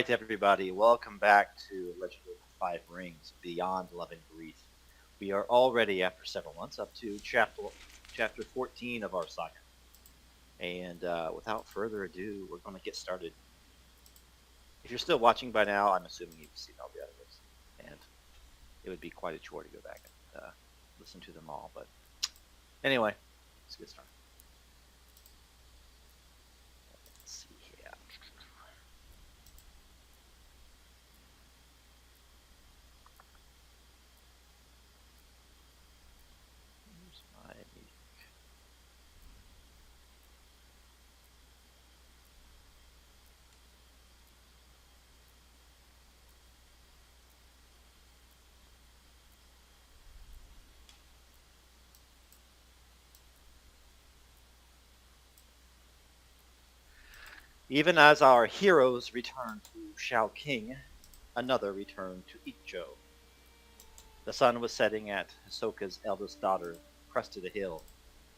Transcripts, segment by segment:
right, everybody, welcome back to Legend of the Five Rings Beyond Love and Grief. We are already, after several months, up to chapter 14 of our saga. And without further ado, we're going to get started. If you're still watching by now, I'm assuming you've seen all the others. And it would be quite a chore to go back and listen to them all. But anyway, let's get started. Let's see here. Here's my Even as our heroes return to Shao-King, another returned to Ikcho. The sun was setting at Hisoka's eldest daughter crested a hill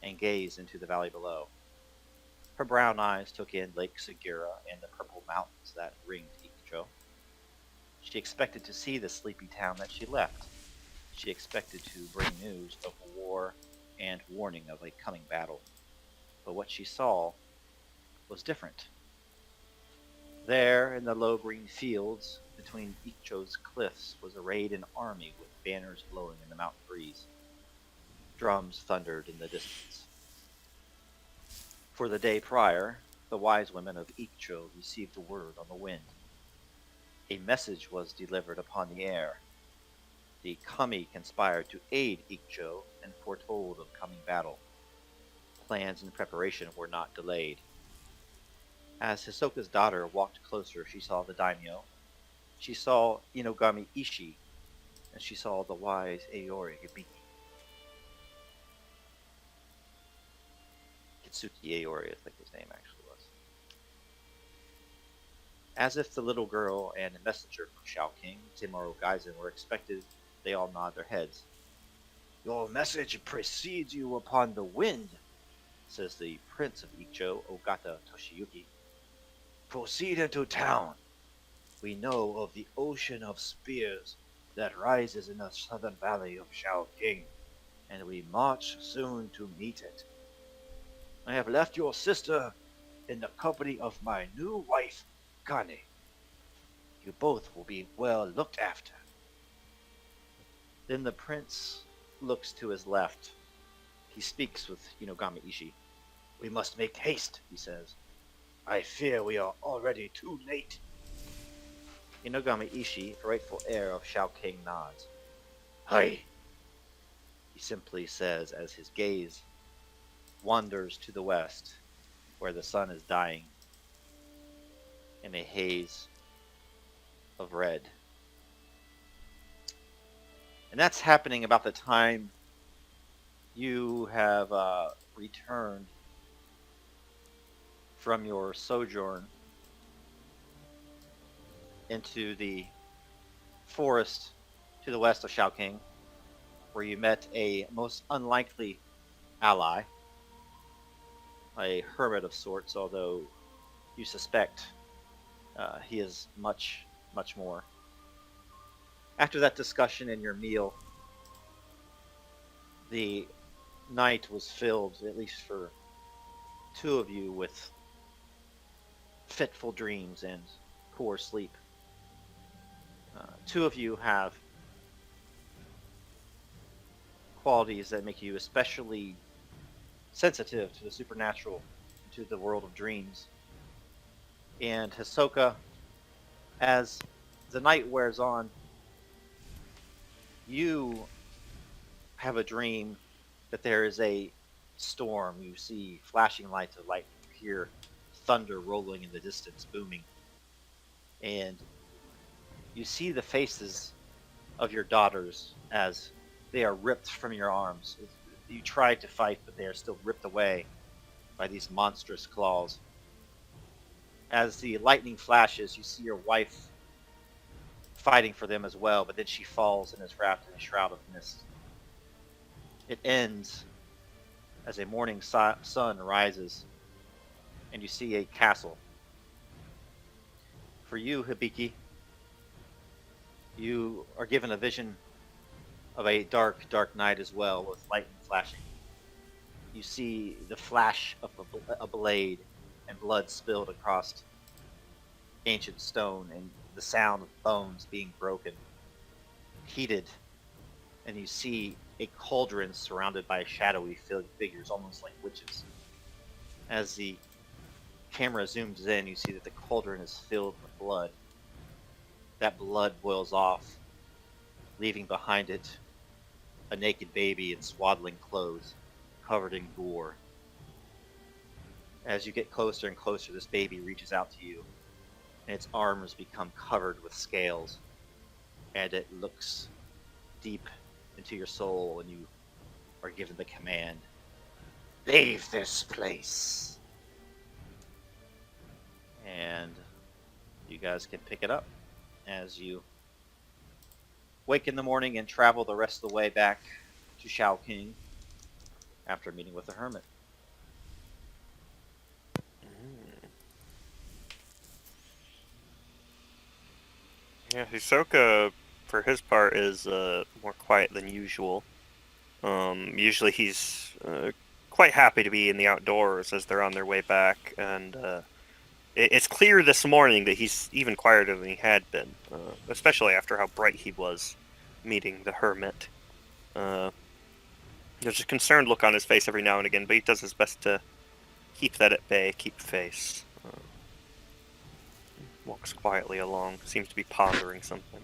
and gazed into the valley below. Her brown eyes took in Lake Segura and the purple mountains that ringed Ikcho. She expected to see the sleepy town that she left. She expected to bring news of war and warning of a coming battle. But what she saw was different. There, in the low green fields between Ikcho's cliffs, was arrayed an army with banners blowing in the mountain breeze. Drums thundered in the distance. For the day prior, the wise women of Ikcho received word on the wind. A message was delivered upon the air. The kami conspired to aid Ikcho and foretold of coming battle. Plans and preparation were not delayed. As Hisoka's daughter walked closer, she saw the daimyo, she saw Inogami Ishi, and she saw the wise Aoi Hibiki. Kitsuki Aoi, I think his name actually was. As if the little girl and a messenger from Shao-King, Timuro Gaisen, were expected, they all nod their heads. "Your message precedes you upon the wind," says the Prince of Ikcho, Ogata Toshiyuki. "Proceed into town. We know of the ocean of spears that rises in the southern valley of Shao-King, and we march soon to meet it. I have left your sister in the company of my new wife, Kane. You both will be well looked after." Then the prince looks to his left. He speaks with Inogami Ishi. "We must make haste," he says. "I fear we are already too late." Inogami Ishi, rightful heir of Shao-King, nods. "Hi," he simply says as his gaze wanders to the west, where the sun is dying in a haze of red. And that's happening about the time you have returned from your sojourn into the forest to the west of Shao-King, where you met a most unlikely ally, a hermit of sorts, although you suspect he is much, much more. After that discussion and your meal, the night was filled, at least for two of you, with fitful dreams and poor sleep. Two of you have qualities that make you especially sensitive to the supernatural, to the world of dreams. And Hisoka, as the night wears on, you have a dream that there is a storm. You see flashing lights of lightning. You hear thunder rolling in the distance, booming. And you see the faces of your daughters as they are ripped from your arms. You try to fight, but they are still ripped away by these monstrous claws. As the lightning flashes, you see your wife fighting for them as well, but then she falls and is wrapped in a shroud of mist. It ends as a morning sun rises, and you see a castle. For you, Hibiki, you are given a vision of a dark, dark night as well, with lightning flashing. You see the flash of a blade and blood spilled across ancient stone, and the sound of bones being broken, heated, and you see a cauldron surrounded by shadowy figures, almost like witches. As the camera zooms in, you see that the cauldron is filled with blood. That blood boils off, leaving behind it a naked baby in swaddling clothes, covered in gore. As you get closer and closer, this baby reaches out to you, and its arms become covered with scales, and it looks deep into your soul, and you are given the command, "Leave this place." And you guys can pick it up as you wake in the morning and travel the rest of the way back to Shao-King after meeting with the hermit. Yeah, Hisoka, for his part, is more quiet than usual. Usually he's quite happy to be in the outdoors as they're on their way back, and it's clear this morning that he's even quieter than he had been, especially after how bright he was meeting the hermit. There's a concerned look on his face every now and again, but he does his best to keep that at bay, keep face. Walks quietly along, seems to be pondering something.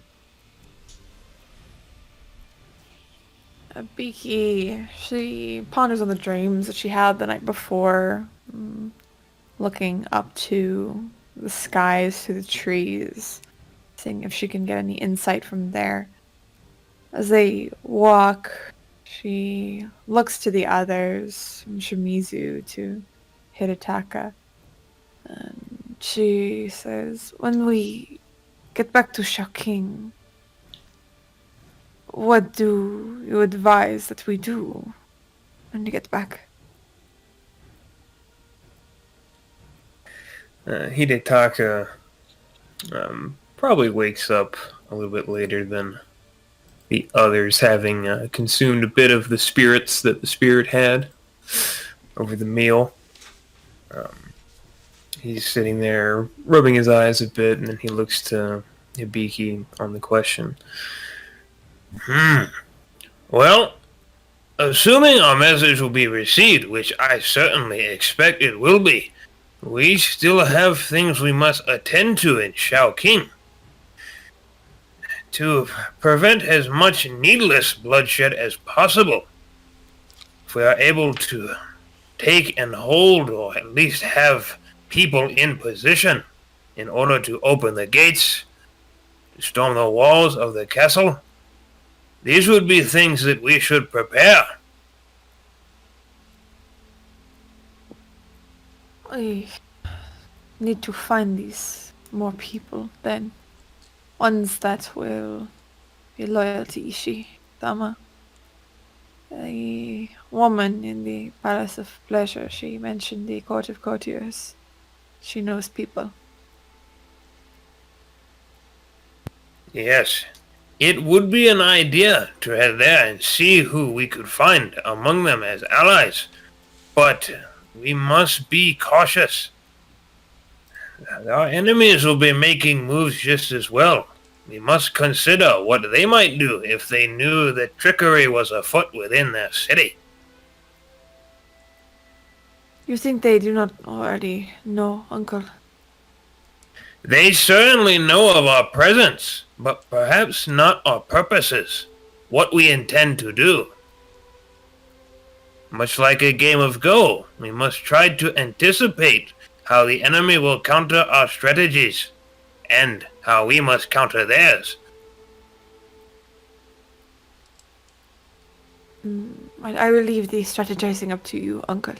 Beaky, she ponders on the dreams that she had the night before, looking up to the skies, to the trees, seeing if she can get any insight from there. As they walk, she looks to the others, from Shimizu to Hidetaka, and she says, "When we get back to Shao-King, what do you advise that we do when you get back?" Hidetaka probably wakes up a little bit later than the others, having consumed a bit of the spirits that the spirit had over the meal. He's sitting there rubbing his eyes a bit, and then he looks to Hibiki on the question. Well, assuming our message will be received, which I certainly expect it will be, we still have things we must attend to in Shao-King. To prevent as much needless bloodshed as possible, if we are able to take and hold, or at least have people in position in order to open the gates, to storm the walls of the castle, these would be things that we should prepare. We need to find these more people, then. Ones that will be loyal to Ishi-sama. A woman in the Palace of Pleasure, she mentioned the Court of Courtiers. She knows people. Yes, it would be an idea to head there and see who we could find among them as allies, but we must be cautious. Our enemies will be making moves just as well. We must consider what they might do if they knew that trickery was afoot within their city. You think they do not already know, Uncle? They certainly know of our presence, but perhaps not our purposes, what we intend to do. Much like a game of Go, we must try to anticipate how the enemy will counter our strategies, and how we must counter theirs. I will leave the strategizing up to you, Uncle.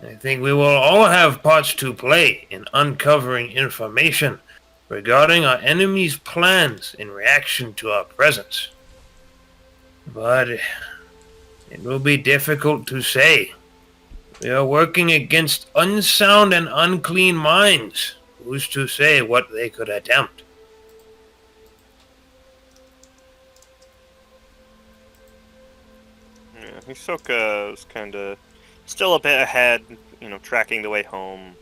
I think we will all have parts to play in uncovering information regarding our enemy's plans in reaction to our presence. But It will be difficult to say. We are working against unsound and unclean minds. Who's to say what they could attempt? Yeah, Hisoka is kind of still a bit ahead, tracking the way home.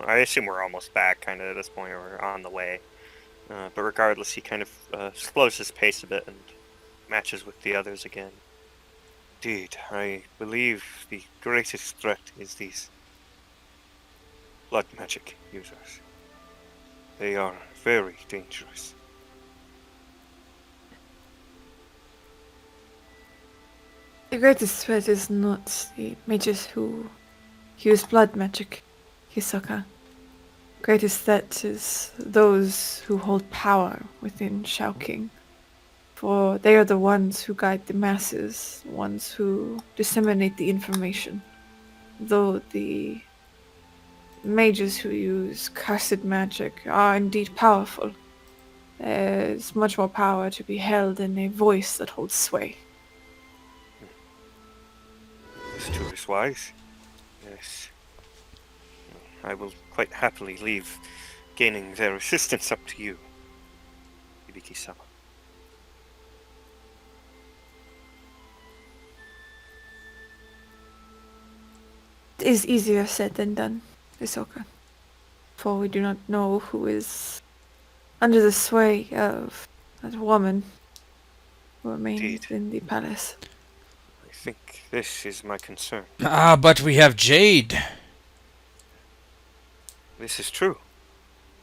I assume we're almost back, kind of at this point, or on the way. But regardless, he kind of slows his pace a bit and matches with the others again. Indeed, I believe the greatest threat is these blood magic users. They are very dangerous. The greatest threat is not the mages who use blood magic, Hisoka. Greatest threat is those who hold power within Shao-King. For they are the ones who guide the masses, ones who disseminate the information. Though the mages who use cursed magic are indeed powerful, there is much more power to be held in a voice that holds sway. This too is wise. Yes. I will quite happily leave gaining their assistance up to you, Hibiki-sama. It is easier said than done, Hisoka. For we do not know who is under the sway of that woman who remains Indeed. in the palace. I think this is my concern. Ah, but we have Jade. This is true.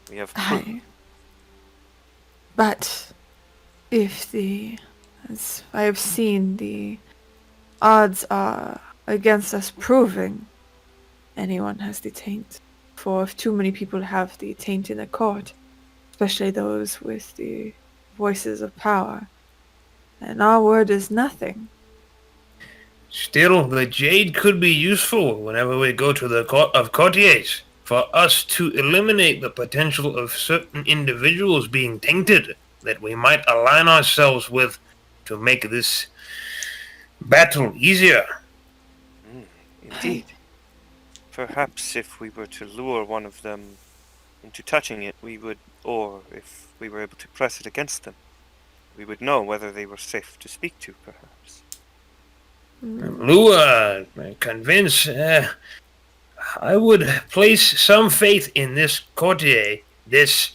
We have proof. Aye. But if as I have seen, the odds are against us proving anyone has the taint. For if too many people have the taint in the court, especially those with the voices of power, then our word is nothing. Still, the jade could be useful whenever we go to the court of courtiers, for us to eliminate the potential of certain individuals being tainted that we might align ourselves with to make this battle easier. Indeed. Perhaps if we were to lure one of them into touching it, or if we were able to press it against them, we would know whether they were safe to speak to, perhaps. Lua, convince. I would place some faith in this courtier, this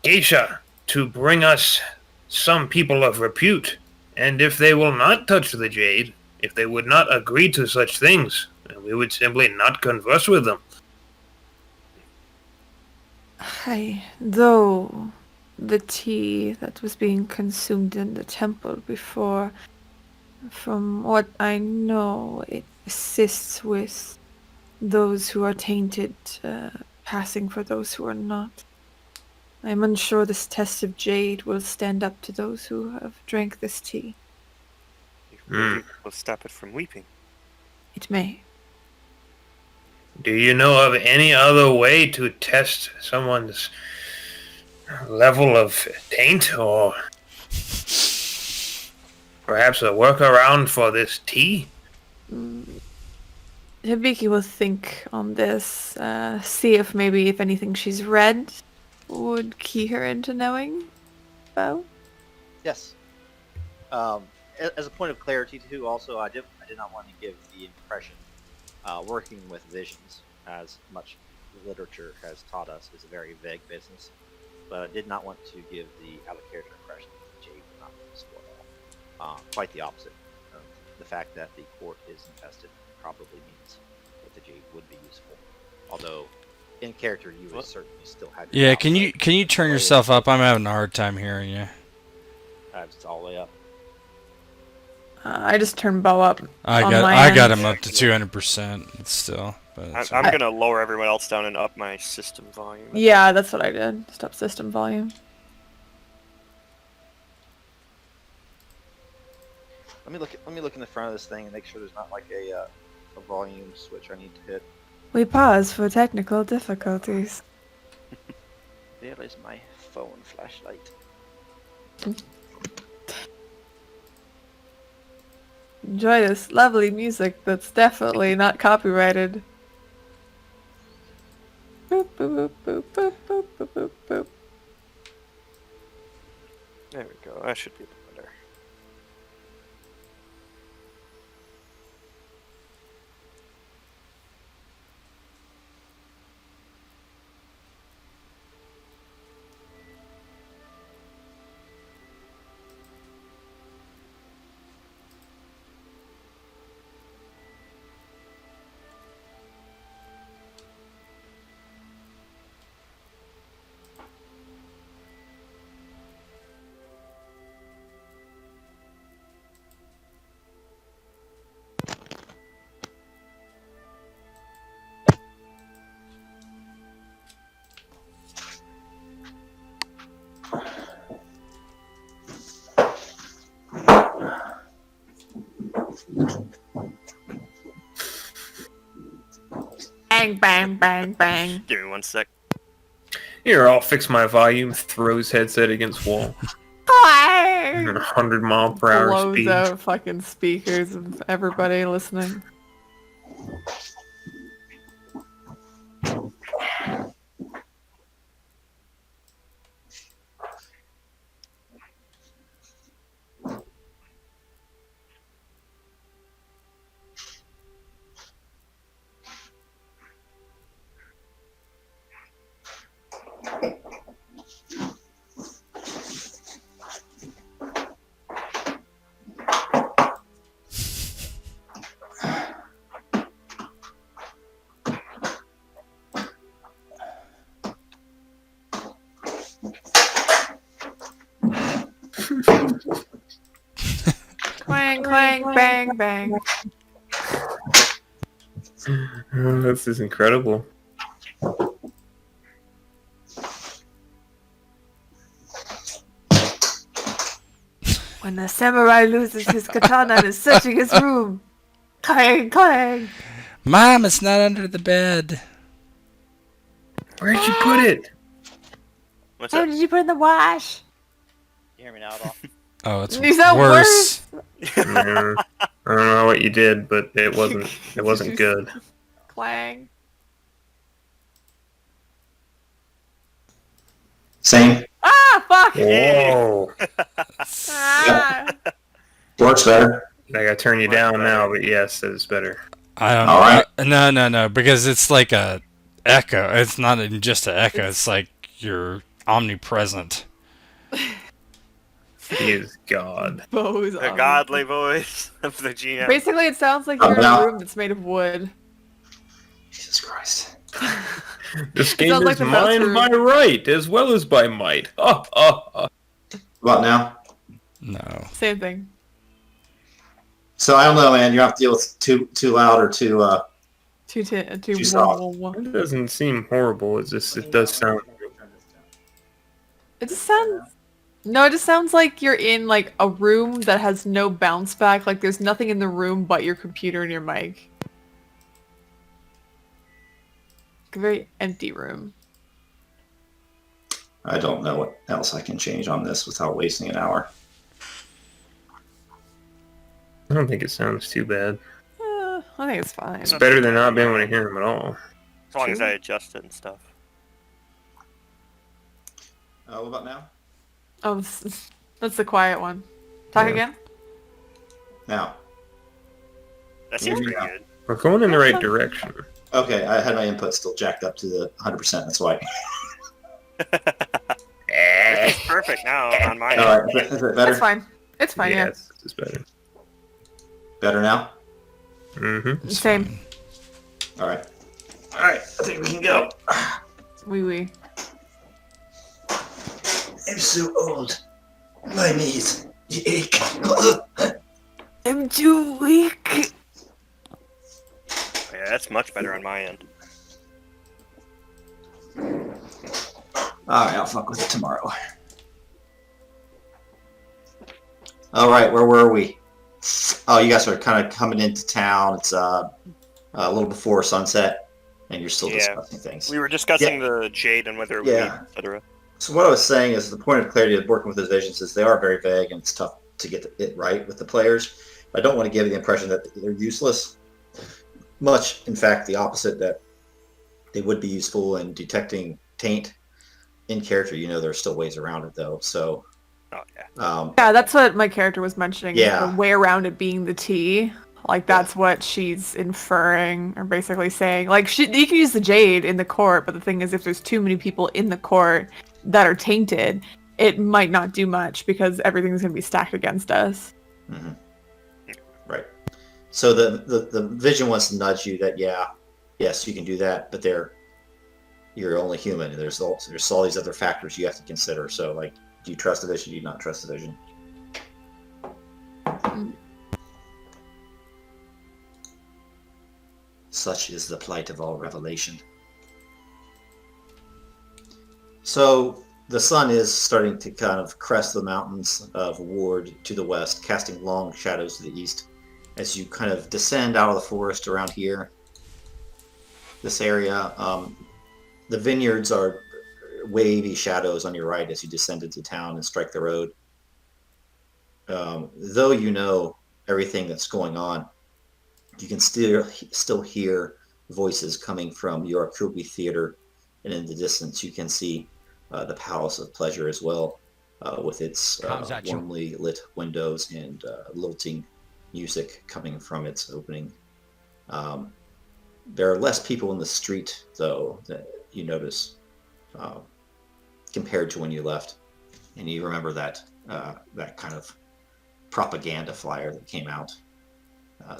geisha, to bring us some people of repute. And if they will not touch the jade, if they would not agree to such things, we would simply not converse with them. Though the tea that was being consumed in the temple before, from what I know, it assists with those who are tainted passing for those who are not. I'm unsure this test of jade will stand up to those who have drank this tea. Maybe we'll stop it from weeping. It may. Do you know of any other way to test someone's level of taint, or perhaps a workaround for this tea? Hibiki will think on this, see if maybe if anything she's read would key her into knowing about. Yes. As a point of clarity too, also I did not want to give the impression working with visions, as much literature has taught us, is a very vague business. But I did not want to give the out of character impression that Jade would not be useful at all. Quite the opposite. The fact that the court is infested probably means that the Jade would be useful. Although in character you would certainly still have your Yeah, can you turn yourself up? I'm having a hard time hearing you. It's all the way up. I just turned Bo up. I on got my I got end. him up to 200% still. But it's I'm okay. gonna lower everyone else down and up my system volume. Yeah, that's what I did. Stop system volume. Let me look in the front of this thing and make sure there's not like a volume switch I need to hit. We pause for technical difficulties. There is my phone flashlight. enjoy this lovely music that's definitely not copyrighted. Boop, boop, boop, boop, boop, boop, boop, boop. There we go. That should be better. Bang, bang, bang, bang. Give me 1 sec. Here, I'll fix my volume. Throws headset against wall. Clang! 100-mile-per-hour Blows speed. out fucking speakers of everybody listening. Clang, clang, bang, bang. Oh, this is incredible. When the samurai loses his katana and is searching his room. Clang, clang. Mom, it's not under the bed. Where'd you put it? What's How up? did you put it in the wash? You hear me now at all? Oh, it's Is that worse. Yeah, I don't know what you did, but it wasn't good. Clang. Same. Ah, fuck! Whoa! Ah. Works better. I gotta turn you Much down better. now, but yes, that is better. I don't All right. No, because it's like a echo. It's not even just an echo. It's like you're omnipresent. He is God. Bows The on godly voice of the GM. Basically, it sounds like you're in a now. room that's made of wood. Jesus Christ. This game sounds is like the best mine room. by right as well as by might. What about now? No. Same thing. So I don't know, man. You have to deal with too loud or too. Too soft. It doesn't seem horrible. It's just it does sound. It just sounds. No, it just sounds like you're in like a room that has no bounce back. Like there's nothing in the room but your computer and your mic. Like a very empty room. I don't know what else I can change on this without wasting an hour. I don't think it sounds too bad. I think it's fine. It's better than not being able to hear him at all. As long as I adjust it and stuff. What about now? Oh, that's the quiet one. Talk Yeah. again? Now. That seems pretty Yeah. good. We're going in the right direction. Okay, I had my input still jacked up to the 100%. That's why. It's perfect now on my end. All right, is it better? That's fine. It's fine, yeah. Yes, it's better. Better now? Mm-hmm. It's Same. fine. All right. All right, I think we can go. Wee. I'm so old. My knees ache. I'm too weak. Yeah, that's much better on my end. All right, I'll fuck with it tomorrow. All right, where were we? Oh, you guys are kind of coming into town. It's a little before sunset, and you're still Yeah. discussing things. We were discussing the Jade and whether it would Yeah. be, etc. So what I was saying is the point of clarity of working with those visions is they are very vague, and it's tough to get it right with the players. I don't want to give you the impression that they're useless. Much, in fact, the opposite, that they would be useful in detecting taint in character. You know, there's still ways around it, though. So, Oh yeah. Yeah, that's what my character was mentioning. Yeah. The way around it being the T. Like, that's what she's inferring, or basically saying. Like, you can use the Jade in the court, but the thing is, if there's too many people in the court that are tainted, it might not do much, because everything's going to be stacked against us. Mm-hmm. Right. So the vision wants to nudge you that, yes, you can do that, but you're only human. There's all these other factors you have to consider. So, like, do you trust the vision? Do you not trust the vision? Such is the plight of all revelation. So the sun is starting to kind of crest the mountains of Ward to the west, casting long shadows to the east. As you kind of descend out of the forest around here, this area, the vineyards are wavy shadows on your right as you descend into town and strike the road. Though you know everything that's going on, you can still hear voices coming from Yorakubi Theater, and in the distance you can see the Palace of Pleasure as well, with its warmly lit windows and lilting music coming from its opening. There are less people in the street, though, that you notice, compared to when you left, and you remember that kind of propaganda flyer that came out.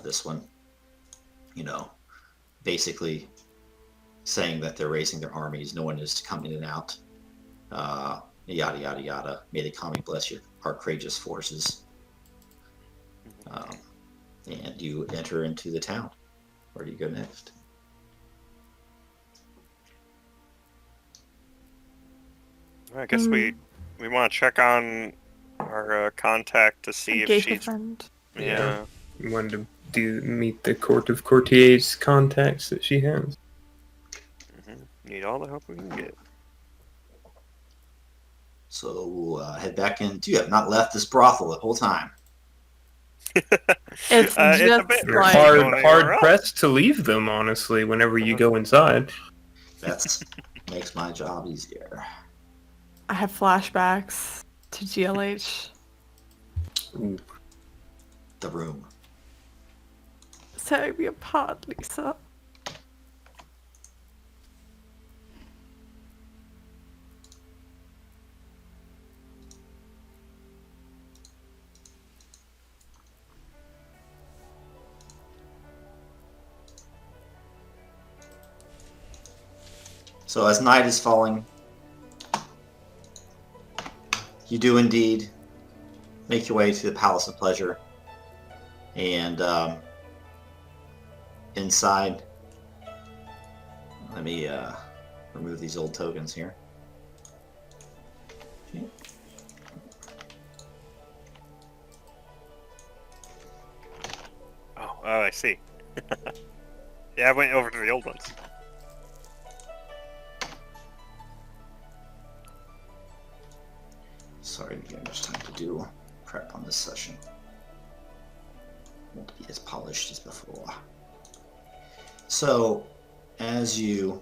This one, basically saying that they're raising their armies. No one is to come in and out. Yada yada yada. May the kami bless your courageous forces. And you enter into the town. Where do you go next? I guess we want to check on our contact to see if she's. Friend. Yeah. We wanted to meet the Court of Courtiers contacts that she has. Need all the help we can get. So head back in. You have not left this brothel the whole time. It's a just bit You're like hard pressed to leave them, honestly, whenever you go inside. That makes my job easier. I have flashbacks to GLH. Ooh. The room. Tearing me apart, Lisa. So as night is falling, you do indeed make your way to the Palace of Pleasure. And inside, let me remove these old tokens here. Oh, I see. Yeah, I went over to the old ones. Sorry to get much time to do prep on this session. Won't be as polished as before. So, as you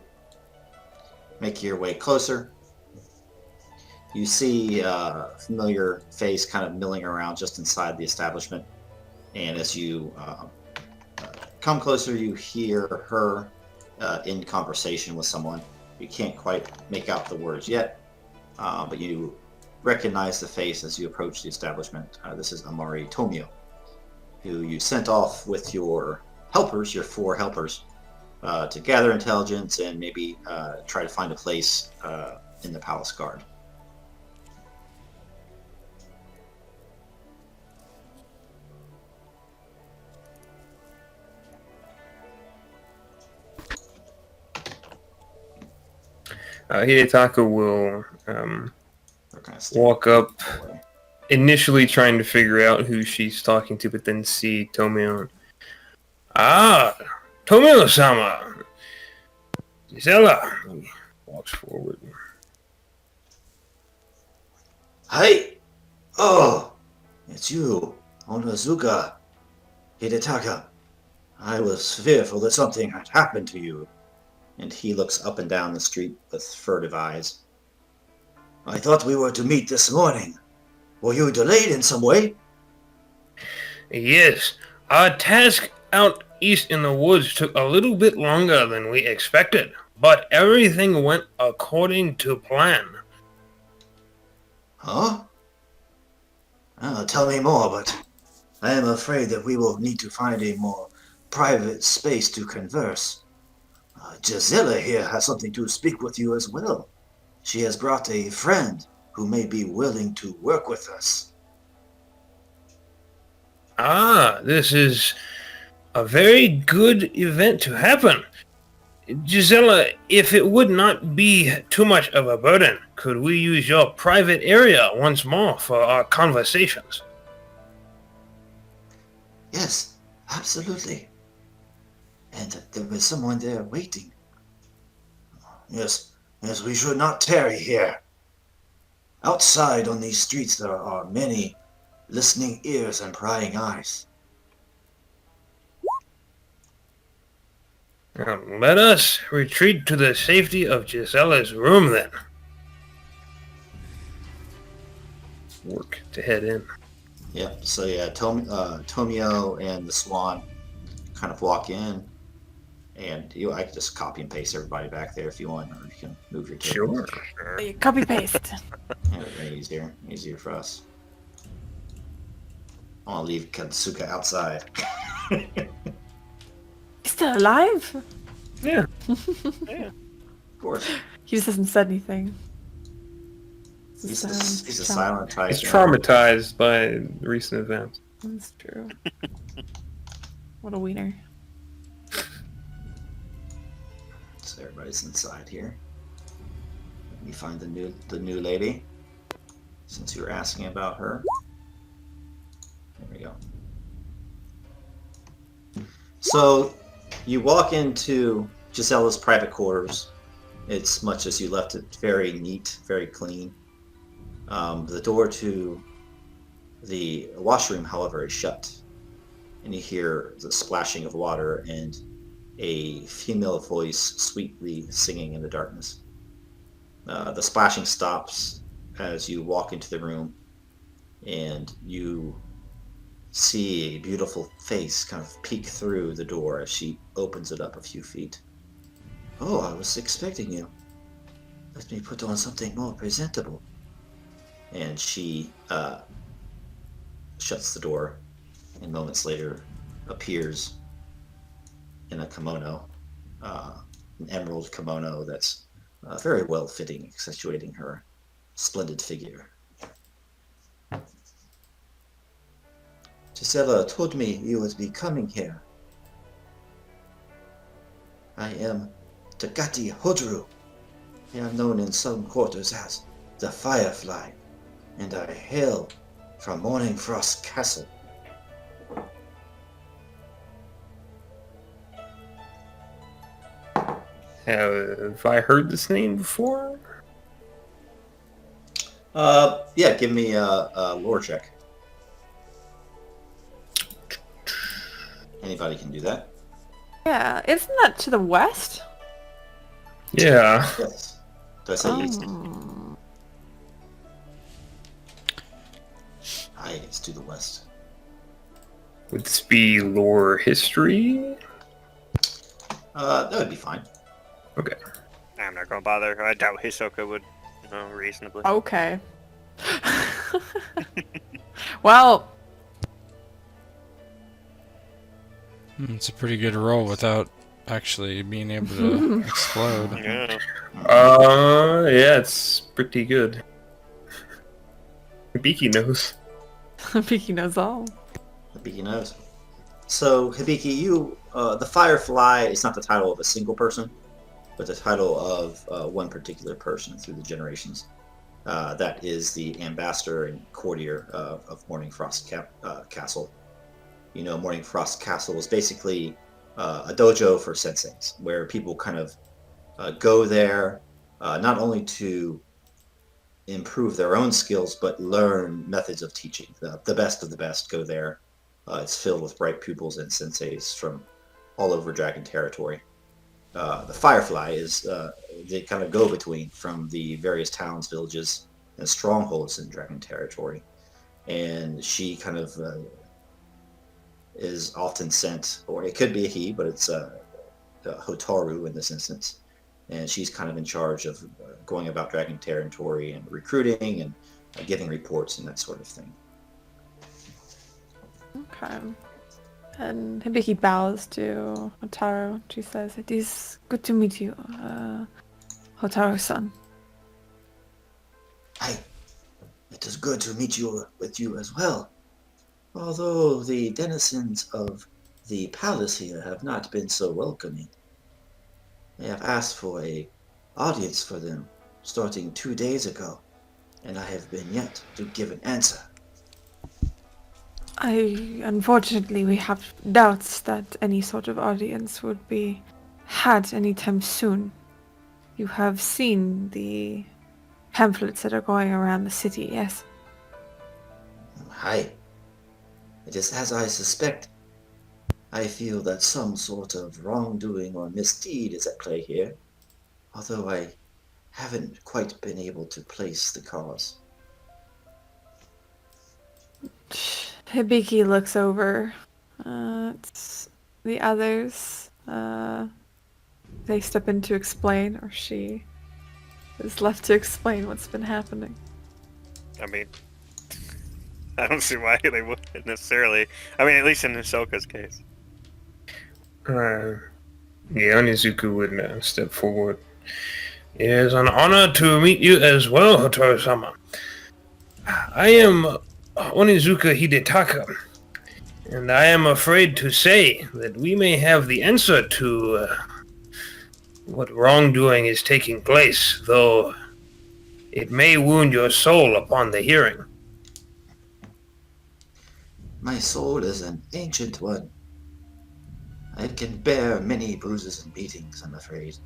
make your way closer, you see a familiar face kind of milling around just inside the establishment. And as you come closer, you hear her in conversation with someone. You can't quite make out the words yet, but you recognize the face as you approach the establishment. This is Amari Tomio, who you sent off with your helpers, your 4 helpers, to gather intelligence and maybe try to find a place in the palace guard. Hidetaka will walk up, initially trying to figure out who she's talking to, but then see Tomio. Ah, Tomio-sama! Gisela! He walks forward. Hi! Oh, it's you, Onozuka. Hidetaka, I was fearful that something had happened to you. And he looks up and down the street with furtive eyes. I thought we were to meet this morning. Were you delayed in some way? Yes, our task out east in the woods took a little bit longer than we expected, but everything went according to plan. Huh? Tell me more, but I am afraid that we will need to find a more private space to converse. Gisela here has something to speak with you as well. She has brought a friend who may be willing to work with us. Ah, this is a very good event to happen. Gisela, if it would not be too much of a burden, could we use your private area once more for our conversations? Yes, absolutely. And there was someone there waiting. Yes, we should not tarry here. Outside on these streets there are many listening ears and prying eyes. Now, let us retreat to the safety of Gisela's room then. Work to head in. Yep, so yeah, Tomio and the Swan kind of walk in, and I can just copy and paste everybody back there if you want, or you can move your table. Sure. Copy paste. Easier for us. I want to leave Katsuka outside. He's still alive? Yeah. Yeah. Of course. He just hasn't said anything. He's a silent type. He's traumatized by recent events. That's true. What a wiener. So everybody's inside here. Let me find the new lady. Since you were asking about her. There we go. So you walk into Gisela's private quarters. It's much as you left it, very neat, very clean. The door to the washroom, however, is shut. And you hear the splashing of water and a female voice sweetly singing in the darkness. The splashing stops as you walk into the room, and you see a beautiful face kind of peek through the door as she opens it up a few feet. Oh, I was expecting you. Let me put on something more presentable. And she shuts the door, and moments later appears in a kimono, an emerald kimono that's very well fitting, accentuating her splendid figure. Gisela told me you would be coming here. I am Takati Hodru. I am known in some quarters as the Firefly, and I hail from Morning Frost Castle. Have I heard this name before? Yeah, give me a lore check. Anybody can do that. Yeah, isn't that to the west? Yeah. Yes. Did I say east? Oh. Aye, it's to the west. Would this be lore history? That would be fine. Okay. I'm not gonna bother. I doubt Hisoka would, reasonably. Okay. Well, It's a pretty good roll without actually being able to explode. Yeah. Yeah, it's pretty good. Hibiki knows. Piki knows all. Hibiki knows. So, Hibiki, you, the Firefly is not the title of a single person, but the title of one particular person through the generations. That is the ambassador and courtier of Morning Frost Castle. You know, Morning Frost Castle is basically a dojo for senseis, where people kind of go there not only to improve their own skills, but learn methods of teaching. The best of the best go there It's filled with bright pupils and senseis from all over Dragon territory. The Firefly is the kind of go-between from the various towns, villages, and strongholds in Dragon territory, and she kind of is often sent, or it could be a he, but it's Hotaru in this instance, and she's kind of in charge of going about Dragon territory and recruiting and giving reports and that sort of thing. Okay. And Hibiki bows to Hotaru. She says, "It is good to meet you, Hotaru-san." Hi, it is good to meet you with you as well. Although the denizens of the palace here have not been so welcoming. I have asked for a audience for them starting 2 days ago, and I have been yet to give an answer. Unfortunately, we have doubts that any sort of audience would be had anytime soon. You have seen the pamphlets that are going around the city, yes? Hi. It is as I suspect. I feel that some sort of wrongdoing or misdeed is at play here, although I haven't quite been able to place the cause. Hibiki looks over at the others. They step in to explain, or she is left to explain what's been happening. I mean, I don't see why they wouldn't necessarily. I mean, at least in Hisoka's case. Onizuka would step forward. It is an honor to meet you as well, Hotaru-sama. I am Onizuka Hidetaka, and I am afraid to say that we may have the answer to what wrongdoing is taking place, though it may wound your soul upon the hearing. My soul is an ancient one. I can bear many bruises and beatings, I'm afraid.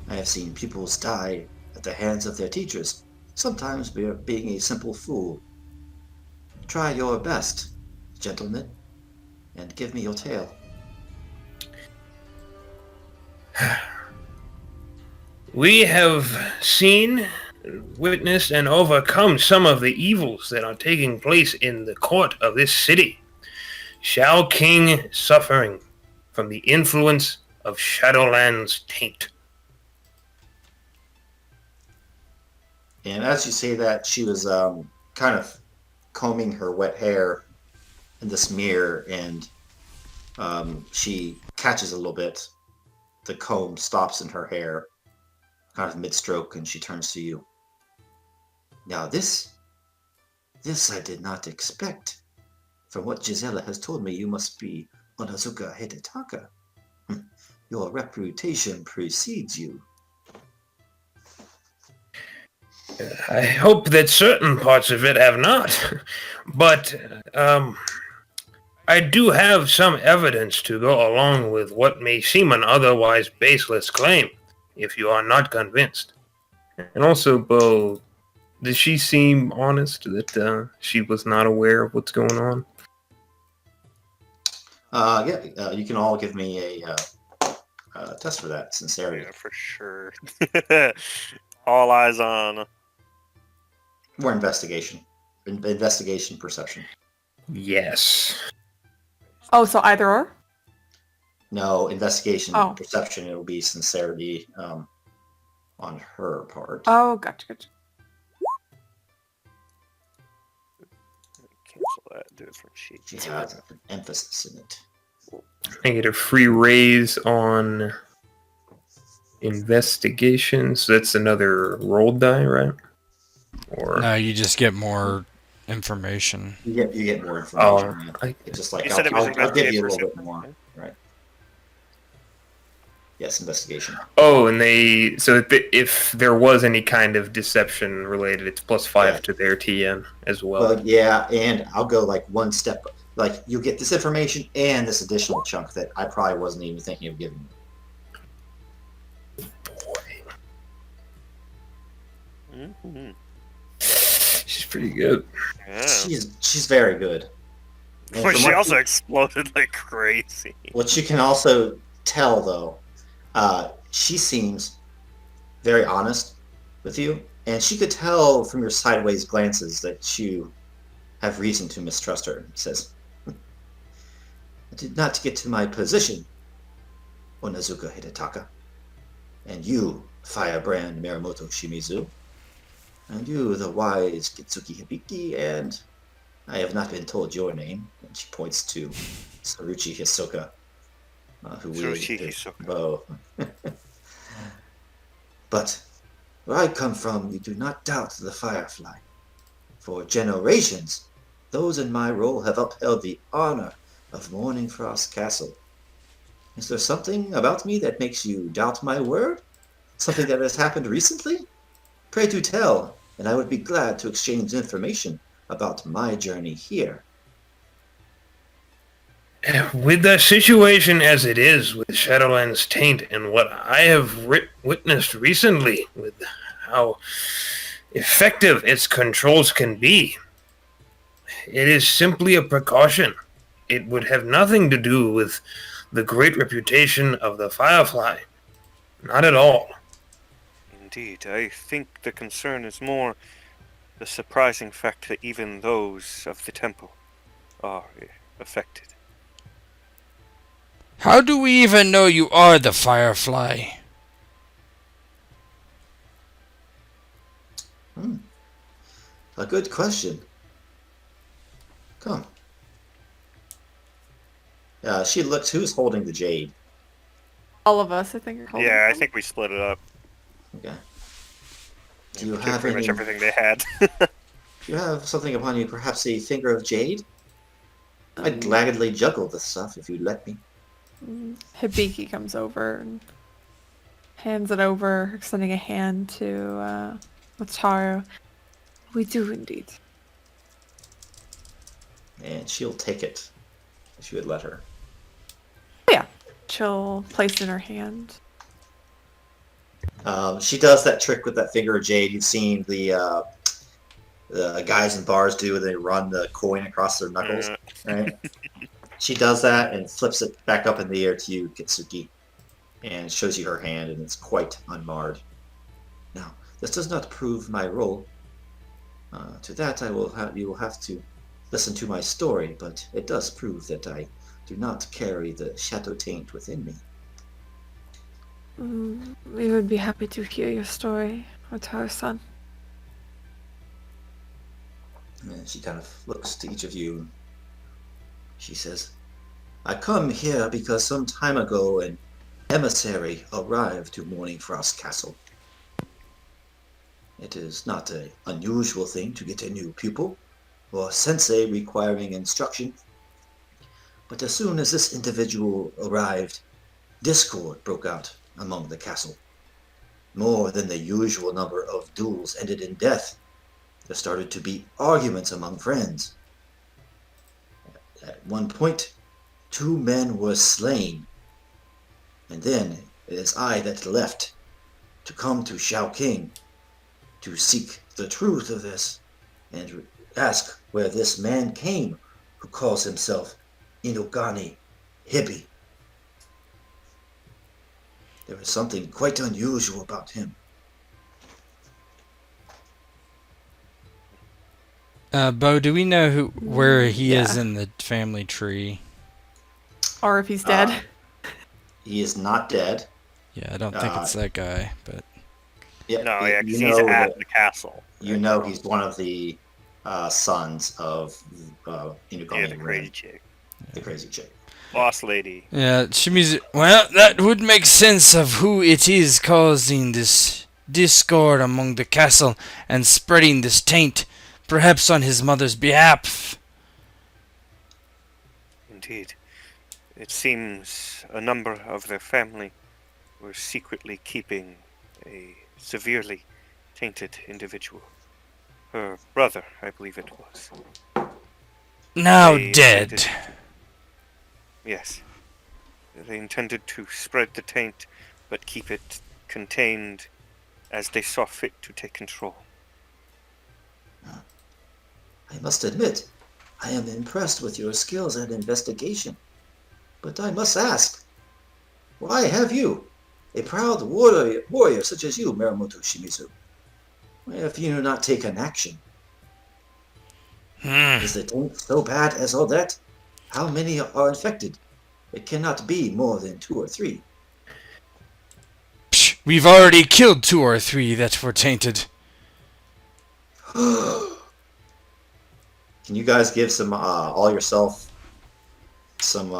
I have seen pupils die at the hands of their teachers, sometimes being a simple fool. Try your best, gentlemen, and give me your tale. We have seen, witnessed, and overcome some of the evils that are taking place in the court of this city. Shao-King suffering from the influence of Shadowland's taint. And as you say that, she was kind of combing her wet hair in this mirror, and she catches a little bit. The comb stops in her hair, kind of mid-stroke, and she turns to you. Now this I did not expect. From what Gisela has told me, you must be Onizuka Hidetaka. Your reputation precedes you. I hope that certain parts of it have not, but I do have some evidence to go along with what may seem an otherwise baseless claim, if you are not convinced. And also, Bo, does she seem honest that she was not aware of what's going on? You can all give me a test for that, sincerity. Yeah, for sure. All eyes on. Or investigation. Investigation, perception. Yes. Oh, so either or? No, investigation, Oh. perception, it'll be sincerity on her part. Oh, gotcha. Cancel that. Do it from sheet. She has an emphasis in it. I get a free raise on investigation, so that's another roll die, right? Or No, you just get more information. You get more Oh, information. Yeah. It's just like You said it was I'll give you a investigation little bit for more. Right. Yes, investigation. oh, and if there was any kind of deception related, it's +5 Yeah. to their TN as well. Well, yeah, and I'll go like one step. Like you get this information and this additional chunk that I probably wasn't even thinking of giving you. Mm-hmm. She's pretty good. Yeah. She's very good. And But from she also exploded like crazy. what you can also tell, though, she seems very honest with you, and she could tell from your sideways glances that you have reason to mistrust her. He says, I did not get to my position, Onazuka Hidetaka, and you, firebrand Miramoto Shimizu, and you, the wise Kitsuki Hibiki, and I have not been told your name. And she points to Saruchi Hisoka, who wielded Saruchi his Hisoka. bow. But where I come from, you do not doubt the Firefly. For generations, those in my role have upheld the honor of Morning Frost Castle. Is there something about me that makes you doubt my word? Something that has happened recently? Pray do tell, and I would be glad to exchange information about my journey here. With the situation as it is with Shadowland's taint and what I have witnessed recently with how effective its controls can be, it is simply a precaution. It would have nothing to do with the great reputation of the Firefly. Not at all. Indeed, I think the concern is more the surprising fact that even those of the temple are affected. How do we even know you are the Firefly? A good question. Come. She looks. Who's holding the jade? All of us, I think, are holding Yeah, I them. think we split it up. Okay. Do Yeah, you we took have pretty any? much everything they had? Do you have something upon you? Perhaps a finger of jade? I'd gladly juggle this stuff if you'd let me. Hibiki comes over and hands it over, extending a hand to Wataru. We do indeed. And she'll take it if you would let her. Yeah. She'll place it in her hand. She does that trick with that finger of jade. You've seen the guys in bars do. They run the coin across their knuckles, right? She does that and flips it back up in the air to you, Kitsuki, and shows you her hand, and it's quite unmarred. Now, this does not prove my role. To that, you will have to listen to my story, but it does prove that I do not carry the shadow taint within me. We would be happy to hear your story, Wataru-san. And she kind of looks to each of you. She says, I come here because some time ago an emissary arrived to Morning Frost Castle. It is not an unusual thing to get a new pupil or sensei requiring instruction. But as soon as this individual arrived, discord broke out among the castle. More than the usual number of duels ended in death. There started to be arguments among friends. At one point, 2 men were slain. And then it is I that left to come to Shao-King to seek the truth of this and ask where this man came who calls himself Inugani Hibi. There is something quite unusual about him. Bo, do we know where he is Yeah. in the family tree? Or if he's dead. He is not dead. Yeah, I don't think it's that guy, but Yeah, No, yeah, you because know he's at that- the castle. You know he's one of the sons of Inugami Yeah, the Rin, crazy chick. the crazy chick. Boss lady. yeah, Shimizu. Well, that would make sense of who it is causing this discord among the castle and spreading this taint, perhaps on his mother's behalf. Indeed. It seems a number of their family were secretly keeping a severely tainted individual. Her brother, I believe it was. Now They dead. intended Yes. They intended to spread the taint, but keep it contained as they saw fit to take control. I must admit, I am impressed with your skills at investigation. But I must ask, why have you, a proud warrior such as you, Miramoto Shimizu, why have you not taken action? Is the taint so bad as all that? How many are infected? It cannot be more than 2 or 3. Psh, we've already killed 2 or 3 that were tainted. Can you guys give some all yourself some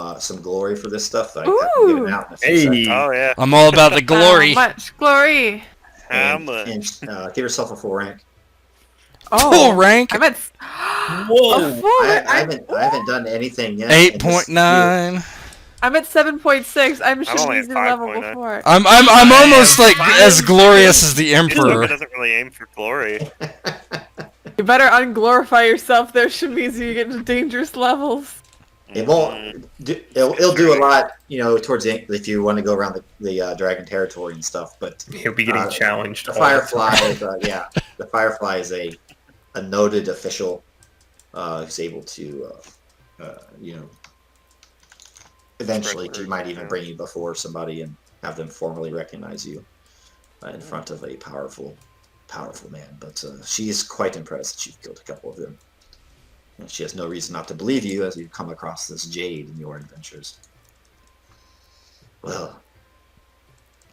glory for this stuff that I haven't given Ooh. out in a few seconds? Hey. Oh yeah. I'm all about the glory. How much glory? How And, much? and give yourself a full rank. Full rank? I'm at Whoa. a full I rank. haven't done anything yet. in this year. 8.9. I'm at 7.6. I'm I'm only at Shimizu level 5.9. before. I'm almost like as glorious as the Emperor. Hisoka doesn't really aim for glory. You better unglorify yourself there, Shimizu. You get into dangerous levels. It won't. It'll do a lot, towards the end if you want to go around the dragon territory and stuff. But He'll be getting challenged. the all the Firefly time. is the Firefly is a noted official who's able to eventually he might even bring you before somebody and have them formally recognize you in front of a powerful man. But she is quite impressed that you've killed a couple of them. And she has no reason not to believe you as you come across this jade in your adventures. Well,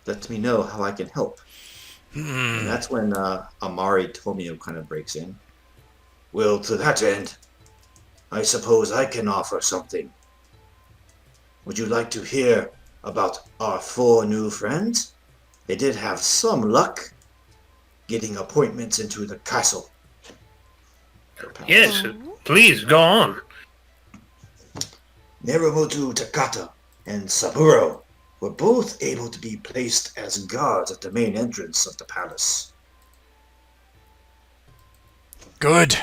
let me know how I can help. And that's when Amari Tomio kind of breaks in. Well, to that end, I suppose I can offer something. Would you like to hear about our 4 new friends? They did have some luck getting appointments into the castle. Yes, please go on. Neramoto Takata and Saburo were both able to be placed as guards at the main entrance of the palace. Good.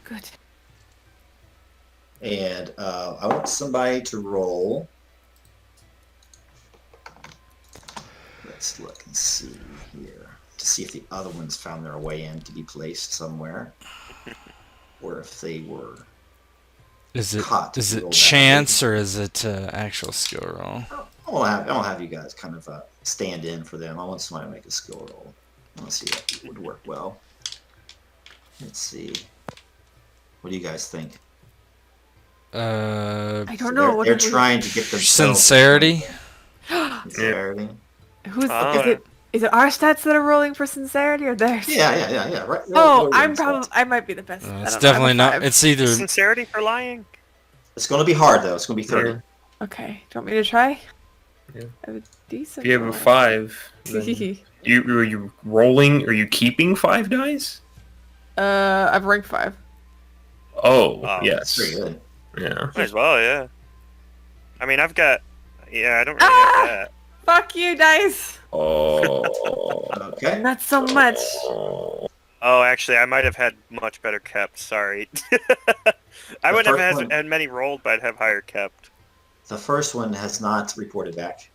Good. And I want somebody to roll. Let's look and see here to see if the other ones found their way in to be placed somewhere, or if they were. Is it caught is to it roll chance or is it actual skill roll? I won't have you guys kind of stand in for them. I want somebody to make a skill roll. I want to see what would work well. Let's see. What do you guys think? I don't They're, know. they're trying to get themselves Sincerity. Sincerity. Who's Oh. is it our stats that are rolling for sincerity or theirs? Yeah. Right. Oh, roll I might be the best. I It's don't know, I'm a definitely not. 5. It's either. Sincerity for lying? It's going to be hard though. It's going to be 30. Okay. Do you want me to try? Yeah. I have a decent. If you have a roll. 5, then are you rolling? Are you keeping 5 dice? I've ranked 5. Oh, Oh, yes. Pretty good. Yeah. Might as well, yeah. I mean, I've got... Yeah, I don't really have that. Fuck you, dice. Oh. Okay. Not so much. Oh, actually, I might have had much better kept. Sorry. I The wouldn't first have one- had many rolled, but I'd have higher kept. The first one has not reported back.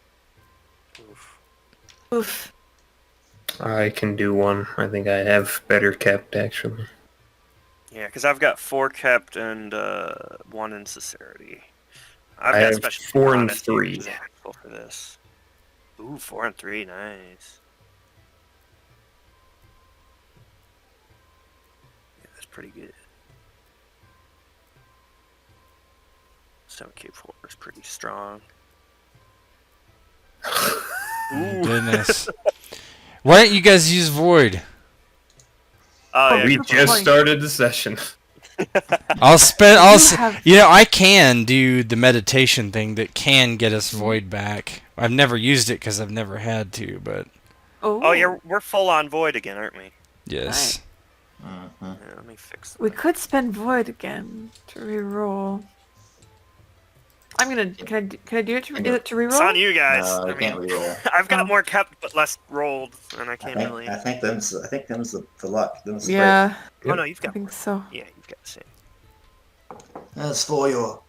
Oof. Oof. I can do one. I think I have better kept, actually. Yeah, because I've got 4 kept and 1 in sincerity. I've I got have special 4 and honesty, 3. which is helpful for this. Ooh, 4 and 3, nice. Yeah, that's pretty good. 7K4 is pretty strong. Ooh. Goodness. Why don't you guys use void? Oh, yeah, We good just point. started the session. I can do the meditation thing that can get us void back. I've never used it because I've never had to, but Oh, yeah, we're full on void again, aren't we? yes. Mhm. Yeah, let me fix that. We could spend void again to reroll. I'm gonna. Can I do it? Is it to It's on reroll? you guys. No, I you can't mean, reroll. I've got Oh. more kept but less rolled, and I can't really. I think them's the luck. Them's the Yeah, Oh no, you've I got. think so. Yeah, you've got the same. break. As for your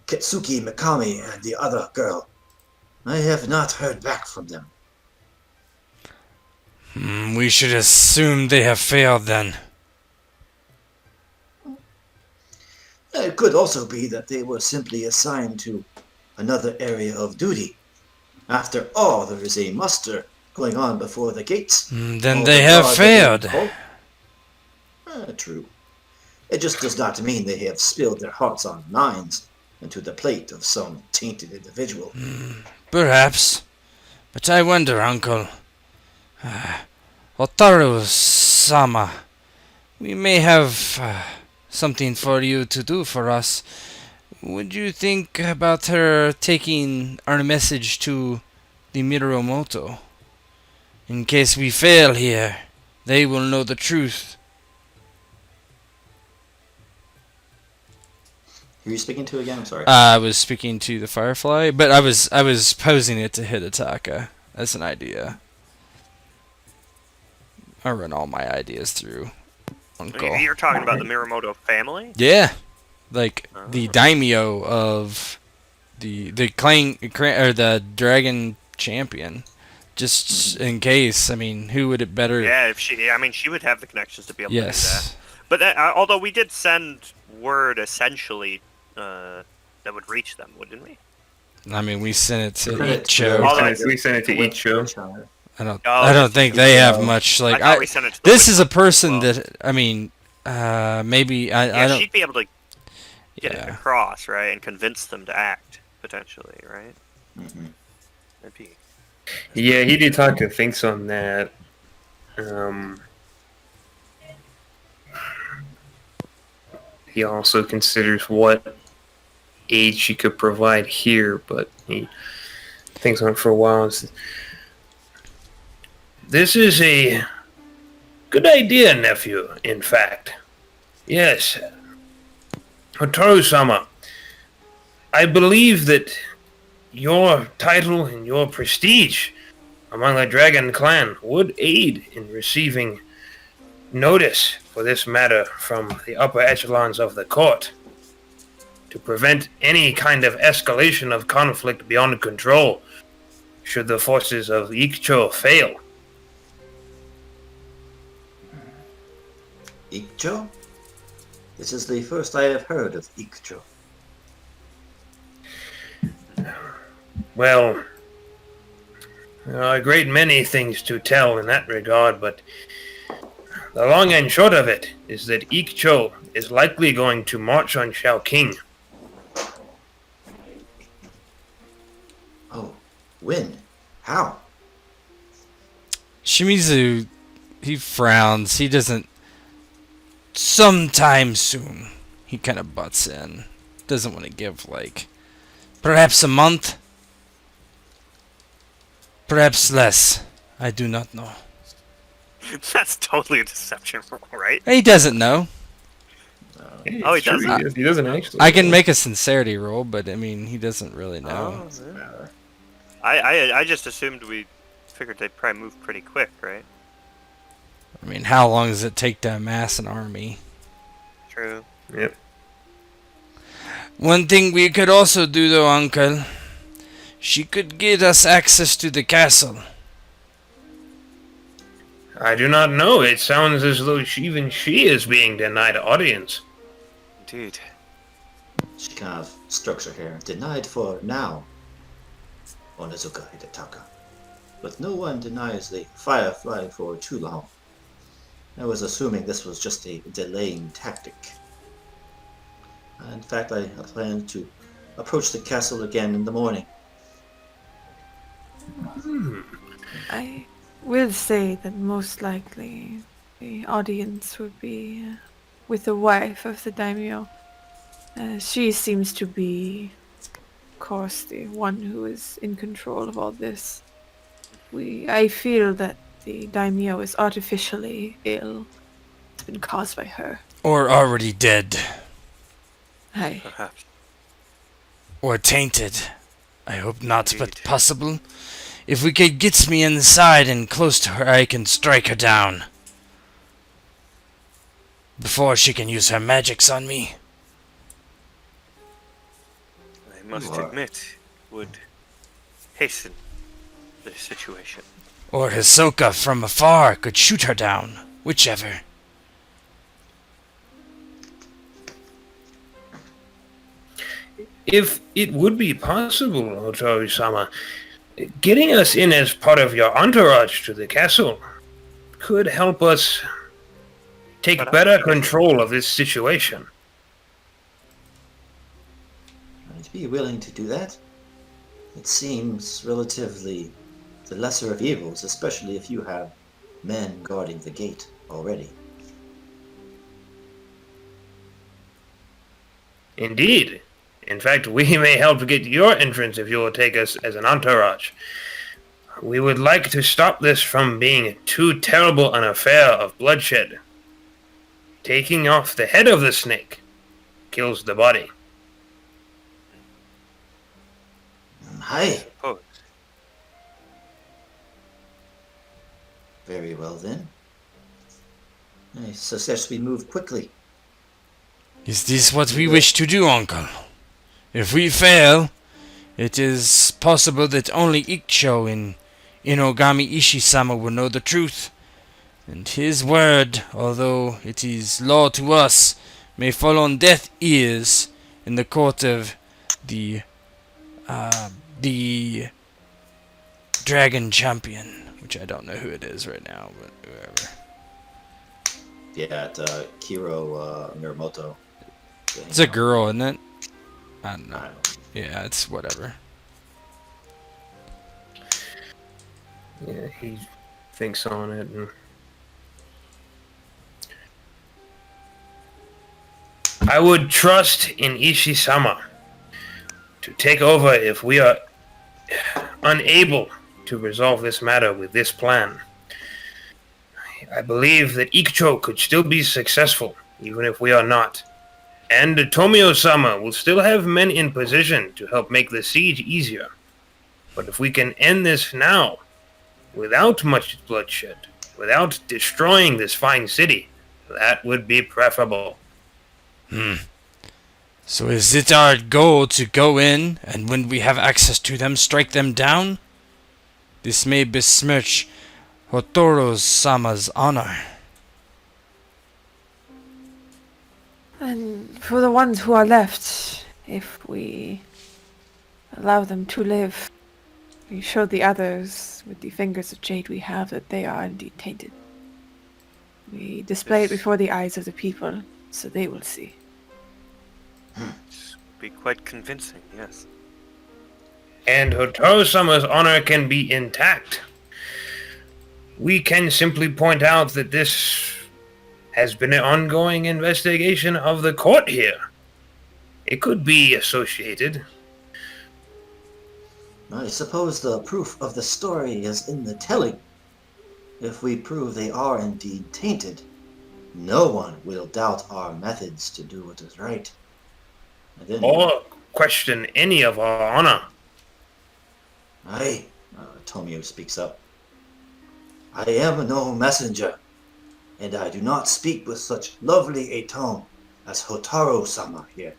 Kitsuki Mikami and the other girl, I have not heard back from them. We should assume they have failed then. also be that they were simply assigned to another area of duty. After all, there is a muster going on before the gates. Then All they the have guards are being failed. called. True. It just does not mean they have spilled their hearts on mines into the plate of some tainted individual. Perhaps. But I wonder, Uncle. Otaru-sama, we may have something for you to do for us. Would you think about her taking our message to the Miromoto? In case we fail here, they will know the truth. Who are you speaking to again? I'm sorry. I was speaking to the Firefly, but I was posing it to Hidetaka as an idea. I run all my ideas through Uncle. You're talking about the Miromoto family? Yeah, like the daimyo of the or the dragon champion. Just in case, I mean, who would it better? Yeah, if she, I mean, she would have the connections to be able to do that. Yes. But although we did send word, essentially, that would reach them, wouldn't we? I mean, we sent it to Sent it to Icho. We sent it to each show. I don't. Oh, I don't think they have no. much. I Like, thought we sent it to the this witch is a doctor as person well. that I mean, maybe I Yeah, don't. she'd be able to get it Yeah. across, right, and convince them to act potentially, right? Mm-hmm. That'd be. Yeah, Hidetaka thinks on that. He also considers what aid she could provide here, but he thinks on it for a while. This is a good idea, nephew, in fact. Yes. Hotaru-sama, I believe that your title and your prestige among the Dragon Clan would aid in receiving notice for this matter from the upper echelons of the court to prevent any kind of escalation of conflict beyond control should the forces of Ikcho fail. Ikcho? This is the first I have heard of Ikcho. Well, there are a great many things to tell in that regard, but the long and short of it is that Ikcho is likely going to march on Shao-King. Oh, when? How? Shimizu, he frowns. He doesn't. Sometime soon, he kind of butts in. Doesn't want to give, like, perhaps a month? Perhaps less. I do not know. That's totally a deception, right? He doesn't know. Yeah, Oh, it's he true, doesn't? He doesn't actually. I can make a sincerity roll, but I mean, he doesn't really know. Oh, yeah. I just assumed we figured they'd probably move pretty quick, right? I mean, how long does it take to amass an army? True. Yep. One thing we could also do, though, Uncle, she could get us access to the castle. I do not know. It sounds as though even she is being denied audience. Indeed. She kind of strokes her hair. Denied for now, Onizuka Hidetaka. But no one denies the Firefly for too long. I was assuming this was just a delaying tactic. In fact, I plan to approach the castle again in the morning. I will say that most likely the audience would be with the wife of the daimyo. She seems to be, of course, the one who is in control of all this. I feel that the daimyo is artificially ill. It's been caused by her. Or already dead. Perhaps. Or tainted. I hope not, but Indeed. possible. If we could get me inside and close to her, I can strike her down. Before she can use her magics on me. I must You are- admit, would hasten the situation. Or Hisoka from afar could shoot her down. Whichever. if it would be possible, Hotaru-sama, getting us in as part of your entourage to the castle could help us take But better control of this situation. I'd be willing to do that. It seems relatively the lesser of evils, especially if you have men guarding the gate already. Indeed. In fact, we may help get your entrance if you will take us as an entourage. We would like to stop this from being too terrible an affair of bloodshed. Taking off the head of the snake kills the body. Hi. suppose. Very well then. I suggest we move quickly. Is this what we wish to do, uncle? If we fail, it is possible that only Ikcho and Inogami Ishi-sama will know the truth. And his word, although it is law to us, may fall on deaf ears in the court of the Dragon Champion, which I don't know who it is right now, but whoever. Yeah, at Kiro Miramoto. It's a girl, isn't it? I don't I know. don't know. Yeah, it's whatever. Yeah, he thinks on it. And I would trust in Ishi-sama to take over if we are unable to resolve this matter with this plan. I believe that Ikcho could still be successful, even if we are not. And Tomio-sama will still have men in position to help make the siege easier. But if we can end this now, without much bloodshed, without destroying this fine city, that would be preferable. So is it our goal to go in, and when we have access to them, strike them down? This may besmirch Hotaru-sama's honor. And for the ones who are left, if we allow them to live, we show the others with the fingers of jade we have that they are indeed tainted. We display it before the eyes of the people, so they will see. This would be quite convincing, yes. And Hotaru-sama's honor can be intact. We can simply point out that this has been an ongoing investigation of the court here. It could be associated. I suppose the proof of the story is in the telling. If we prove they are indeed tainted, no one will doubt our methods to do what is right. And then, Or question any of our honor. Tomio speaks up. I am no messenger, and I do not speak with such lovely a tone as Hotaru-sama here.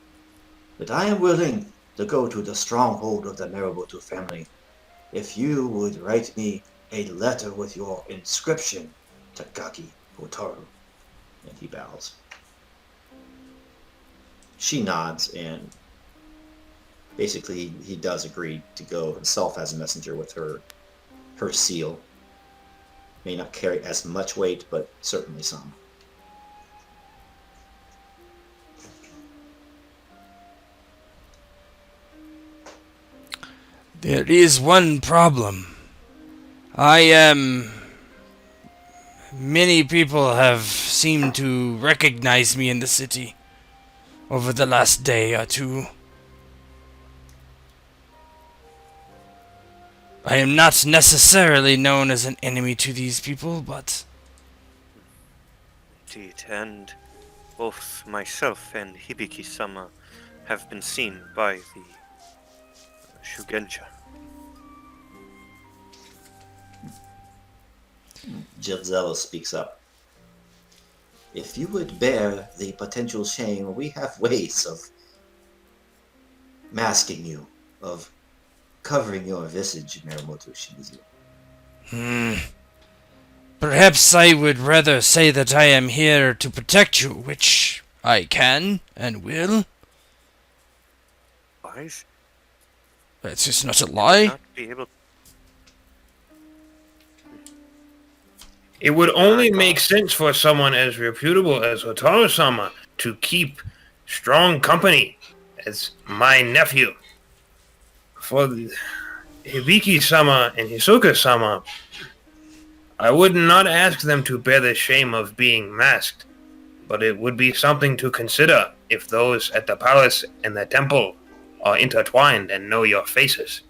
But I am willing to go to the stronghold of the Miramoto family if you would write me a letter with your inscription, Takagi Hotaru. And he bows. She nods, and basically he does agree to go himself as a messenger with her seal. May not carry as much weight, but certainly some. There is one problem. Many people have seemed to recognize me in the city over the last day or two. I am not necessarily known as an enemy to these people, but Indeed, and both myself and Hibiki-sama have been seen by the Shugenja. Gilzello speaks up. If you would bear the potential shame, we have ways of masking you, of covering your visage, Miramoto Shimizu. perhaps I would rather say that I am here to protect you, which I can and will. otherwise. That's just not a Would lie. not be able. It would only God. make sense for someone as reputable as Hotaru-sama to keep strong company as my nephew. For Hibiki-sama and Hisoka-sama, I would not ask them to bear the shame of being masked, but it would be something to consider if those at the palace and the temple are intertwined and know your faces.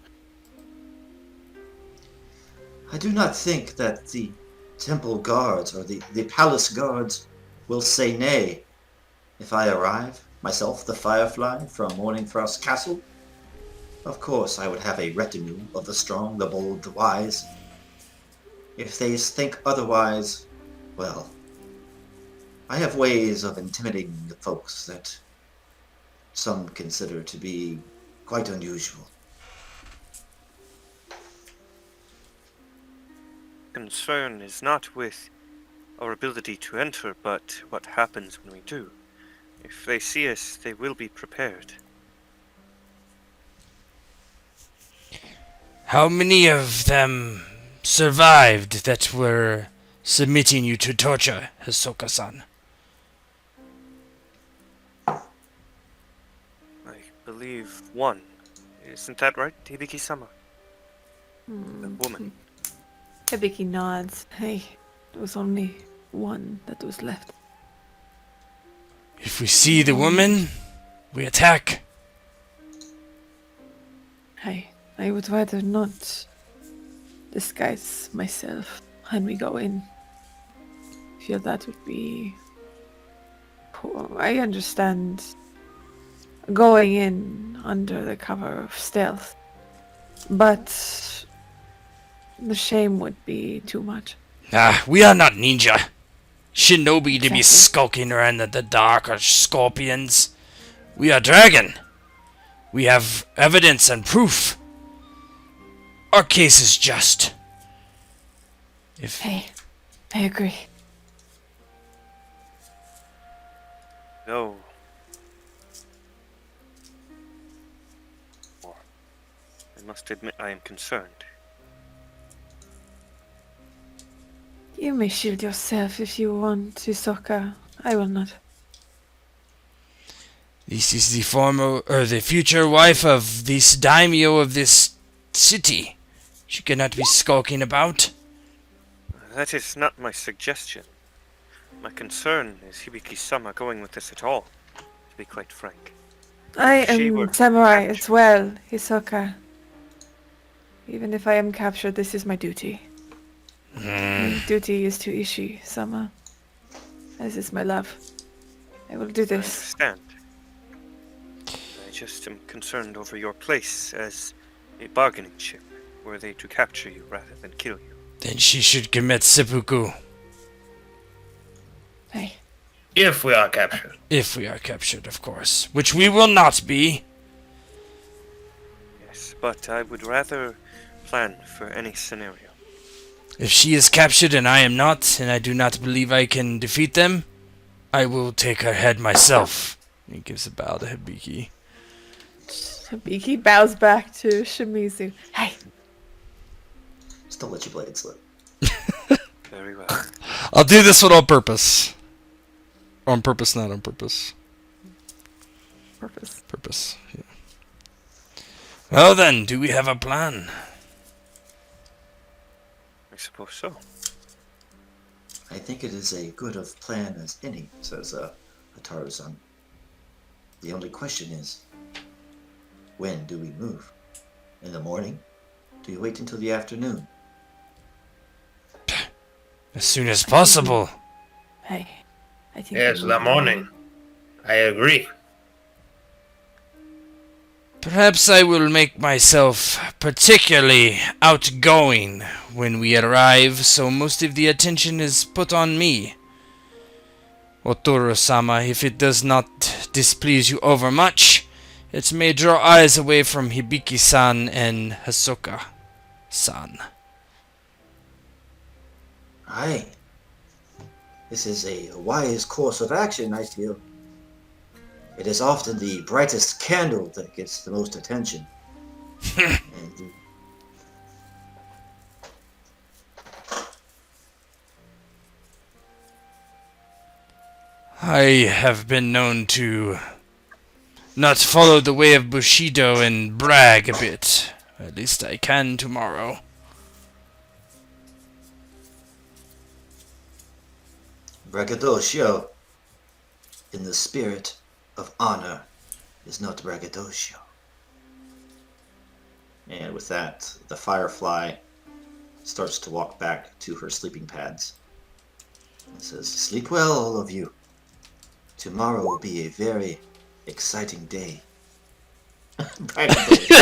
I do not think that the temple guards or the palace guards will say nay if I arrive, myself, the Firefly, from Morning Frost Castle. Of course, I would have a retinue of the strong, the bold, the wise. If they think otherwise, well, I have ways of intimidating the folks that some consider to be quite unusual. Concern is not with our ability to enter, but what happens when we do. If they see us, they will be prepared. How many of them survived that were submitting you to torture, Hisoka-san? I believe one. Isn't that right, Hibiki-sama? The woman. Hibiki nods. Hey, there was only one that was left. If we see the woman, we attack. Hey, I would rather not disguise myself when we go in. I feel that would be poor. I understand going in under the cover of stealth, but the shame would be too much. We are not ninja. Shinobi to be Exactly. skulking around in the dark or scorpions. We are dragon. We have evidence and proof. Our case is just. If Hey, I agree. No. I must admit I am concerned. You may shield yourself if you want, Hisoka. I will not. this is the former or the future wife of this daimyo of this city, she cannot be skulking about. That is not my suggestion. My concern is Hibiki-sama going with us at all, to be quite frank. I If she am were samurai as captured- well, Hisoka. Even if I am captured, this is my duty. My duty is to Ishi-sama, as is my love. I will do I this. understand. I just am concerned over your place as a bargaining chip. Were they to capture you rather than kill you? Then she should commit seppuku Hey, If we are captured. if we are captured, of course, which we will not be. Yes, but I would rather plan for any scenario. If she is captured and I am not, and I do not believe I can defeat them, I will take her head myself. He gives a bow to Hibiki. Hibiki bows back to Shimizu. Hey, Just don't let your blade slip. Very well. I'll do this one on purpose. On purpose, not on purpose. purpose. Purpose. Yeah. Well then, do we have a plan? I suppose so. I think it is a good of plan as any, says Hataru-san. The only question is, when do we move? In the morning? Do you wait until the afternoon? As soon as possible. Hey, I think. Yes, we the will. morning. I agree. Perhaps I will make myself particularly outgoing when we arrive, so most of the attention is put on me. Otoro-sama, if it does not displease you overmuch, it may draw eyes away from Hibiki-san and Hisoka-san. Aye. This is a wise course of action, I feel. it is often the brightest candle that gets the most attention. And I have been known to not follow the way of Bushido and brag a bit. At least I can tomorrow. braggadocio, in the spirit of honor, is not braggadocio. And with that, the firefly starts to walk back to her sleeping pads. It says, "Sleep well, all of you. Tomorrow will be a very exciting day." Braggadocio.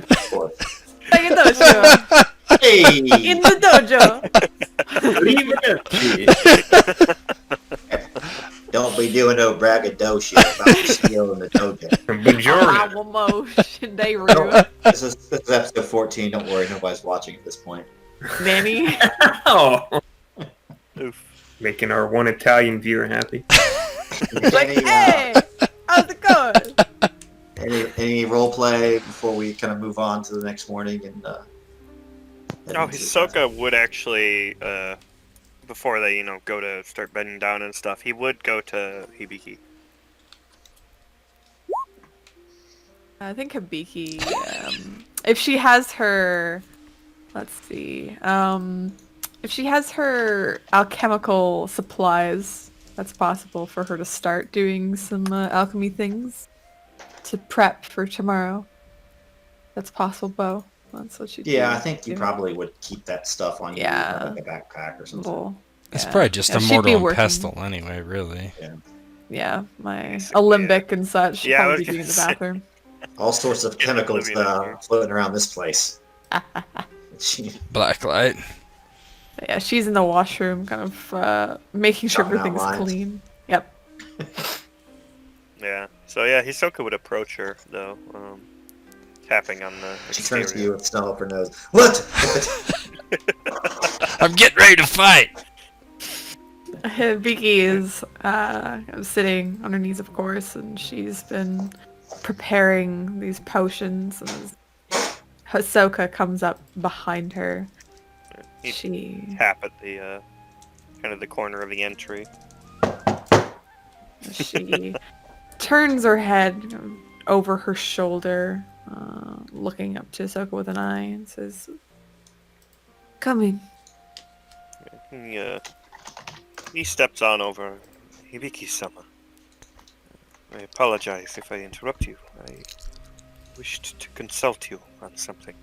Of course. Braggadocio Hey! in the dojo. Don't be doing no braggadocio about the skill in the dojo. Buongiorno. Motion day room. This is episode 14. Don't worry, nobody's watching at this point. Nanny. Oh, Oof. making our one Italian viewer happy. Like, hey, how's it going? Any role play before we kind of move on to the next morning and Oh, Hisoka would actually, before they, go to start bedding down and stuff, he would go to Hibiki. I think Hibiki, if she has her, let's see, if she has her alchemical supplies, that's possible for her to start doing some alchemy things to prep for tomorrow. That's possible, Bo. That's what you do. Yeah, I think you probably would keep that stuff on you, Yeah. like a backpack or something. Well, It's yeah. probably just Yeah, a she'd be mortal and working. pestle anyway, really. Yeah, my Basically, alembic and such should Yeah, I probably was be doing in the gonna say. bathroom. All sorts of Yeah, chemicals living in here. floating around this place. Blacklight. Yeah, she's in the washroom, kind of making sure Chopping out everything's lines. clean. Yep. Yeah. So yeah, Hisoka would approach her though, tapping on the She exterior. turns to you with snow up her nose. What? I'm getting ready to fight! Vicky is sitting on her knees, of course, and she's been preparing these potions. And Hisoka comes up behind her. He'd She tap at the kind of the corner of the entry. she turns her head over her shoulder, looking up to Hisoka with an eye, and says, "Come in." He steps on over. Hibiki-sama. I apologize if I interrupt you. I wished to consult you on something.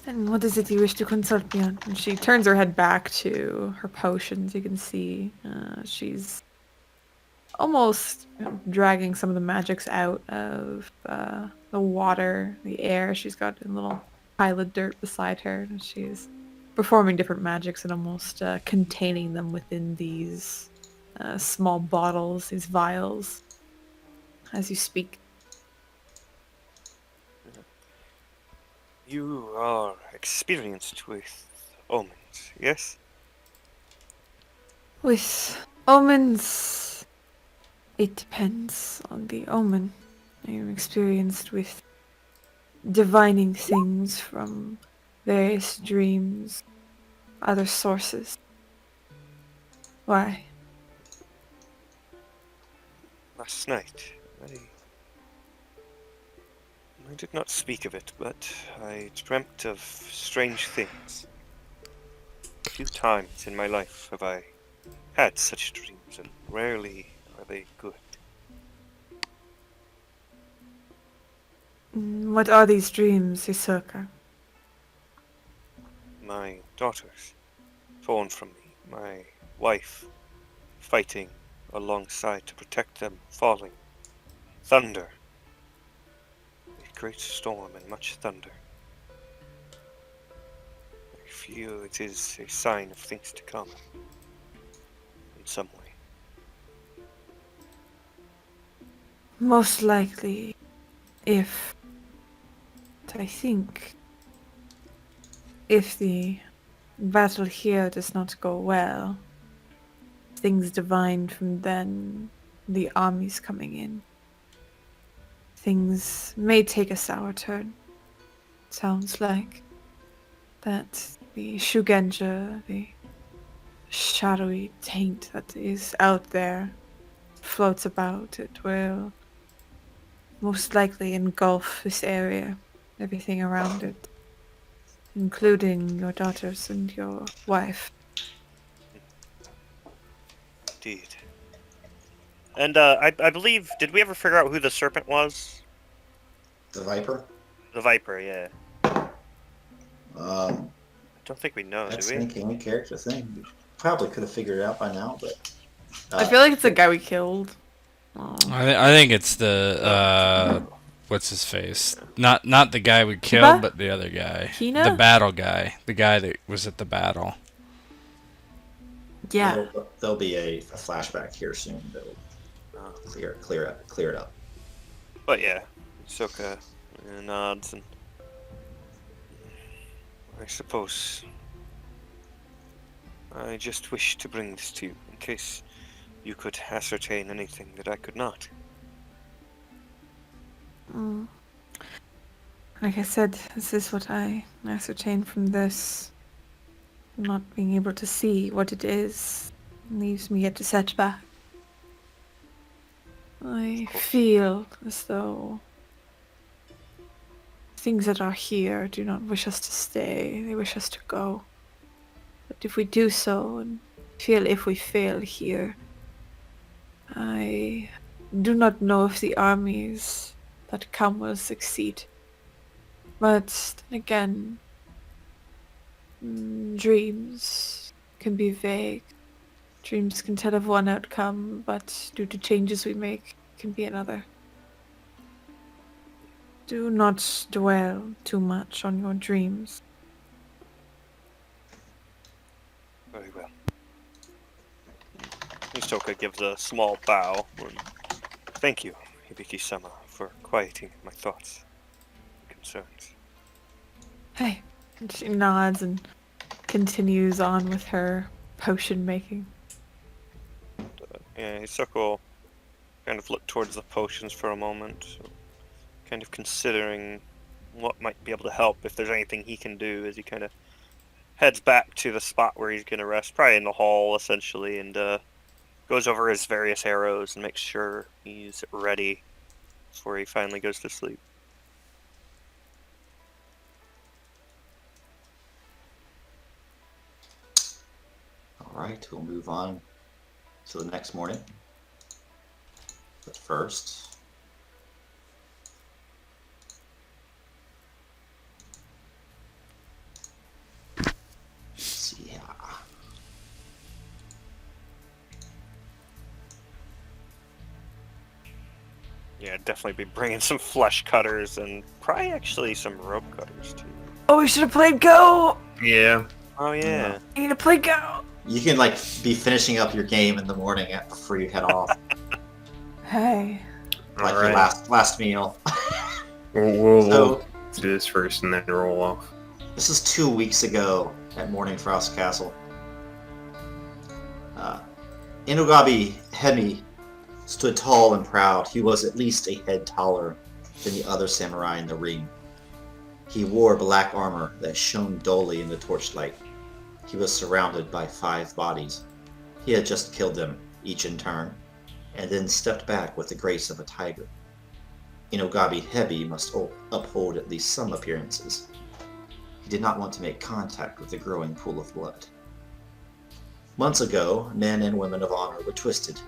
And what is it you wish to consult me on? And she turns her head back to her potions. You can see she's almost dragging some of the magics out of the water, the air. She's got a little pile of dirt beside her, and she's performing different magics and almost containing them within these small bottles, these vials, as you speak. You are experienced with omens, yes? With omens, it depends on the omen. I am experienced with divining things from various dreams, other sources. Why? Last night, I did not speak of it, but I dreamt of strange things. A few times in my life have I had such dreams, and rarely are they good. What are these dreams, Hisoka? My daughters, torn from me, my wife, fighting alongside to protect them, falling, thunder, a great storm and much thunder. I feel it is a sign of things to come, in some way. Most likely, if I think if the battle here does not go well, things divined from then, the armies coming in. Things may take a sour turn. Sounds like that the Shugenja, the shadowy taint that is out there, floats about. It will most likely engulf this area, everything around it, including your daughters and your wife. Indeed. And I believe, did we ever figure out who the serpent was? The Viper. The Viper, yeah. Um, I don't think we know, that's do we? thinking a character thing. We probably could have figured it out by now, but I feel like it's the guy we killed. Oh. I think it's the what's his face? Not the guy we killed, but the other guy. Hina? The battle guy. The guy that was at the battle. Yeah. There'll be a flashback here soon that will clear it up. But yeah, Hisoka nods, and I suppose I just wish to bring this to you in case you could ascertain anything that I could not. Like I said, this is what I ascertain from this. Not being able to see what it is leaves me at a setback. I feel as though things that are here do not wish us to stay, they wish us to go. But if we do so, and feel if we fail here, I do not know if the armies that come will succeed. But then again, dreams can be vague. Dreams can tell of one outcome, but due to changes we make, can be another. Do not dwell too much on your dreams. Very well. Hisoka gives a small bow. Thank you, Hibiki-sama, for quieting my thoughts and concerns. Hey. And she nods and continues on with her potion making. Yeah, Hisoka will kind of look towards the potions for a moment, kind of considering what might be able to help, if there's anything he can do, as he kind of heads back to the spot where he's going to rest, probably in the hall, essentially, and goes over his various arrows and makes sure he's ready before he finally goes to sleep. Alright, we'll move on to the next morning. But first, let's see here. Yeah, definitely be bringing some flesh cutters and probably actually some rope cutters too. Oh, we should have played Go! Yeah. Oh yeah. I need to play Go! You can be finishing up your game in the morning before you head off, Hey. like Alright. your last meal. We'll So do this first and then roll off. this is 2 weeks ago at Morningfrost Castle. Inogabi Hemi stood tall and proud. He was at least a head taller than the other samurai in the ring. He wore black armor that shone dully in the torchlight. He was surrounded by 5 bodies. He had just killed them, each in turn, and then stepped back with the grace of a tiger. Inogabi Hebi must uphold at least some appearances. He did not want to make contact with the growing pool of blood. Months ago, men and women of honor were twisted.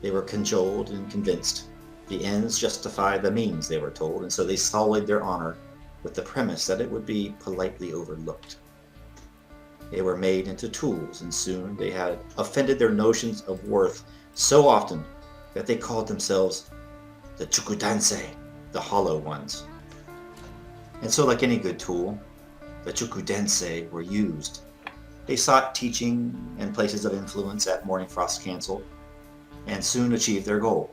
They were cajoled and convinced. The ends justify the means, they were told, and so they sullied their honor with the premise that it would be politely overlooked. They were made into tools, and soon they had offended their notions of worth so often that they called themselves the Chukudansei, the Hollow Ones. And so, like any good tool, the Chukudensei were used. They sought teaching and places of influence at Morningfrost Castle, and soon achieved their goal.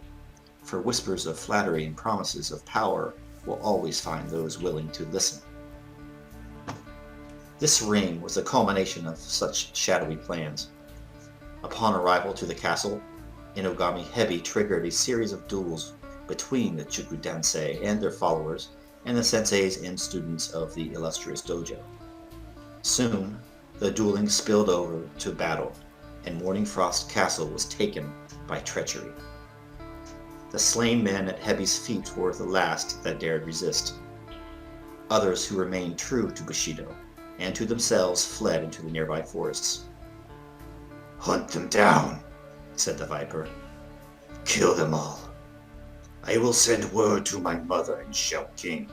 For whispers of flattery and promises of power will always find those willing to listen. This ring was a culmination of such shadowy plans. Upon arrival to the castle, Inogami Hebi triggered a series of duels between the Chukudensei and their followers and the senseis and students of the illustrious dojo. Soon, the dueling spilled over to battle, and Morning Frost Castle was taken by treachery. The slain men at Hebi's feet were the last that dared resist. Others who remained true to Bushido and to themselves fled into the nearby forests. "Hunt them down," said the Viper. "Kill them all. I will send word to my mother and Shao-King.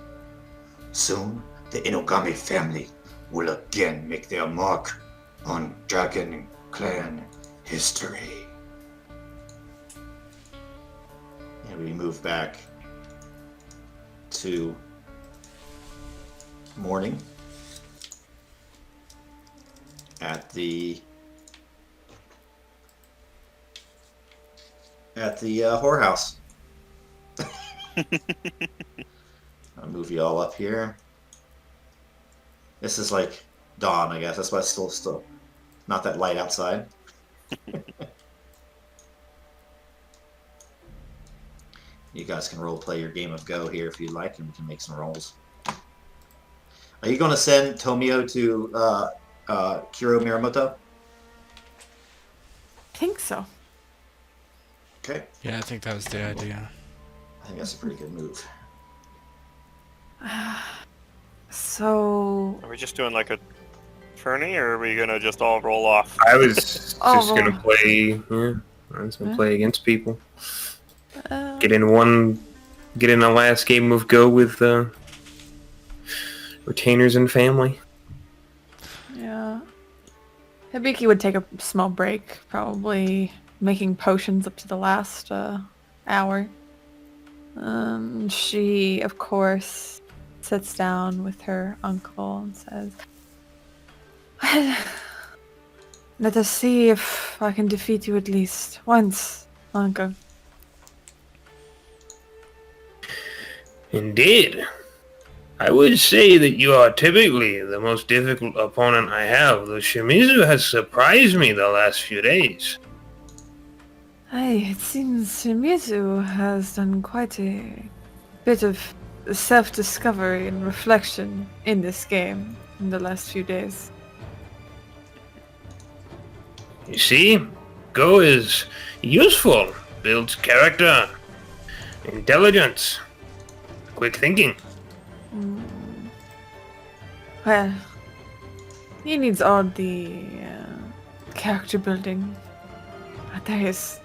Soon, the Inogami family will again make their mark on Dragon Clan history." And we move back to morning at the whorehouse. I'll move you all up here. This is like dawn, I guess. That's why it's still not that light outside. You guys can role play your game of Go here if you like, and we can make some rolls. Are you going to send Tomio to Kiro Miramoto? I think so. Okay. Yeah, I think that was the idea. I think that's a pretty good move. So, Are we just doing like a tourney, or are we gonna just all roll off? I was just Oh, gonna well. play. Yeah, I was gonna Yeah. play against people. uh, Get in a last game of Go with retainers and family. yeah. Hibiki would take a small break, probably making potions up to the last hour. She, of course, sits down with her uncle and says, "Let us see if I can defeat you at least once, uncle." Indeed. I would say that you are typically the most difficult opponent I have, though Shimizu has surprised me the last few days. Hey, it seems Shimizu has done quite a bit of self-discovery and reflection in this game in the last few days. You see, Go is useful, builds character, intelligence, quick thinking. Well, he needs all the character building. But there is.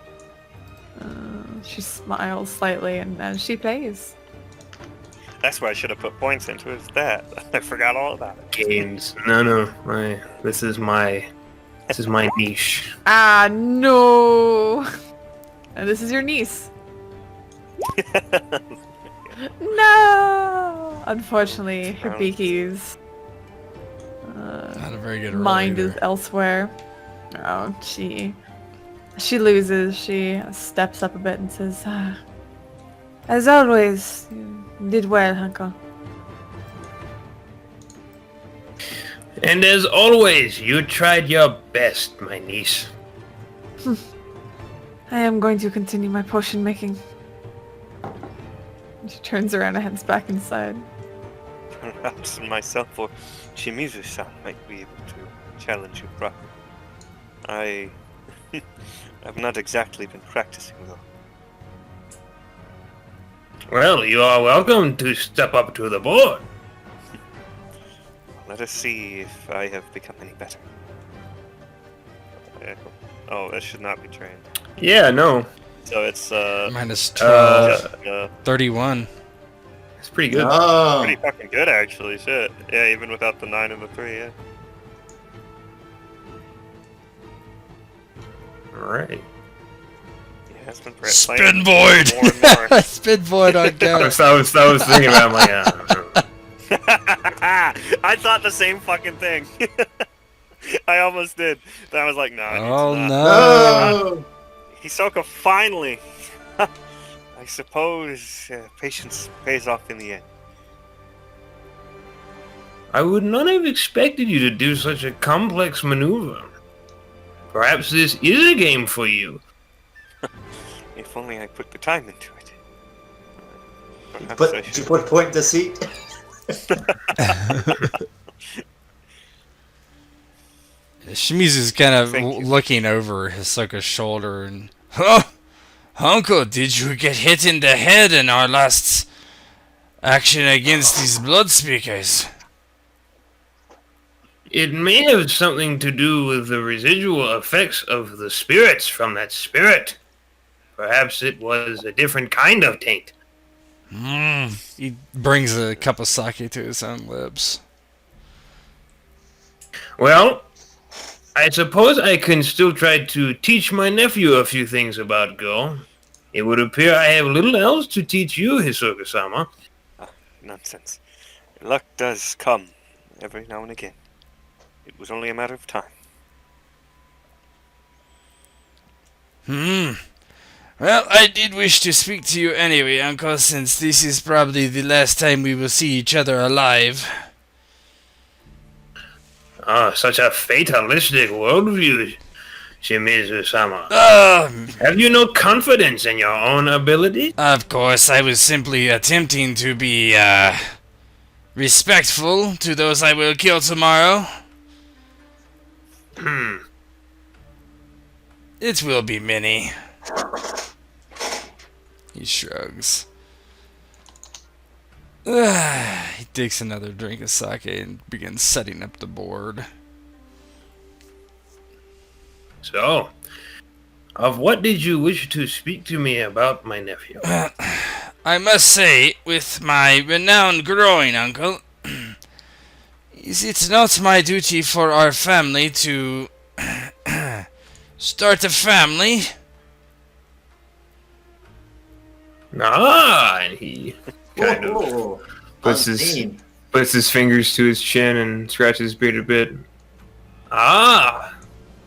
She smiles slightly and then she plays. That's why I should have put points into it. Is that I forgot all about it. Games. No, this is my niche. Ah, no! And this is your niece. No! Unfortunately, Hibiki's Not a very good mind roll is elsewhere. Oh, she loses. She steps up a bit and says, "As always, you did well, uncle." And as always, you tried your best, my niece. I am going to continue my potion making. She turns around and heads back inside. Perhaps myself or Shimizu-san might be able to challenge you properly. I have not exactly been practicing though. Well, you are welcome to step up to the board. Let us see if I have become any better. Oh, that should not be trained. Yeah, no, So it's Minus 12, just, 31. it's pretty good. Oh, pretty fucking good actually. Shit. Yeah, even without the 9 and the 3. Yeah. All right. Yeah, it's been Spin playing void! more and more. Spin void on I go. was thinking about. I'm like, I thought the same fucking thing. I almost did. Then I was like, no. Oh it's not. no. no! Hisoka finally. I suppose patience pays off in the end. I would not have expected you to do such a complex maneuver. Perhaps this is a game for you. If only I put the time into it. Perhaps But I did you should. put point deceit? Shimizu's kind of Thank you. looking over Hisoka's shoulder and, huh? Uncle, did you get hit in the head in our last action against these blood speakers? It may have something to do with the residual effects of the spirits from that spirit. Perhaps it was a different kind of taint. He brings a cup of sake to his own lips. Well, I suppose I can still try to teach my nephew a few things about Go. It would appear I have little else to teach you, Hisoka-sama. Nonsense. Luck does come every now and again. It was only a matter of time. Well, I did wish to speak to you anyway, Uncle, since this is probably the last time we will see each other alive. Ah, such a fatalistic worldview, Shimizu-sama. Have you no confidence in your own ability? Of course, I was simply attempting to be, respectful to those I will kill tomorrow. It will be many. He shrugs. He takes another drink of sake and begins setting up the board. So, of what did you wish to speak to me about, my nephew? I must say, with my renown growing, Uncle, is it not my duty for our family to start a family? Ah, and he kind of Whoa, puts his fingers to his chin and scratches his beard a bit. Ah,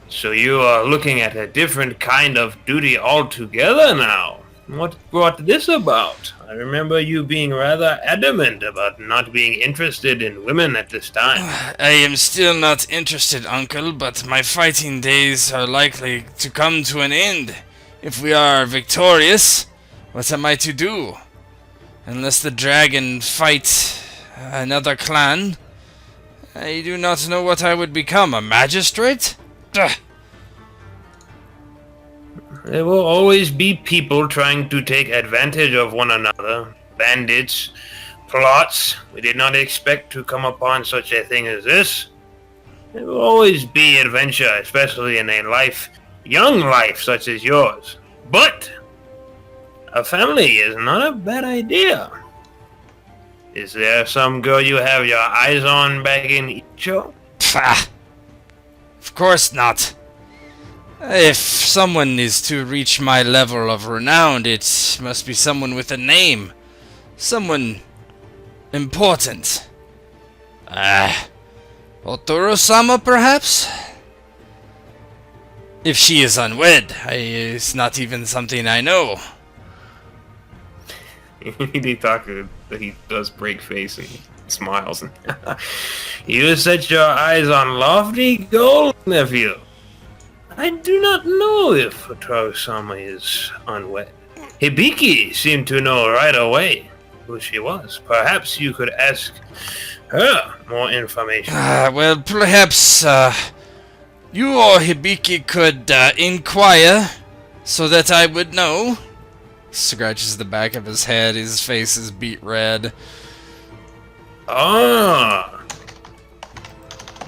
so you are looking at a different kind of duty altogether now. What brought this about? I remember you being rather adamant about not being interested in women at this time. I am still not interested, Uncle, but my fighting days are likely to come to an end. If we are victorious, what am I to do? Unless the dragon fight another clan, I do not know what I would become. A magistrate? Ugh. There will always be people trying to take advantage of one another. Bandits, plots. We did not expect to come upon such a thing as this. There will always be adventure, especially in a young life such as yours. But a family is not a bad idea. Is there some girl you have your eyes on back in Icho? Pah. Of course not. If someone is to reach my level of renown, it must be someone with a name. Someone important. Otoro-sama, perhaps? If she is unwed, it's not even something I know. Hidetaka, he does break face and smiles. You set your eyes on lofty goal, nephew. I do not know if Otoro-sama is unwed. Hibiki seemed to know right away who she was. Perhaps you could ask her more information. Well, perhaps you or Hibiki could inquire so that I would know. Scratches the back of his head, his face is beet red. Ah,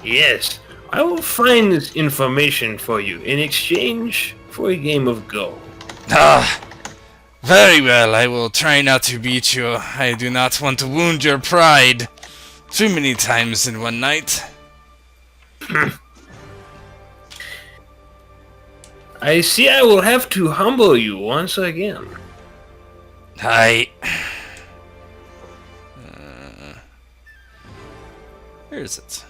yes. I will find this information for you in exchange for a game of Go. Very well, I will try not to beat you. I do not want to wound your pride too many times in one night. I see I will have to humble you once again. Where is it?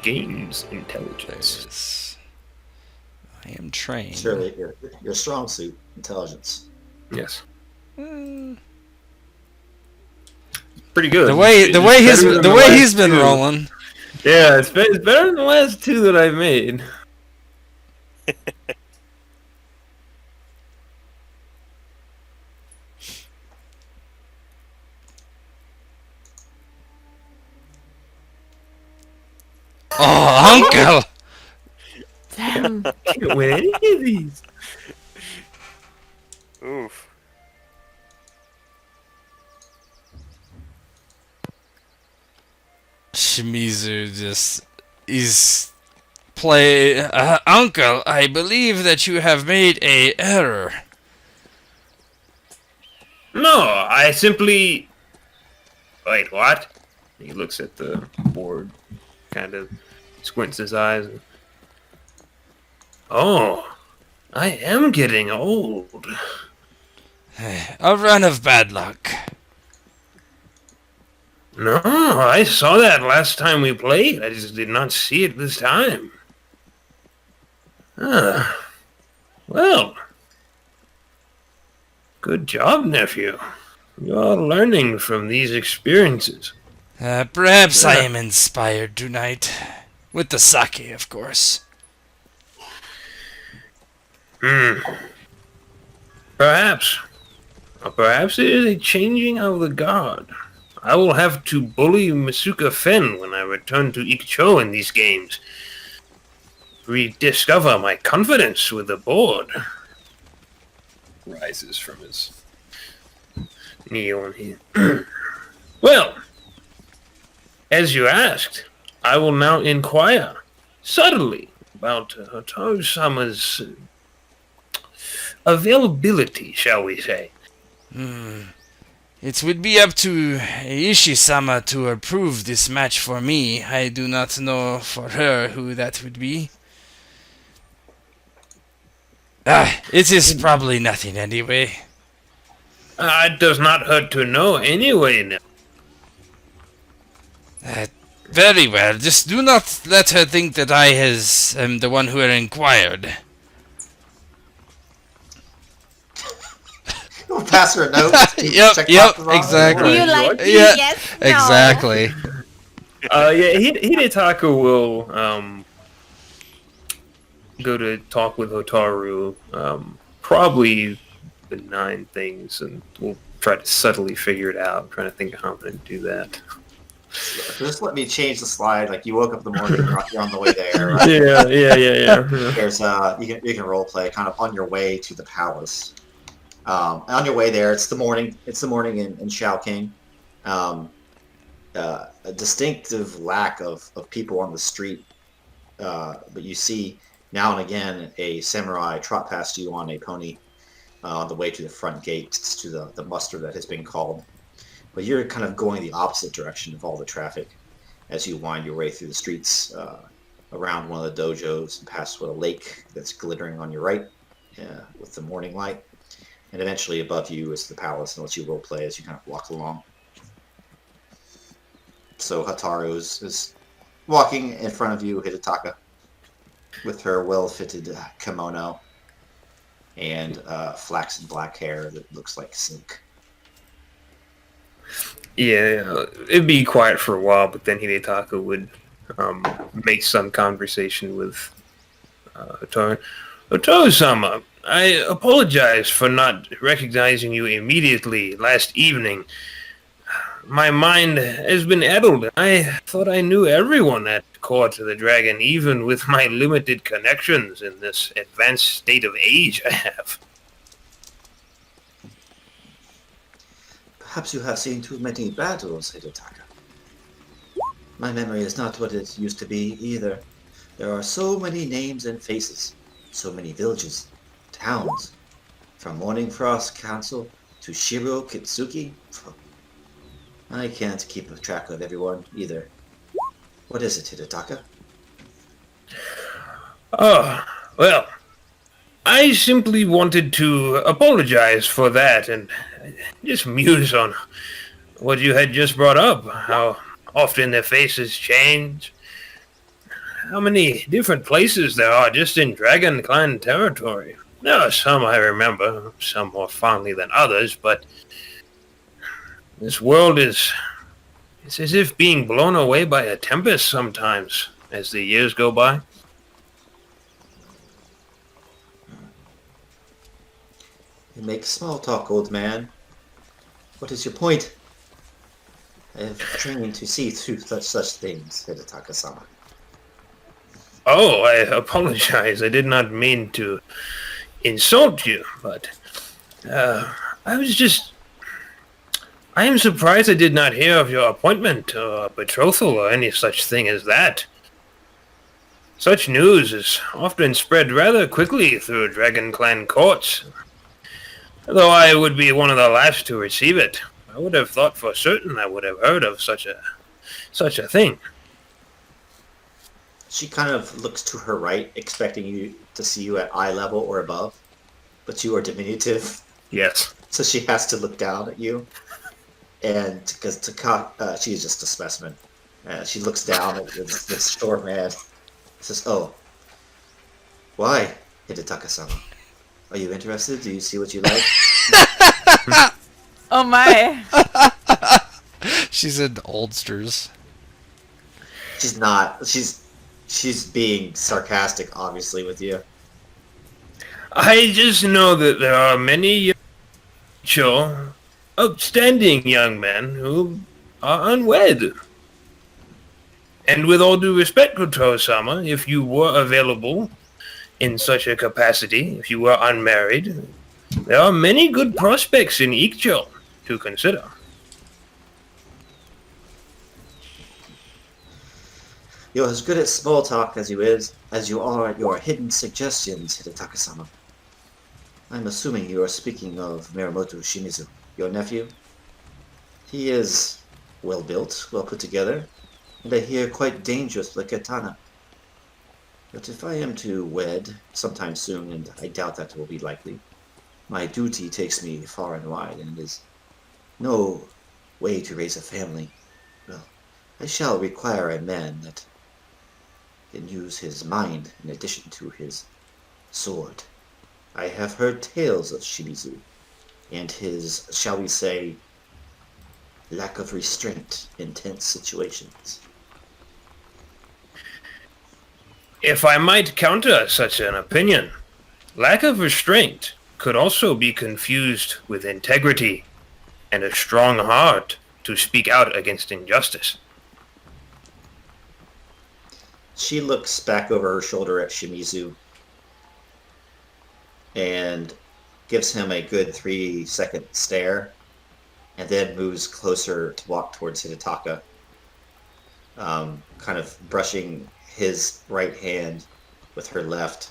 Games intelligence. There's... I am trained. Surely your strong suit, intelligence. Yes. Mm, Pretty good. the way It's better than the last he's been two. rolling. Yeah, it's better than the last two that I've made. Oh, uncle! Damn. Can't win any of these. Oof. Shimizu just is play. Uncle, I believe that you have made a error. No, I simply. Wait, what? He looks at the board, kind of squints his eyes. Oh, I am getting old. A run of bad luck. No, I saw that last time we played. I just did not see it this time. Well, good job, nephew. You're learning from these experiences. Perhaps I am inspired tonight. With the sake, of course. Perhaps. Or perhaps it is a changing of the guard. I will have to bully Masuka Fen when I return to Ikcho in these games. Rediscover my confidence with the board. Rises from his knee on here. Well, as you asked, I will now inquire subtly about Hotaru-sama's availability, shall we say. It would be up to Ishi-sama to approve this match for me. I do not know for her who that would be. It is probably nothing anyway. It does not hurt to know anyway now. Very well. Just do not let her think that I am the one who had inquired. We'll pass her a note. Yep, Check yep, boxes off. exactly. You like me? Yeah, Yes. No. Exactly. Hidetaka will go to talk with Hotaru. Probably benign things, and we'll try to subtly figure it out. I'm trying to think of how I'm going to do that. Just let me change the slide. Like you woke up in the morning, you're on the way there. Right? Yeah. There's you can role play kind of on your way to the palace. On your way there, it's the morning. It's the morning in Shao-King. A distinctive lack of people on the street, but you see now and again a samurai trot past you on a pony on the way to the front gate to the muster that has been called. But you're kind of going the opposite direction of all the traffic as you wind your way through the streets around one of the dojos and past a lake that's glittering on your right with the morning light. And eventually above you is the palace and lets you roleplay as you kind of walk along. So Hotaru is walking in front of you, Hidetaka, with her well-fitted kimono and flaxen black hair that looks like silk. Yeah, it'd be quiet for a while, but then Hidetaka would make some conversation with Hotaru. Hotaru-sama, I apologize for not recognizing you immediately last evening. My mind has been addled. I thought I knew everyone at Court of the Dragon, even with my limited connections in this advanced state of age I have. Perhaps you have seen too many battles, Hidetaka. My memory is not what it used to be either. There are so many names and faces, so many villages, towns, from Morning Frost Council to Shiro Kitsuki. I can't keep track of everyone either. What is it, Hidetaka? Oh, well, I simply wanted to apologize for that and just muse on what you had just brought up, how often their faces change, how many different places there are just in Dragon Clan territory. There are some I remember, some more fondly than others, but this world is It's as if being blown away by a tempest sometimes as the years go by. You make small talk, old man. What is your point? I have trained to see through such things, Hidetaka-sama. Oh, I apologize. I did not mean to insult you, but I was just. I am surprised I did not hear of your appointment or betrothal or any such thing as that. Such news is often spread rather quickly through Dragon Clan courts. Though I would be one of the last to receive it, I would have thought for certain I would have heard of such a thing. She kind of looks to her right, expecting you to see you at eye level or above, but you are diminutive, Yes. so she has to look down at you. And because she is just a specimen, she looks down at this short man. Says, "Oh, why, Hidetaka-sama? Are you interested? Do you see what you like?" Oh my. She's in oldsters. She's not. She's being sarcastic, obviously, with you. I just know that there are many mature, upstanding young men who are unwed. And with all due respect, Koto-sama, if you were available in such a capacity, if you were unmarried, there are many good prospects in Ikcho to consider. You're as good at small talk as you are at your hidden suggestions, Hidetaka-sama. I'm assuming you are speaking of Miyamoto Shimizu, your nephew. He is well built, well put together, and I hear quite dangerous with a katana. But if I am to wed sometime soon, and I doubt that will be likely, my duty takes me far and wide, and is no way to raise a family. Well, I shall require a man that can use his mind in addition to his sword. I have heard tales of Shimizu and his, shall we say, lack of restraint in tense situations. If I might counter such an opinion, lack of restraint could also be confused with integrity and a strong heart to speak out against injustice. She looks back over her shoulder at Shimizu and gives him a good 3-second stare, and then moves closer to walk towards Hidetaka, kind of brushing his right hand with her left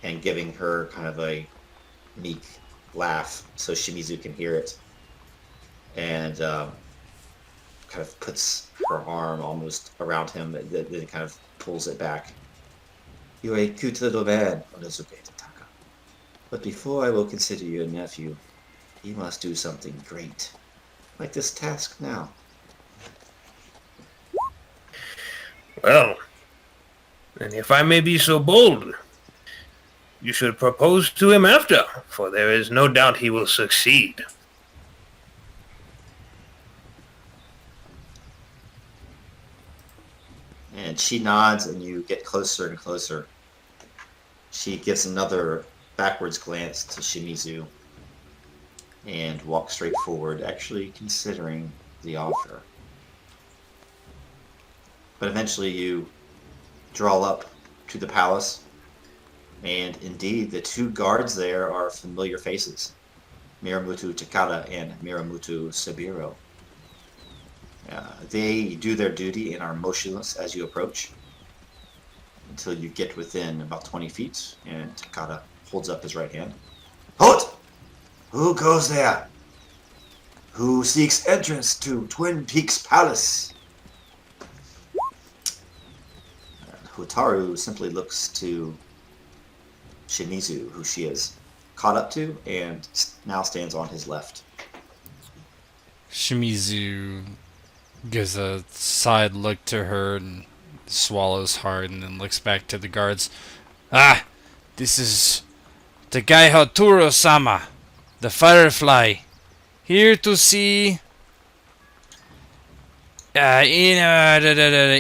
and giving her kind of a meek laugh so Shimizu can hear it, and kind of puts her arm almost around him, and then kind of pulls it back. You're a cute little man, Onosuke Hidetaka. But before I will consider you a nephew, you must do something great, like this task now. Well, and if I may be so bold, you should propose to him after, for there is no doubt he will succeed. And she nods, and you get closer and closer. She gives another backwards glance to Shimizu and walks straight forward, actually considering the offer. But eventually you draw up to the palace, and indeed the two guards there are familiar faces, Miramuto Takada and Miramuto Saburo. They do their duty and are motionless as you approach until you get within about 20 feet, and Takada holds up his right hand. Halt! Who goes there? Who seeks entrance to Twin Peaks Palace? Hotaru simply looks to Shimizu, who she is caught up to, and now stands on his left. Shimizu gives a side look to her and swallows hard and then looks back to the guards. Ah, this is the guy Hoturo-sama, the Firefly, here to see Inogami.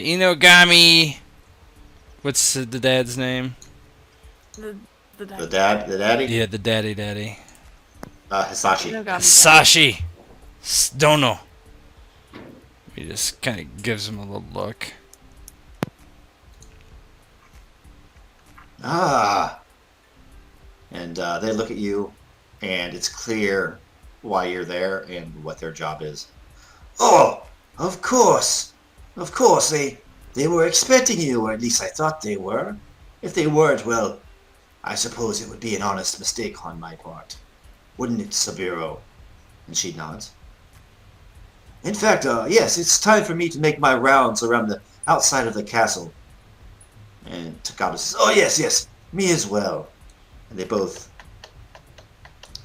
What's the dad's name? The The daddy? Yeah, the daddy. Hisashi. Sashi. Dono. He just kind of gives him a little look. Ah. And they look at you, and it's clear why you're there and what their job is. Oh, of course. Of course, they were expecting you, or at least I thought they were. If they weren't, well, I suppose it would be an honest mistake on my part. Wouldn't it, Saburo? And she nods. In fact, yes, it's time for me to make my rounds around the outside of the castle. And Takada says, oh, yes, me as well. And they both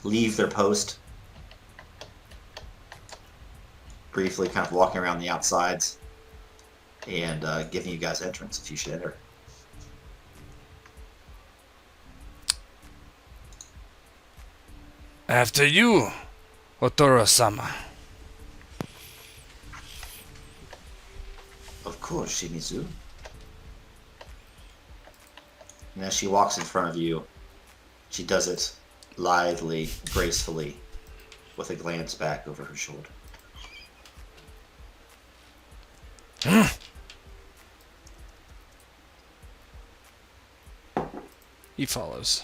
leave their post, briefly kind of walking around the outsides and giving you guys entrance if you should enter. After you, Otoro-sama. Of course, Shimizu. And as she walks in front of you, she does it lithely, gracefully, with a glance back over her shoulder. He follows.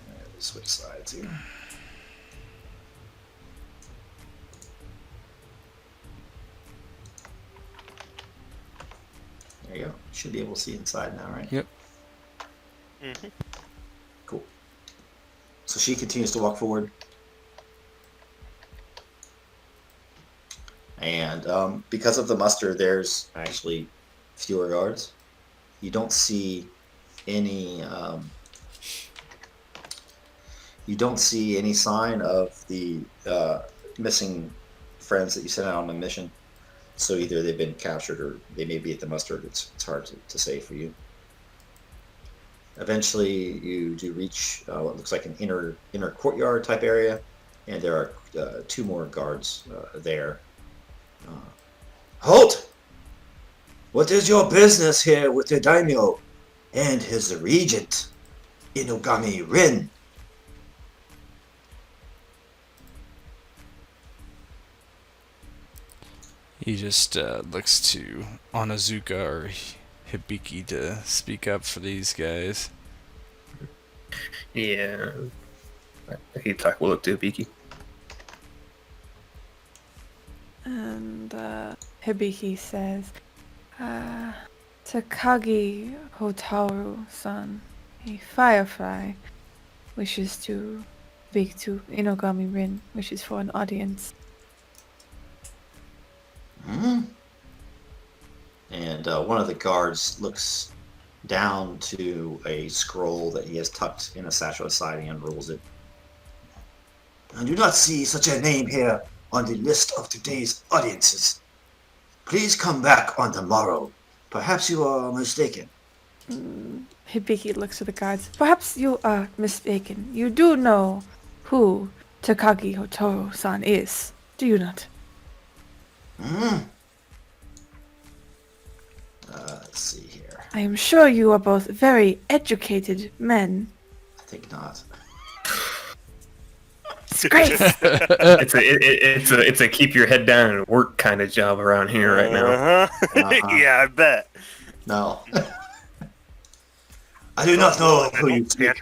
We'll switch sides here. There you go. Should be able to see inside now, right? Yep. Mm-hmm. Cool. So she continues to walk forward. And because of the muster, there's actually fewer guards. You don't see any sign of the missing friends that you sent out on a mission. So either they've been captured or they may be at the muster. It's hard to say for you. Eventually, you do reach what looks like an inner courtyard type area, and there are two more guards there. Halt! What is your business here with the daimyo and his regent, Inogami Rin? He just looks to Onizuka or Hibiki to speak up for these guys. Yeah. Hidetaka will look to Hibiki. And Hibiki says, Takagi Hotaru-san, a firefly, wishes to speak to Inogami Rin, wishes for an audience. And one of the guards looks down to a scroll that he has tucked in a satchel aside and unrolls it. I do not see such a name here on the list of today's audiences. Please come back on the morrow. Perhaps you are mistaken. Hibiki looks at the guards. Perhaps you are mistaken. You do know who Takagi Hotaru-san is, do you not? Let's see here. I am sure you are both very educated men. I think not. Disgrace! It's a keep your head down and work kind of job around here right now. Uh-huh. Yeah, I bet. No. I do not know who you speak.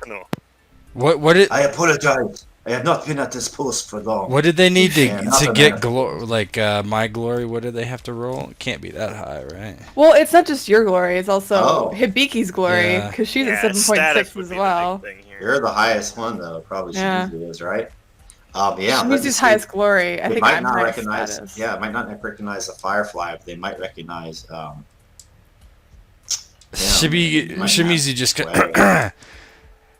What did I apologize. I have not been at this post for long. what did they need Yeah, to nothing get matters. my glory? What did they have to roll? It can't be that high, right? Well, it's not just your glory, it's also Oh. Hibiki's glory, Yeah. because she's Yeah, at 7.6 status would as be the well. big thing here. You're the highest one, though. Probably Yeah. Shimizu is, right? Yeah. let me Shimizu's see. highest glory. I They think might I'm not highest recognize. status. Yeah, might not recognize the firefly, but they might recognize. Shimizu just. Well,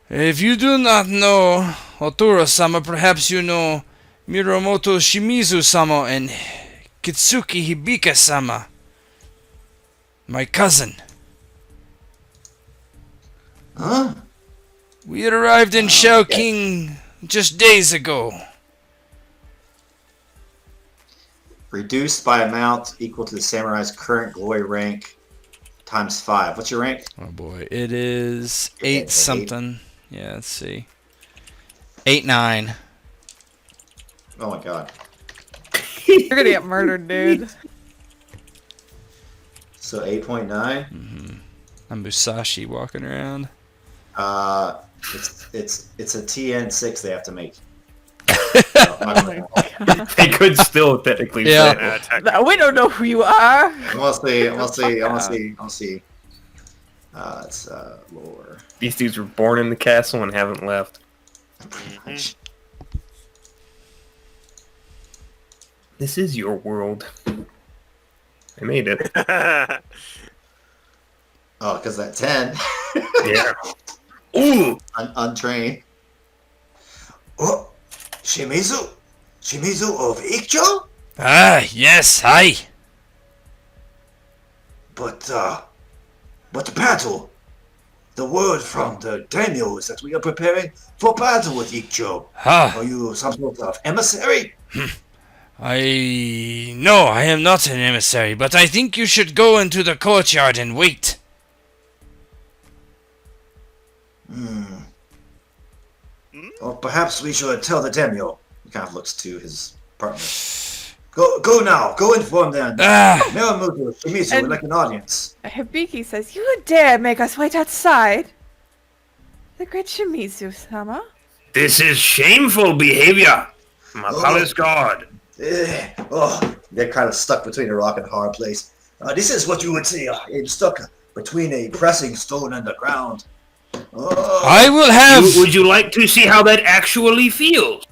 If you do not know Otoro-sama, perhaps you know Miromoto Shimizu-sama and Kitsuki Hibika-sama, my cousin. Huh? We arrived in Okay. Shao-King just days ago. Reduced by amount equal to the samurai's current glory rank times 5. What's your rank? Oh boy, it is Yeah, 8 8. something. Yeah, let's see. 8-9. Oh my god. You're gonna get murdered, dude. So 8.9. I'm Musashi walking around. It's a TN6 they have to make. Oh my god. They could still technically Yeah. fail. We don't know who you are. I'm gonna see. It's lore. These dudes were born in the castle and haven't left. This is your world. I made it. Oh, because that 10. Yeah. Ooh! Untrained. Oh, Shimizu? Shimizu of Ikcho? Ah, yes, hi. But the battle. The word from the daimyo is that we are preparing for battle with Ikcho. Ah, Are you some sort of emissary? No, I am not an emissary, but I think you should go into the courtyard and wait. Or perhaps we should tell the daimyo. He kind of looks to his partner. Go now. Go inform them. Ah, Meramuto, Shimizu would And- like an audience. Hibiki says, "You dare make us wait outside?" The great Shimizu-sama. This is shameful behavior. My Oh. palace guard. They're kind of stuck between a rock and a hard place. This is what you would see stuck between a pressing stone and the ground. Oh, I will have. Would you like to see how that actually feels?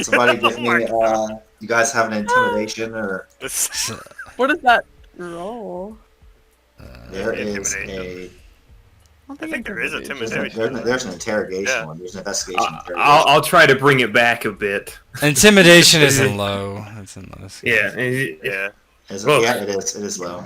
somebody give Oh my me. You guys have an intimidation or What is that roll? there is Intimidation. a. I think there is a There's an interrogation Yeah. one. There's an investigation. interrogation. I'll try to bring it back a bit. Intimidation isn't low. It's in low. Yeah. Yeah. Yeah, it is. It is low.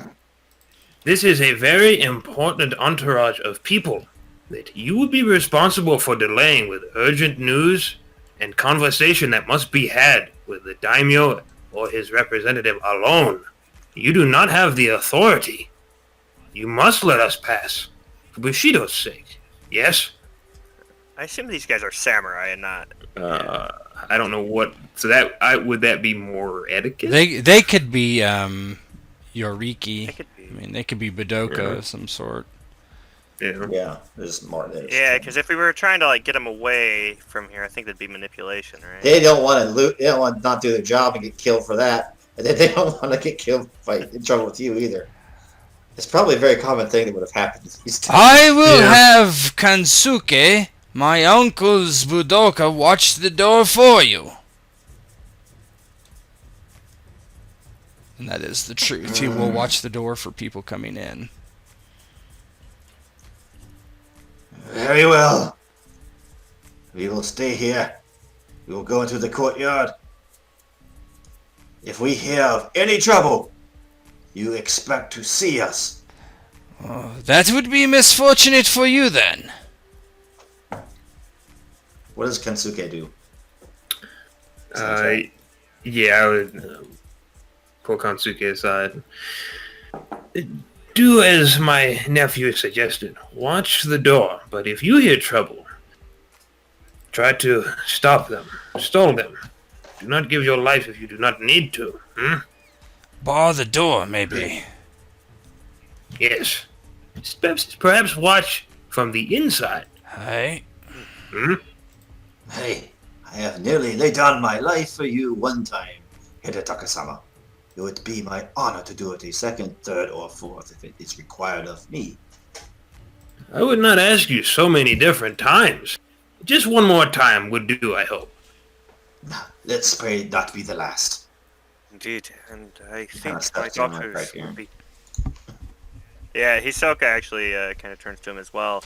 This is a very important entourage of people that you will be responsible for delaying with urgent news and conversation that must be had with the daimyo or his representative alone. You do not have the authority. You must let us pass, for Bushido's sake. Yes? I assume these guys are samurai and not. I don't know what. So would that be more etiquette? They could be Yoriki. They could be. I mean, they could be Budoka Yeah. of some sort. Yeah. Yeah, there's more. Yeah, because if we were trying to like get them away from here, I think that'd be manipulation, right? They don't want to loot. They don't want to not do their job and get killed for that. And then they don't want to get killed, fight in trouble with you either. It's probably a very common thing that would have happened. to these two. I will Yeah. have Kansuke, my uncle's Budoka, watch the door for you. And that is the truth. He will watch the door for people coming in. Very well. We will stay here. We will go into the courtyard. If we hear of any trouble, you expect to see us. Oh, that would be misfortunate for you then. What does Kensuke do? Yeah, I would pull Kansuke aside. Do as my nephew suggested. Watch the door, but if you hear trouble, try to stop them, stall them. Do not give your life if you do not need to. Bar the door, maybe. Yes. Perhaps watch from the inside. Hey. Hey, I have nearly laid down my life for you one time, Hidetaka-sama. It would be my honor to do it a second, third, or fourth if it is required of me. I would not ask you so many different times. Just one more time would do, I hope. Let's pray not be the last. Indeed, and I kinda think my steps on that daughters right here. would be. Yeah, Hisoka actually kind of turns to him as well.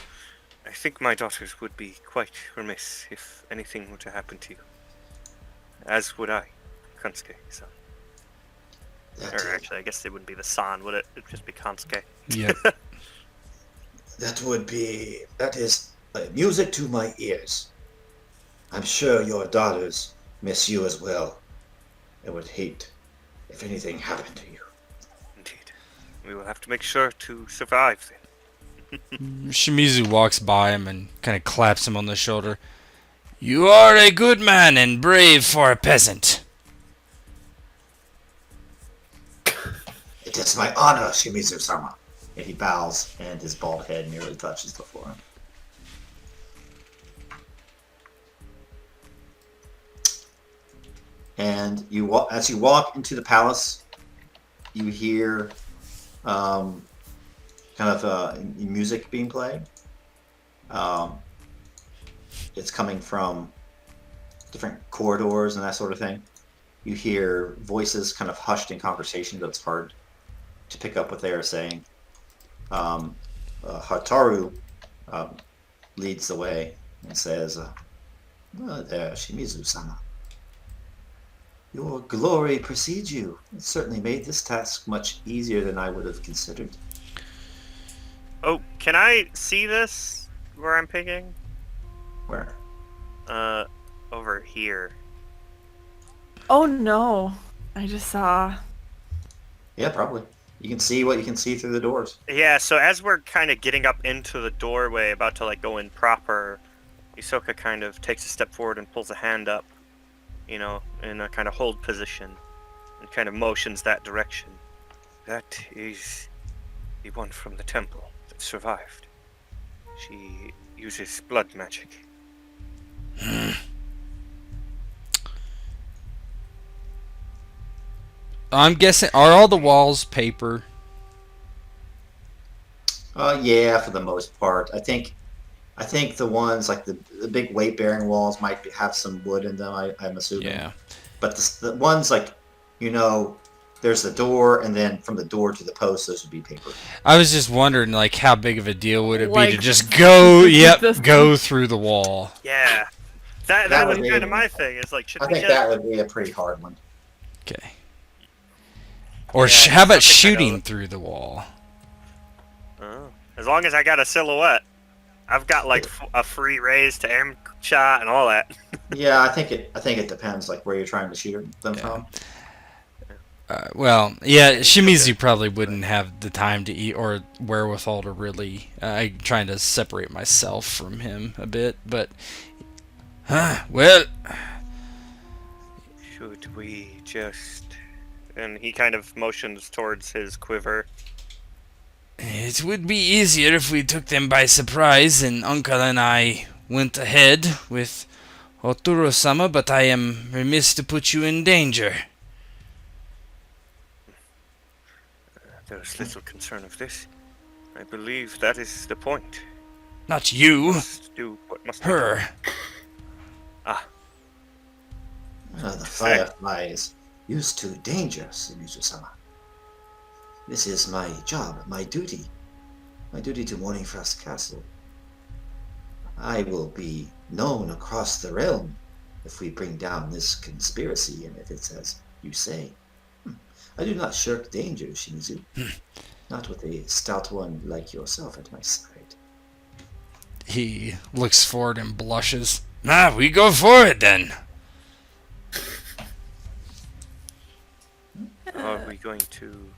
I think my daughters would be quite remiss if anything were to happen to you. As would I, Kansuke. So, That, or actually, I guess it wouldn't be the san, would it? It'd just be Kansuke. Yep. That is music to my ears. I'm sure your daughters miss you as well. I would hate if anything happened to you. Indeed. We will have to make sure to survive then. Shimizu walks by him and kind of claps him on the shoulder. You are a good man and brave for a peasant. It is my honor, Shimizu-sama. And he bows, and his bald head nearly touches the floor. And as you walk into the palace, you hear music being played. It's coming from different corridors and that sort of thing. You hear voices kind of hushed in conversation, but it's hard to pick up what they are saying. Hataru leads the way and says, there, Shimizu-sama. Your glory precedes you. It certainly made this task much easier than I would have considered. Oh, can I see this where I'm picking? Where? Over here. Oh no. I just saw. Yeah, probably. You can see what you can see through the doors. Yeah, so as we're kind of getting up into the doorway, about to like go in proper, Hisoka kind of takes a step forward and pulls a hand up, you know, in a kind of hold position, and kind of motions that direction. That is the one from the temple that survived. She uses blood magic. I'm guessing, are all the walls paper? Yeah, for the most part. I think the ones like the big weight-bearing walls might have some wood in them. I'm assuming. Yeah. But the ones like, there's the door, and then from the door to the post, those would be paper. I was just wondering, like, how big of a deal would it be Like, to just go, this go through the wall? Yeah, that was would be- kind of my thing. It's like, should I we think just... that would be a pretty hard one. Okay. Or Yeah, how about something shooting kind through the wall? Oh. As long as I got a silhouette, I've got like a free raise to aim shot and all that. Yeah, I think it depends, like where you're trying to shoot them from. Well, yeah, Shimizu probably wouldn't have the time to eat or wherewithal to really. I'm trying to separate myself from him a bit, but. Well. Should we just... And he kind of motions towards his quiver. It would be easier if we took them by surprise and Uncle and I went ahead with Oturo-sama, but I am remiss to put you in danger. There's little concern of this. I believe that is the point. Not you, Must do what must be her. done. Ah, The Firefly is used to danger, Shimizu-sama. This is my job, my duty to Morning Frost Castle. I will be known across the realm if we bring down this conspiracy, and if it's as you say. I do not shirk danger, Shimizu. Not with a stout one like yourself at my side. He looks forward and blushes. We go for it then. are we going to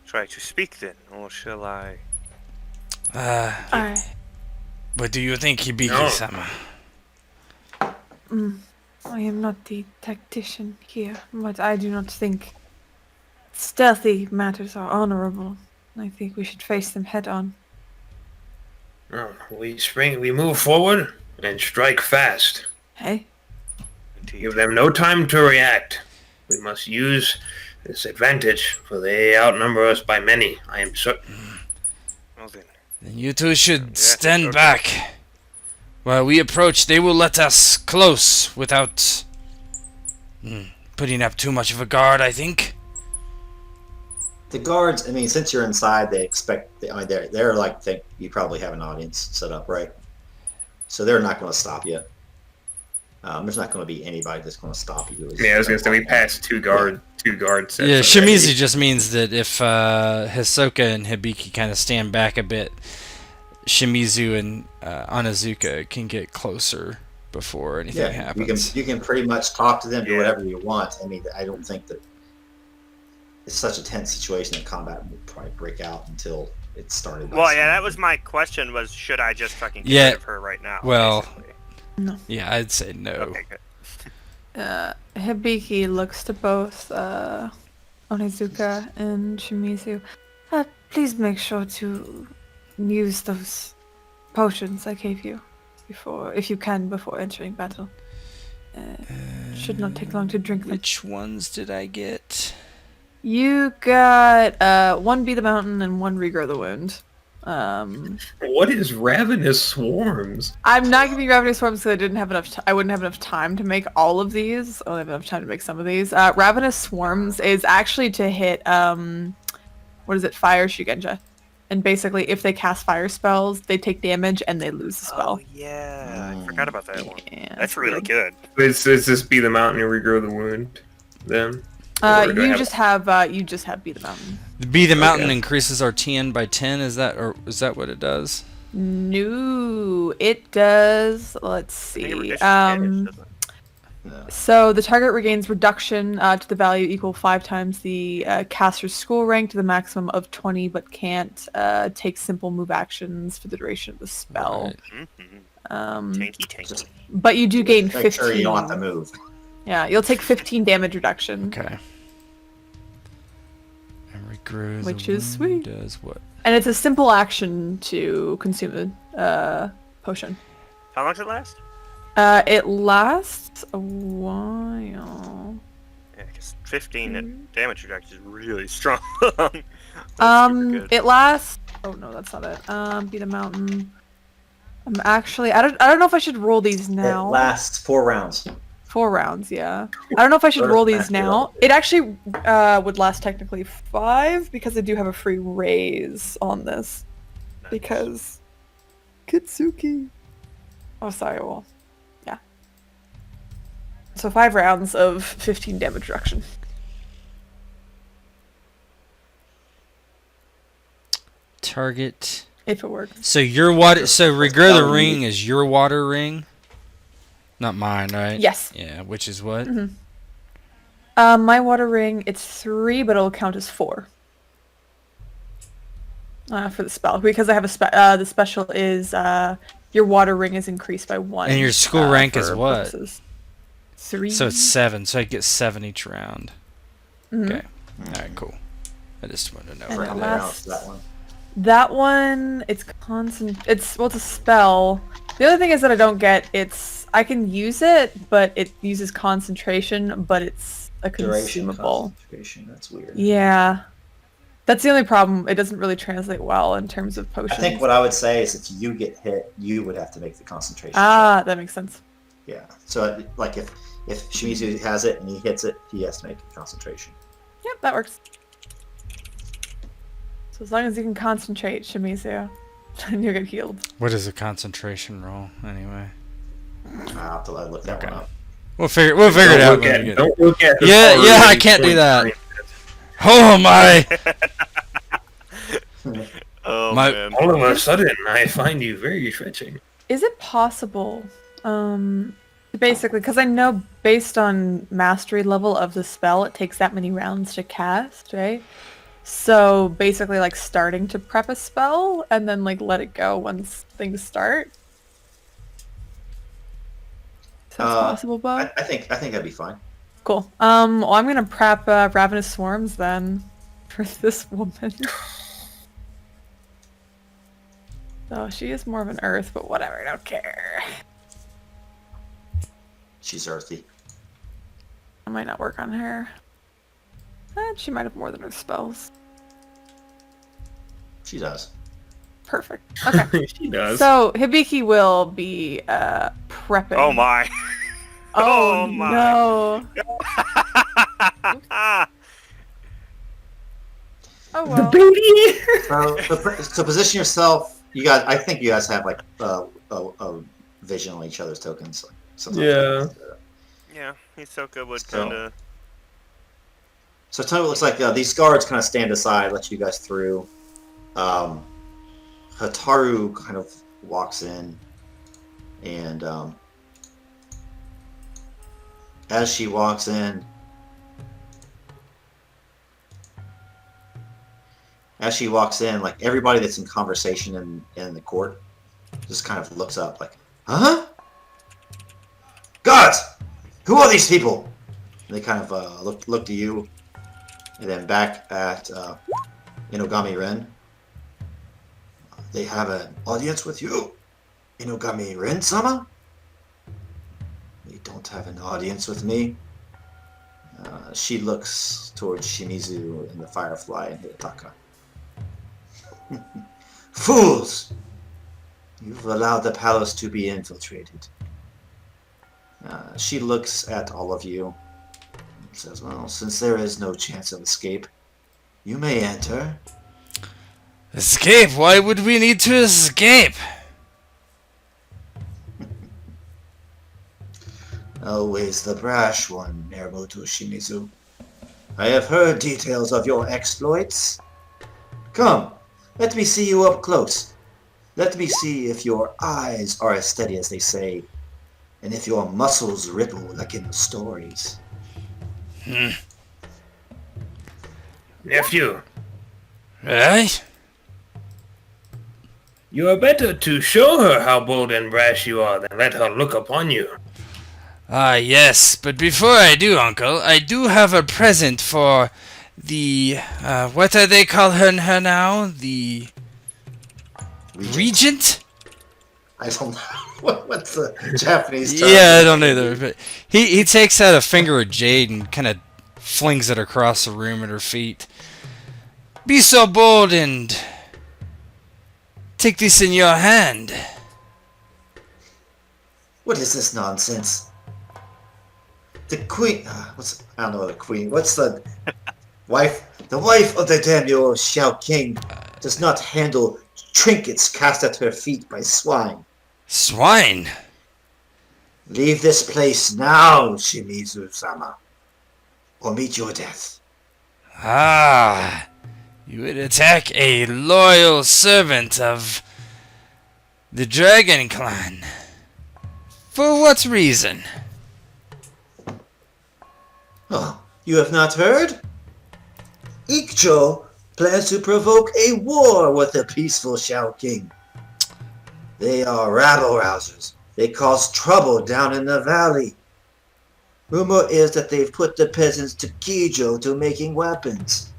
try to speak then, or shall I? What do you think, Hibiki-sama? I am not the tactician here, but I do not think stealthy matters are honorable. I think we should face them head on. We move forward and strike fast. Hey? Indeed. Give them no time to react. We must use this advantage, for they outnumber us by many. I am certain. Well then, Then you two should Yeah, stand okay. back. While we approach, they will let us close without putting up too much of a guard, I think. The guards, since you're inside, they expect. They're like think you probably have an audience set up, right? So they're not going to stop you. There's not going to be anybody that's going to stop you. Yeah, I was gonna say we passed two guard sets. Yeah, already. Shimizu just means that if Hisoka and Hibiki kind of stand back a bit, Shimizu and Anazuka can get closer before anything happens. You can pretty much talk to them, do Yeah. whatever you want. I mean, I don't think that it's such a tense situation that combat will probably break out until it started. Well, yeah, that was my question. Was should I just fucking get Yeah, rid of her right now? well- basically? Yeah, I'd say no. Okay, good. Hibiki looks to both Onizuka and Shimizu. Please make sure to use those potions I gave you if you can, before entering battle. Should not take long to drink them. Which ones did I get? You got one Be the Mountain and one Regrow the Wound. What is ravenous swarms? I'm not giving you Ravenous Swarms because I didn't have enough. I wouldn't have enough time to make all of these. I only have enough time to make some of these. Ravenous Swarms is actually to hit what is it? Fire Shugenja, and basically if they cast fire spells, they take damage and they lose the spell. Oh yeah, I forgot about that one. Yeah, That's really good. Does this be the mountain and regrow the wound? Then. Or do I You just have Be the Mountain. Be the Mountain Okay. increases our TN by 10. Is that what it does? No, it does. Let's I think it see. reduces damage, doesn't it? So the target regains reduction to the value equal 5 times the caster's school rank to the maximum of 20, but can't take simple move actions for the duration of the spell. Right. Tanky. But you do gain Make 15. sure you don't have to move. Yeah, you'll take 15 damage reduction. Okay. And regrow the Which is wound sweet. Does what? And it's a simple action to consume a potion. How long does it last? It lasts a while. Yeah, because 15 damage reduction is really strong. That's super good. It lasts. Oh no, that's not it. Be the Mountain. I don't know if I should roll these now. It lasts 4 rounds. 4 rounds, yeah. I don't know if I should Or roll max these it now. up. It actually would last technically 5 because I do have a free raise on this. Nice. Because Kitsuki. Oh, sorry. Well, yeah. So 5 rounds of 15 damage reduction. Target. If it works. So your water. So regrow the ring is your water ring. Not mine, right? Yes. Yeah. Which is what? My water ring, it's 3, but it'll count as 4. For the spell, because I have the special is your water ring is increased by 1. And your school rank is for what? purposes. 3. So it's 7. So I get 7 each round. Mhm. Okay. All right. Cool. I just wanted to know. And where the How that- many last- rounds is that one? That one, it's it's a spell. The other thing is that I don't get I can use it, but it uses concentration, but it's a Duration, consumable. concentration. That's weird. Yeah. That's the only problem. It doesn't really translate well in terms of I potions. think what I would say is if you get hit, you would have to make the concentration. Ah, that makes sense. check. Yeah. So like if Shimizu has it and he hits it, he has to make a concentration. Yep, that works. So as long as you can concentrate, Shimizu, then you'll get healed. What is a concentration roll anyway? I'll have to look that Okay. one up. We'll figure it out. when we get- Don't look at. the Yeah, I already can't do that. 23. Oh my! Oh My- man. All of a sudden, I find you very fetching. Is it possible, basically, because I know based on mastery level of the spell, it takes that many rounds to cast, right? So basically, like starting to prep a spell and then like let it go once things start. Sounds possible, Bob. I think that'd be fine. Cool. Well, I'm gonna prep Ravenous Swarms then for this woman. So she is more of an earth, but whatever, I don't care. She's earthy. I might not work on her. She might have more than her spells. She does. Perfect. Okay. She does. So Hibiki will be prepping. Oh my. Oh, Oh my. no. Oh well. So position yourself. You guys, I think you guys have like a vision on each other's tokens. Like, sometimes. Yeah. Yeah, Hisoka would So- kind of. So tell me what it looks like. These guards kind of stand aside, let you guys through. Hataru kind of walks in, and as she walks in, like everybody that's in conversation in the court just kind of looks up like, huh? Gods! Who are these people? And they kind of look to you, and then back at Inogami Ren. They have an audience with you, Inogami Ren-sama? They don't have an audience with me. She looks towards Shimizu and the Firefly and Hidetaka. Fools! You've allowed the palace to be infiltrated. She looks at all of you and says, well, since there is no chance of escape, you may enter. Escape? Why would we need to escape? Always the brash one, Neramoto Shimizu. I have heard details of your exploits. Come, let me see you up close. Let me see if your eyes are as steady as they say, and if your muscles ripple like in the stories. Nephew, Right? you are better to show her how bold and brash you are than let her look upon you. Ah, yes, but before I do, Uncle, I do have a present for the, what do they call her now? The Regent? I don't know. What's the Japanese term? Yeah, I don't either, but he takes out a finger of jade and kind of flings it across the room at her feet. Be so bold and take this in your hand. What is this nonsense? The queen... I don't know the queen. What's the wife? The wife of the daimyo Shao-King does not handle trinkets cast at her feet by swine. Swine? Leave this place now, Shimizu-sama, or meet your death. Ah, you would attack a loyal servant of the Dragon Clan. For what reason? Oh, you have not heard? Ikcho plans to provoke a war with the peaceful Shao-King. They are rabble-rousers. They cause trouble down in the valley. Rumor is that they've put the peasants to Kijo to making weapons.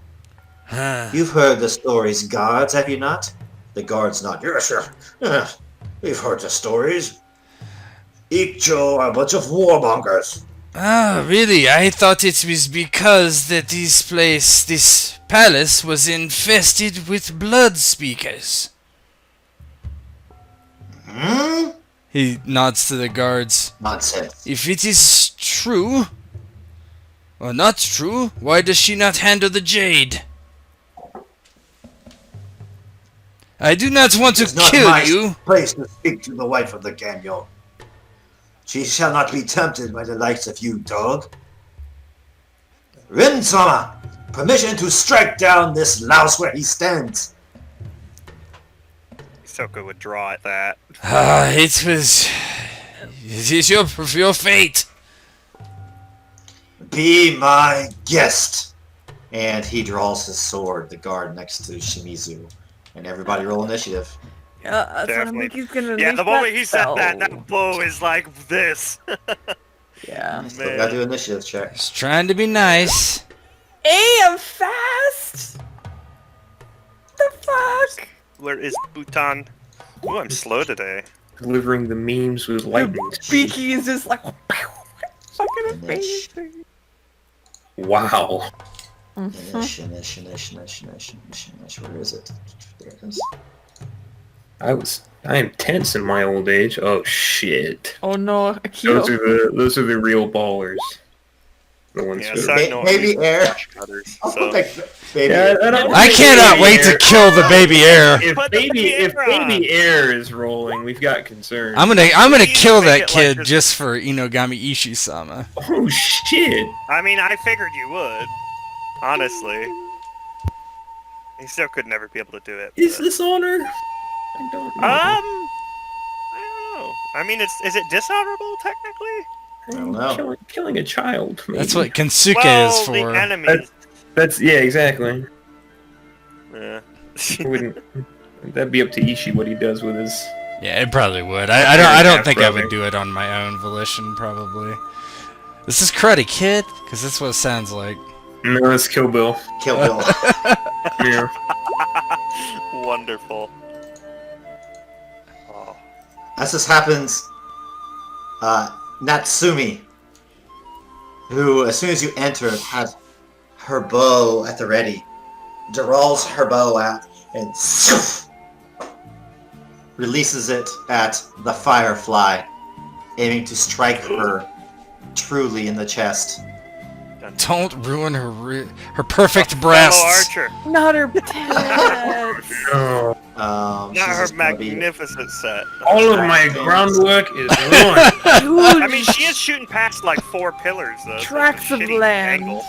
You've heard the stories, guards, have you not? The guards nod. Yes, yes. We've heard the stories. Ikcho are a bunch of warmongers. Ah, really? I thought it was because that this palace was infested with blood speakers. Hmm? He nods to the guards. Nonsense. If it is true, or not true, why does she not handle the jade? I do not want to It's not kill my you. place to speak to the wife of the daimyo. She shall not be tempted by the likes of you, dog. Rin-sama, permission to strike down this louse where he stands. Hisoka would draw at that. Ah, it is your fate. Be my guest. And he draws his sword, the guard next to Shimizu. And everybody roll initiative. Yeah, that's what I Definitely. think he's gonna Yeah, release the moment that he said that, spell. that bow is like this. Yeah. Still gotta do initiative check. Just trying to be nice. Hey, I'm fast! The fuck? Where is Bhutan? Oh, I'm slow today. Delivering the memes with Your lightning speed. beaky is just like fucking Finish. amazing. Wow. Finish. Where is it? There it is. I am tense in my old age. Oh shit. Oh no, Akio. Those are the real ballers. The ones Yeah, who side note, Baby I'm air. Flash cutters, Oh, so. okay. Baby. I cannot wait to kill the baby air. If Put the baby camera. air is rolling, we've got concerns. I'm gonna Please kill make that it kid like this. just for Inogami Ishii-sama. Oh shit. I mean, I figured you would. Honestly. He still could never be able to do it. Is but- this honor? I don't know. I don't know. I mean, is it dishonorable technically? I don't know. Killing a child. Maybe. That's what Kensuke Well, is the for. enemies. That's yeah, exactly. Yeah. Wouldn't that'd be up to Ishii what he does with his. Yeah, it probably would. I don't think I half-brother. would do it on my own volition, probably. This is cruddy, kid, because that's what it sounds like. No, it's Kill Bill. Kill Bill. Yeah. Wonderful. Oh. As this happens, Natsumi, who, as soon as you entered, had her bow at the ready, draws her bow out and releases it at the firefly, aiming to strike her truly in the chest. Don't ruin her perfect Fellow breasts. archer. Not her tits. No. Not She's her just gonna be- magnificent set. All of my groundwork is ruined. Huge I mean, she is shooting past like 4 pillars, though. so it's a tracts of shitty land. angle.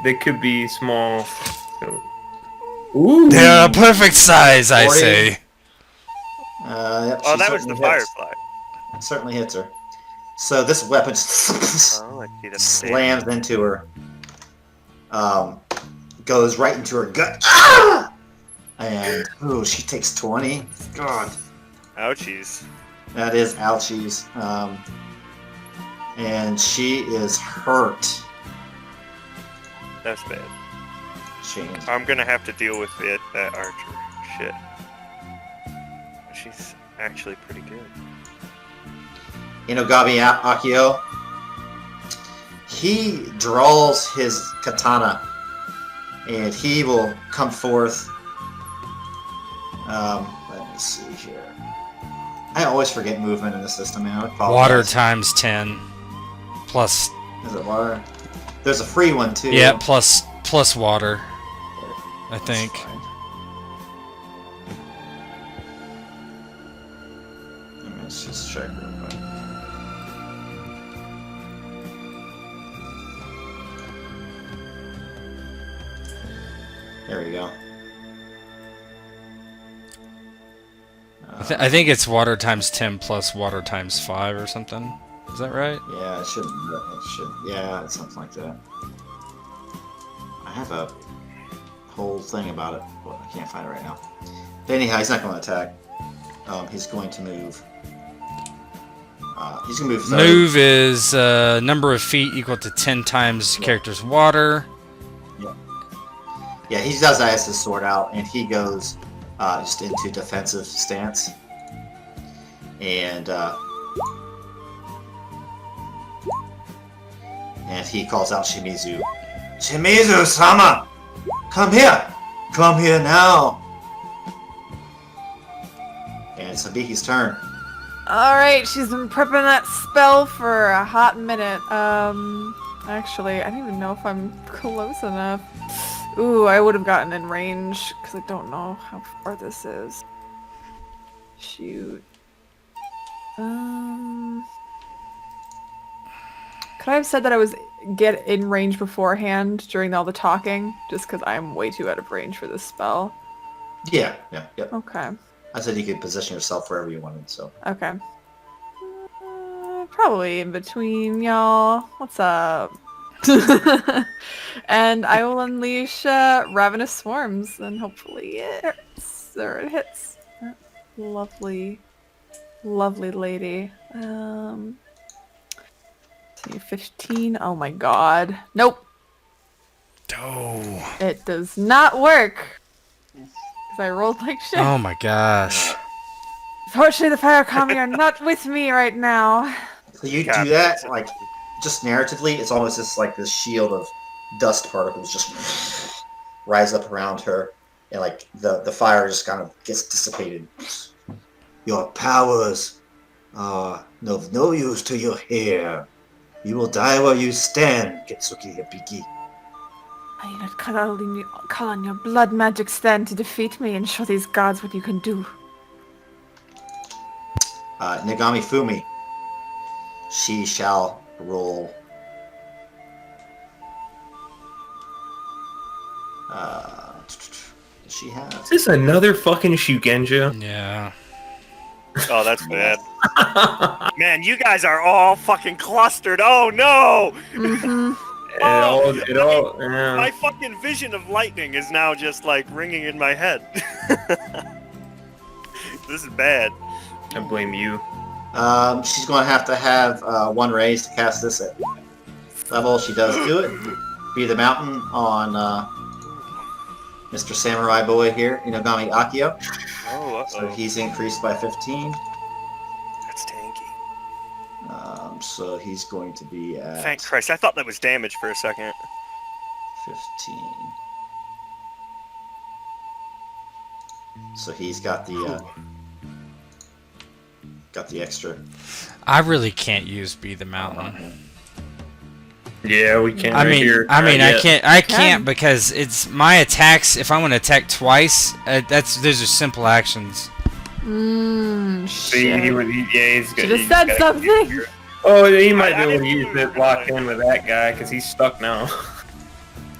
They could be small. Ooh. They're a perfect size, I 40. say. Yep, Oh, she that was the certainly hits. firefly. Certainly hits her. So this weapon Oh, I see that. slams into her. Goes right into her gut. Ah! And ooh, she takes 20. God, Ouchies. that is ouchies. And she is hurt. That's bad. She, I'm gonna have to deal with it, that archer. Shit. She's actually pretty good. Inogami Akio. He draws his katana, and he will come forth. Let me see here. I always forget movement in the system, man. I apologize. Water times 10. Plus, Is it water? There's a free one too. yeah, plus water, I That's think. fine. Let's just check real quick. There we go. I think it's water times 10 plus water times 5 or something. Is that right? Yeah, it shouldn't. It should. Yeah, it's something like that. I have a whole thing about it, but I can't find it right now. But anyhow, he's not going to attack. He's going to move. He's going to move 30. Move is number of feet equal to 10 times character's water. Yeah, he does has his sword out, and he goes just into defensive stance. And he calls out Shimizu. Shimizu-sama! Come here! Come here now! And it's Hibiki's turn. Alright, she's been prepping that spell for a hot minute. Actually, I don't even know if I'm close enough. Ooh, I would have gotten in range, because I don't know how far this is. Shoot. Could I have said that I was get in range beforehand during all the talking? Just because I'm way too out of range for this spell. Yeah. Okay. I said you could position yourself wherever you wanted, so. Okay. Probably in between y'all. What's up? And I will unleash Ravenous Swarms, and hopefully it hurts, or it hits. Lovely, lovely lady. 15. Oh my god. Nope. Oh. It does not work. Because I rolled like shit. Oh my gosh. Fortunately, the Fire Kami are not with me right now. So you God, do that, that's like, just narratively, it's almost just like this shield of dust particles just rise up around her, and like the fire just kind of gets dissipated. Your powers are of no use to your hair. You will die where you stand, Getsuki Hibiki. I do not call on your blood magic stand to defeat me and show these gods what you can do. Nagami Fumi. She shall roll. she has. Is this another fucking Shugenja? Yeah. Oh, that's bad. Man, you guys are all fucking clustered. Oh no! Mm-hmm. My fucking vision of lightning is now just like ringing in my head. This is bad. I blame you. She's going to have one raise to cast this at level. She does do it. Be the mountain on Mr. Samurai Boy here, Inogami Akio. Oh, So he's increased by 15. That's tanky. So he's going to be at Thank Christ, I thought that was damage for a second. 15. So he's got the extra. I really can't use Be the Mountain. Yeah, we can't. I can't because it's my attacks. If I want to attack twice, those are simple actions. See, he's should have said something. Oh, he might be able to use it locked in with that guy because he's stuck now.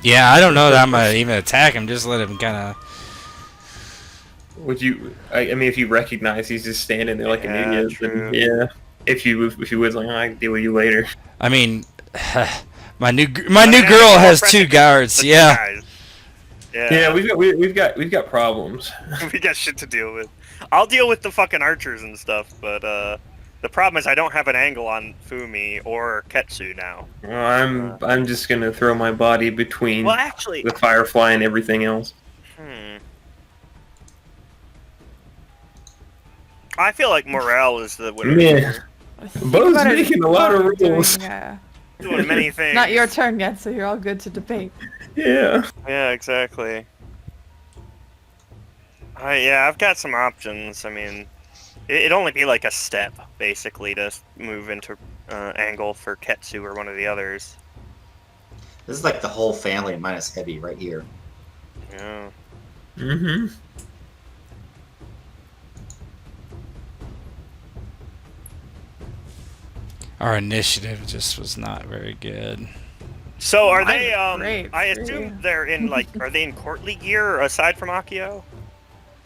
Yeah, I don't know that I'm gonna even attack him. Just let him kind of. Would you? I mean, if you recognize he's just standing there like an idiot, true. then yeah. If you was like, I can deal with you later. I mean, my new girl has 2 guards. Yeah. Yeah, we've got problems. We got shit to deal with. I'll deal with the fucking archers and stuff, but the problem is I don't have an angle on Fumi or Ketsu now. Well, I'm just gonna throw my body between Well, actually, the Firefly and everything else. I feel like Morale is the winner. Yeah. Bo's about it, making a lot of rules. Doing many things. Not your turn yet, so you're all good to debate. Yeah. Yeah, exactly. I've got some options. I mean, it'd only be like a step, basically, to move into angle for Ketsu or one of the others. This is like the whole family minus Heavy right here. Yeah. Mm-hmm. Our initiative just was not very good. So are they? Great, I assume they're in like. Are they in courtly gear aside from Akio?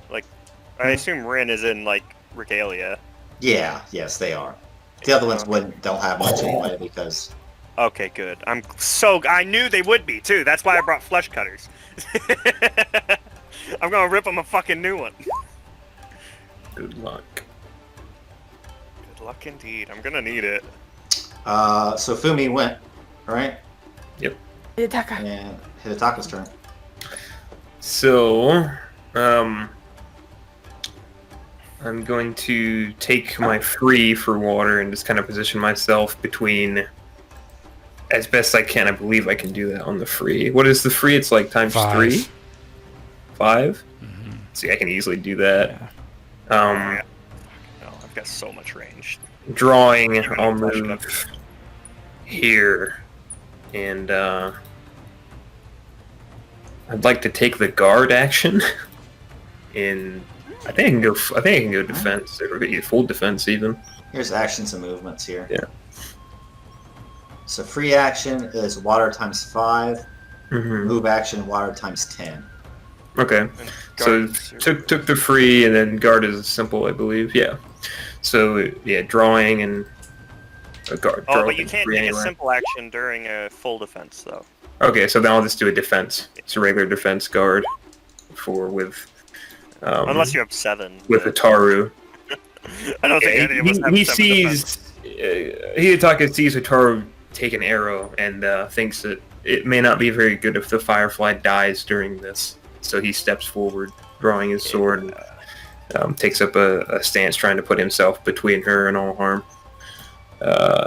Like, I assume Rin is in like regalia. Yeah, yes, they are. The other ones don't have much anyway because. Okay, good. I knew they would be too. That's why I brought flesh cutters. I'm gonna rip them a fucking new one. Good luck. Good luck indeed. I'm gonna need it. So Fumi went, right? Yep. Hidetaka. And Hidetaka's turn. So, I'm going to take my free for water and just kind of position myself between, as best I can. I believe I can do that on the free. What is the free? It's like times 5. 3? 5? Mm-hmm. See, I can easily do that. Yeah. No, I've got so much range. Drawing, Even I'll a flesh move cutter. here, and I'd like to take the guard action. And I think I can go defense, or full defense even. Here's actions and movements here. Yeah. So free action is water times 5. Mm-hmm. Move action water times 10. Okay. And So guards- took the free, and then guard is simple, I believe. Yeah. So yeah, drawing and a guard. Oh, draw but you and can't free take anywhere. a simple action during a full defense, though. Okay, so then I'll just do a defense. It's a regular defense guard with Unless you have 7. with but Hitaru. I don't think any of us have He 7 sees defense. Hidetaka sees Hitaru take an arrow and thinks that it may not be very good if the Firefly dies during this. So he steps forward, drawing his sword, and takes up a stance, trying to put himself between her and all harm.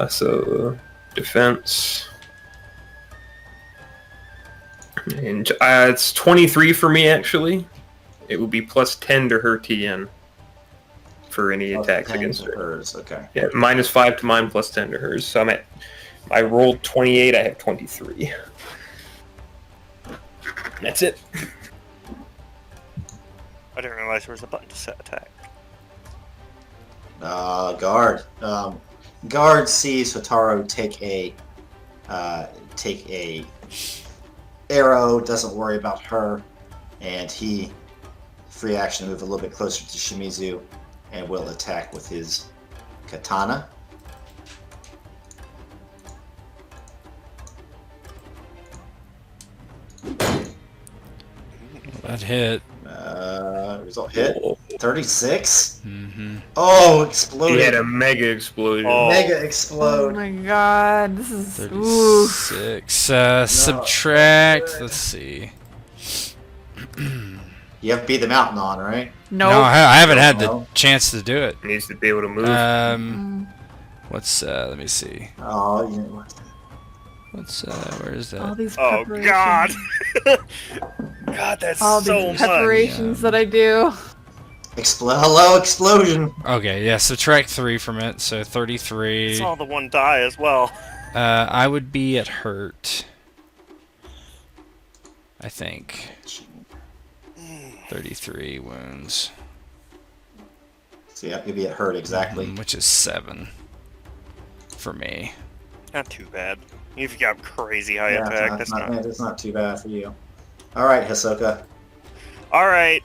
So defense, and it's 23 for me actually. It would be plus 10 to her TN for any attacks against her. Hers, okay. Yeah, minus 5 to mine, plus 10 to hers. So I rolled 28, I have 23. That's it. I didn't realize there was a button to set attack. Guard. Guard sees Hotaru take a arrow, doesn't worry about her, and he free action to move a little bit closer to Shimizu and will attack with his katana. That hit. Result hit. 36. Mm-hmm. Oh, He exploded. had a mega explosion. Oh. Mega Oh explode. my god, this is oof. 36. Subtract. Let's see. You have to beat the mountain on, right? No. No, I haven't had the No. chance to do it. Needs to be able to move. What's let me see. Oh, you know, What's where is All that? these Oh preparations. God. God, that's All so these much. preparations that I do. Hello, explosion. Okay, yeah, subtract 3 from it, so 33. It's all the one die as well. I would be at hurt. I think. 33 wounds. So yeah, you'll be at hurt exactly. Which is 7 for me. Not too bad. You've got crazy high Yeah, attack. it's not too bad for you. All right, Hisoka. All right.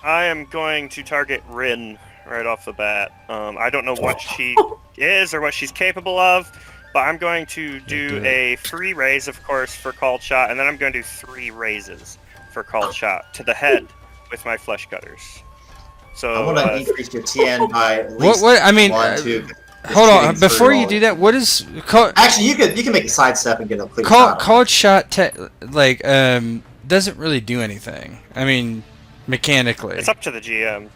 I am going to target Rin right off the bat. I don't know what she is or what she's capable of, but I'm going to do a free raise, of course, for called shot, and then I'm going to do 3 raises for called shot to the head with my flesh cutters. So I want to increase your TN by at least What? I mean, 1, 2. hold on. shooting Before through you all do of that, what is Actually, you can make a sidestep and get a clear shot. called shot? Doesn't really do anything. I mean, mechanically. it's up to the GM.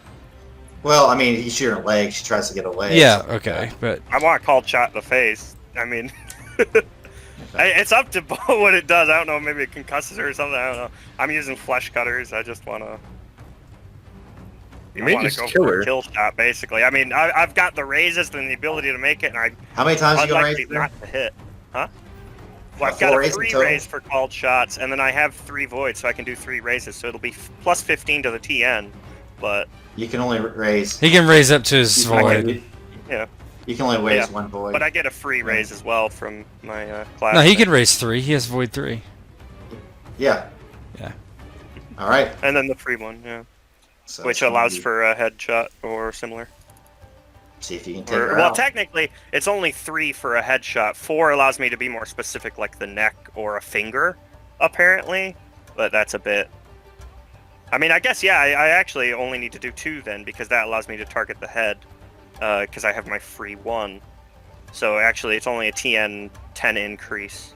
Well, I mean, you shoot her in the leg. She tries to get away. Yeah. something like Okay. that. But I want a called shot in the face. I mean, it's up to what it does. I don't know. Maybe it concusses her or something. I don't know. I'm using flesh cutters. I just want to. You may just go kill for her. a kill shot, basically. I mean, I've got the raises and the ability to make it, and How many times you gonna unlikely raise? not to hit. Huh? Well, I've got 4 a raises 3 total? raise for called shots, and then I have 3 voids, so I can do 3 raises. So it'll be plus 15 to the TN. But You can only raise. he can raise up to his You can only- void. yeah, You can only raise Yeah, one void. but I get a free raise as well from my class. No, he can raise 3. He has void 3. Yeah. Yeah. All right. And then the free one, yeah, So which it's gonna allows be- for a headshot or similar. See if you can take her Well, out. technically, it's only 3 for a headshot. 4 allows me to be more specific, like the neck or a finger, apparently. But that's a bit. I mean, I guess yeah. I actually only need to do 2 then, because that allows me to target the head, because I have my free 1. So actually, it's only a TN 10 increase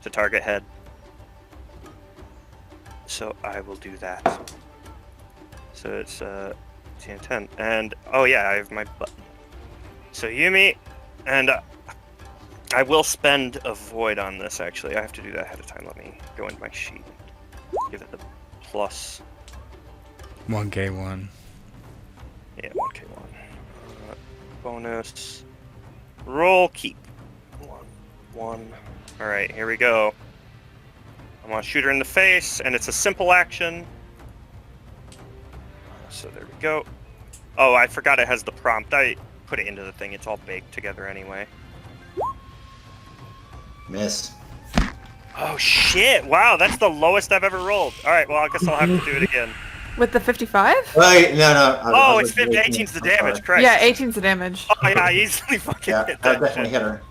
to target head. So I will do that. So it's TN 10, and oh yeah, I have my button. So Yumi, and I will spend a void on this, actually. I have to do that ahead of time. Let me go into my sheet. Give it the plus. 1k1. Yeah, 1k1. Bonus. Roll, keep. 1. Alright, here we go. I want to shoot her in the face, and it's a simple action. So there we go. Oh, I forgot it has the prompt. I put it into the thing. It's all baked together anyway. Miss. Oh shit! Wow, that's the lowest I've ever rolled. All right, well I guess I'll have to do it again. With the 55? Wait, no. Oh, it's 50, 18's the damage. Christ. Yeah, 18's the damage. Oh yeah, I easily fucking Yeah, hit I that. definitely shit. hit her.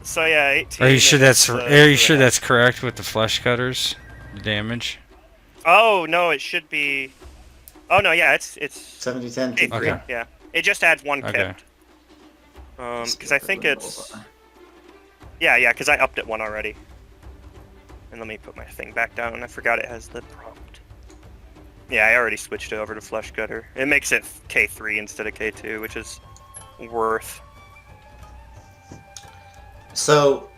So yeah, 18. Are you sure that's is, are you sure yeah. that's correct with the flesh cutters? The damage. Oh no, it should be. Oh no, yeah, it's 70, 10, K3, Okay. yeah. It just adds 1 Okay. kipped. Because I think it's. Yeah, because I upped it 1 already. And let me put my thing back down. I forgot it has the prompt. Yeah, I already switched it over to Flesh Cutter. It makes it K3 instead of K2, which is worth. So,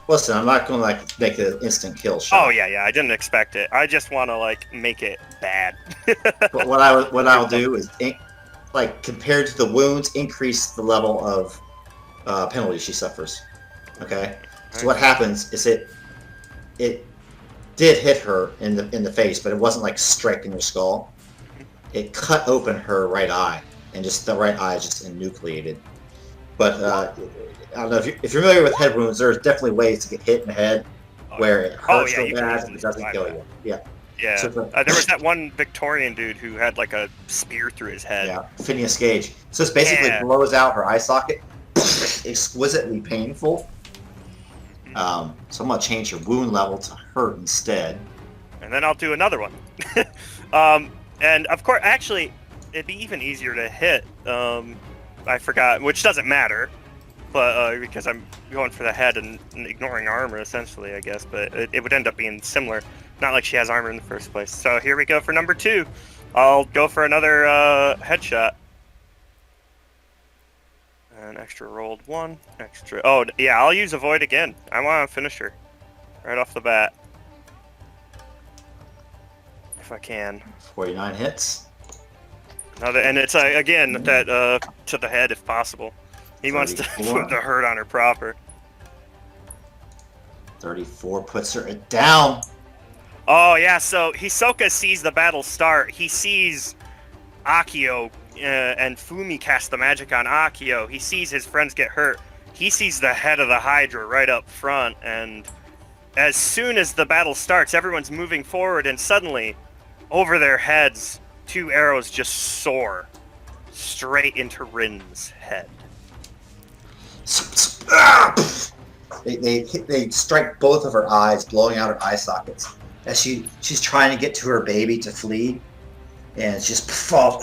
listen, I'm not going to make an instant kill shot. Oh yeah, I didn't expect it. I just want to make it bad. But what I'll do is, compared to the wounds, increase the level of penalty she suffers. Okay. So what happens is it did hit her in the face, but it wasn't striking her skull. It cut open her right eye, and just the right eye is just enucleated. But I don't know if you're familiar with head wounds. There's definitely ways to get hit in the head where it hurts yeah, so you can bad easily it doesn't survive kill that. you. Yeah. Yeah. So There was that one Victorian dude who had like a spear through his head. yeah, Phineas Gage. So this basically Yeah. blows out her eye socket. Exquisitely painful. So I'm gonna change your wound level to hurt instead. And then I'll do another one. And of course, actually, it'd be even easier to hit. I forgot, which doesn't matter, but because I'm going for the head and ignoring armor, essentially, I guess. But it would end up being similar. Not like she has armor in the first place. So here we go for number 2. I'll go for another headshot. And extra rolled 1. Extra. Oh, yeah, I'll use avoid again. I want to finish her right off the bat. If I can. 49 hits. Another, and it's again that to the head if possible. He wants to 34. put the hurt on her proper. 34 puts her down. Oh yeah, so Hisoka sees the battle start. He sees Akio and Fumi cast the magic on Akio. He sees his friends get hurt. He sees the head of the Hydra right up front, and as soon as the battle starts, everyone's moving forward, and suddenly, over their heads, 2 arrows just soar straight into Rin's head. They strike both of her eyes, blowing out her eye sockets as she's trying to get to her baby to flee, and she just falls.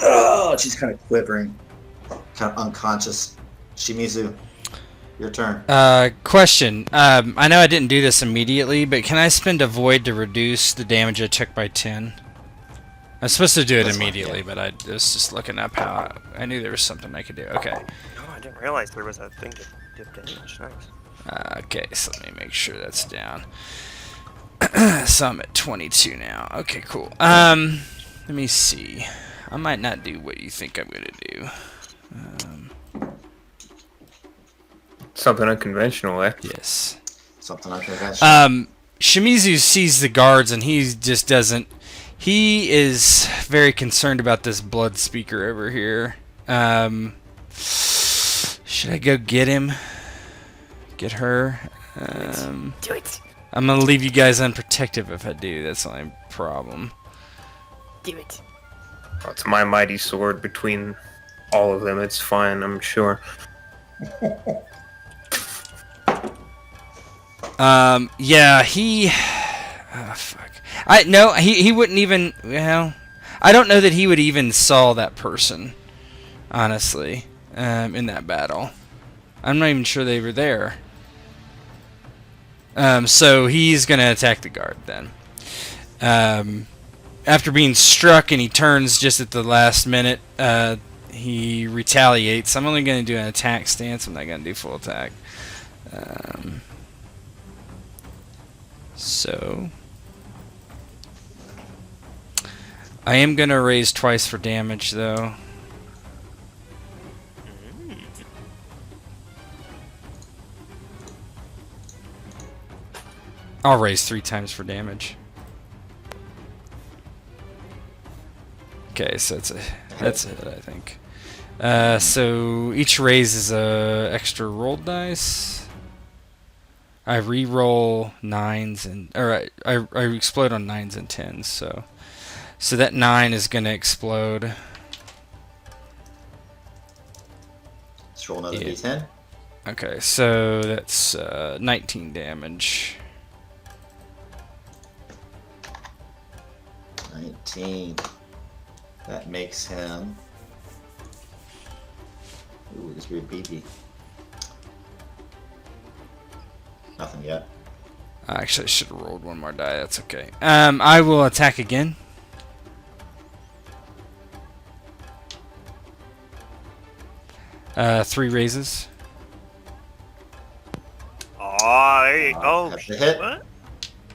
She's kind of quivering, kind of unconscious. Shimizu, your turn. Question. I know I didn't do this immediately, but can I spend a void to reduce the damage I took by 10? I'm supposed to do it That's fine, immediately, but I was just looking up how I knew there was something I could do. Okay. Oh, I didn't realize there was a thing to dip damage. Nice. Okay, so let me make sure that's down. So I'm at 22 now. Okay, cool. Let me see. I might not do what you think I'm gonna do. Something unconventional, eh? Yes. Something unconventional. Shimizu sees the guards and he just doesn't. He is very concerned about this blood speaker over here. Should I go get him? Get her? Do it. I'm gonna leave you guys unprotected if I do. That's the only problem. Do it. Well, it's my mighty sword between all of them. It's fine, I'm sure. Yeah, he. Oh, fuck. He wouldn't even. Well, I don't know that he would even saw that person. Honestly, in that battle, I'm not even sure they were there. So he's gonna attack the guard then. After being struck and he turns just at the last minute, he retaliates. I'm only gonna do an attack stance. I'm not gonna do full attack. So I am gonna raise twice for damage though. I'll raise 3 times for damage. Okay, so that's it, I think. So each raise is a extra roll dice. I re-roll 9s and I explode on 9s and 10s. So that 9 is gonna explode. Let's roll another Yeah. d10. Okay, so that's 19 damage. 19. That makes him. Ooh, this weird BB. Nothing yet. Actually, I should have rolled 1 more die. That's okay. I will attack again. Three raises. Oh, there you go. That's a hit. What?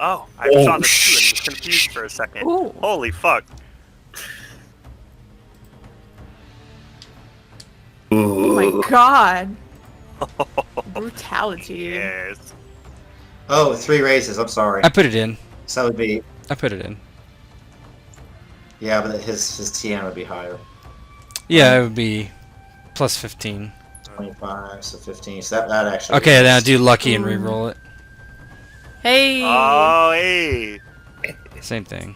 Oh, I Oh, saw the 2 and was confused for a second. Ooh. Holy fuck. Oh my god. Brutality. Yes. Oh, 3 raises. I'm sorry. I put it in. So that would be. I put it in. Yeah, but his TN would be higher. Yeah, it would be plus 15. 25, so 15. So that actually. Okay, then I'll do lucky and Ooh. re-roll it. Hey. Oh, hey. Same thing.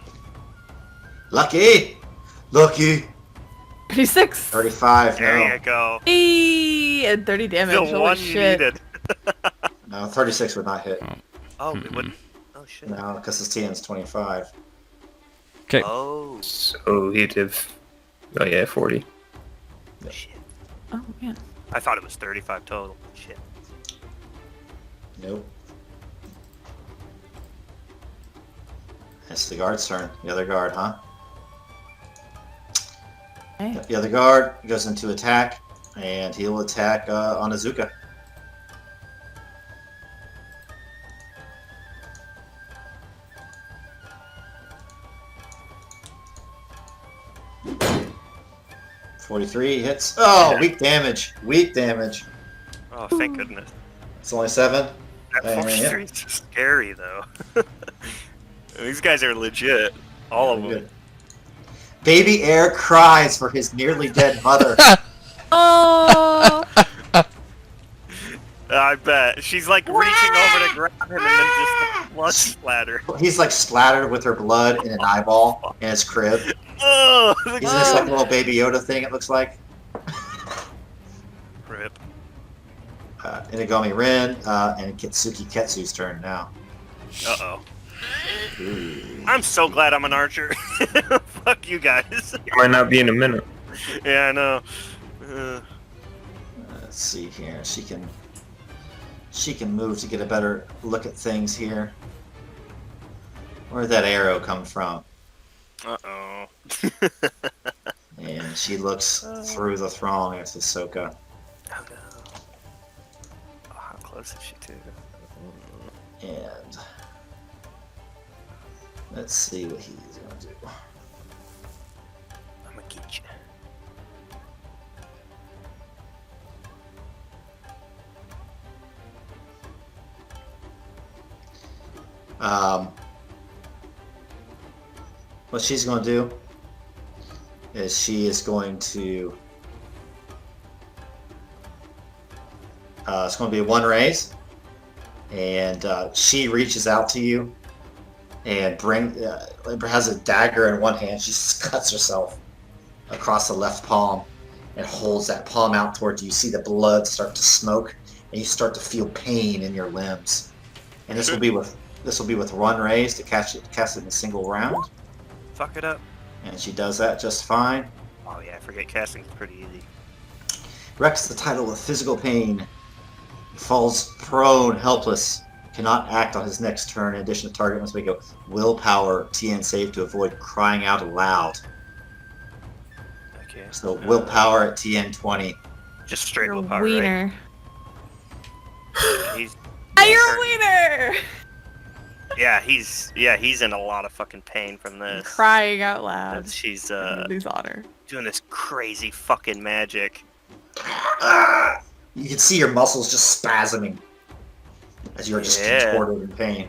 Lucky! Lucky! 36. 35, There no. you go. Eee, and 30 damage. The Holy one you shit. needed. No, 36 would not hit. Oh, we wouldn't. Oh shit. No, because his TN's 25. Okay. Oh So he'd have. Oh yeah, 40. shit. Oh, man. I thought it was 35 total. Shit. Nope. It's the guard's turn. The other guard, huh? Hey. The other guard goes into attack, and he'll attack Onizuka. .43 hits. Oh, weak damage. Weak damage. Oh, thank goodness. It's only 7. That 43 is scary though. These guys are legit. All of them. Good. Baby Air cries for his nearly dead mother. Oh! I bet. She's like reaching over to grab him and then just the blood splatter. He's like splattered with her blood in an eyeball in his crib. Oh! He's in this like little Baby Yoda thing, it looks like. Rip. Inagami Rin, and Kitsuki Ketsu's turn now. Uh-oh. Ooh. I'm so glad I'm an archer. Fuck you guys. He might not be in a minute. Yeah, I know. Let's see here. She can move to get a better look at things here. Where'd that arrow come from? Uh-oh. And she looks through the throng at Hisoka. Oh no. Oh, how close is she to? And let's see what he's gonna do. I'm gonna get you. What she's going to do is she is going to. It's going to be one raise, and she reaches out to you and has a dagger in one hand. She just cuts herself across the left palm and holds that palm out towards you. You see the blood start to smoke, and you start to feel pain in your limbs. And this will be with one raise to cast it in a single round. Fuck it up. And she does that just fine. Oh yeah, I forget casting's pretty easy. Wrecks the title with physical pain. He falls prone, helpless. Cannot act on his next turn. In addition, the target must make a willpower TN save to avoid crying out loud. Okay. So willpower at TN 20. Just straight You're a willpower, right? wiener. He's You're a wiener! he's in a lot of fucking pain from this. Crying out loud. And she's Lose honor. doing this crazy fucking magic. You can see your muscles just spasming as you're just Yeah. contorted in pain.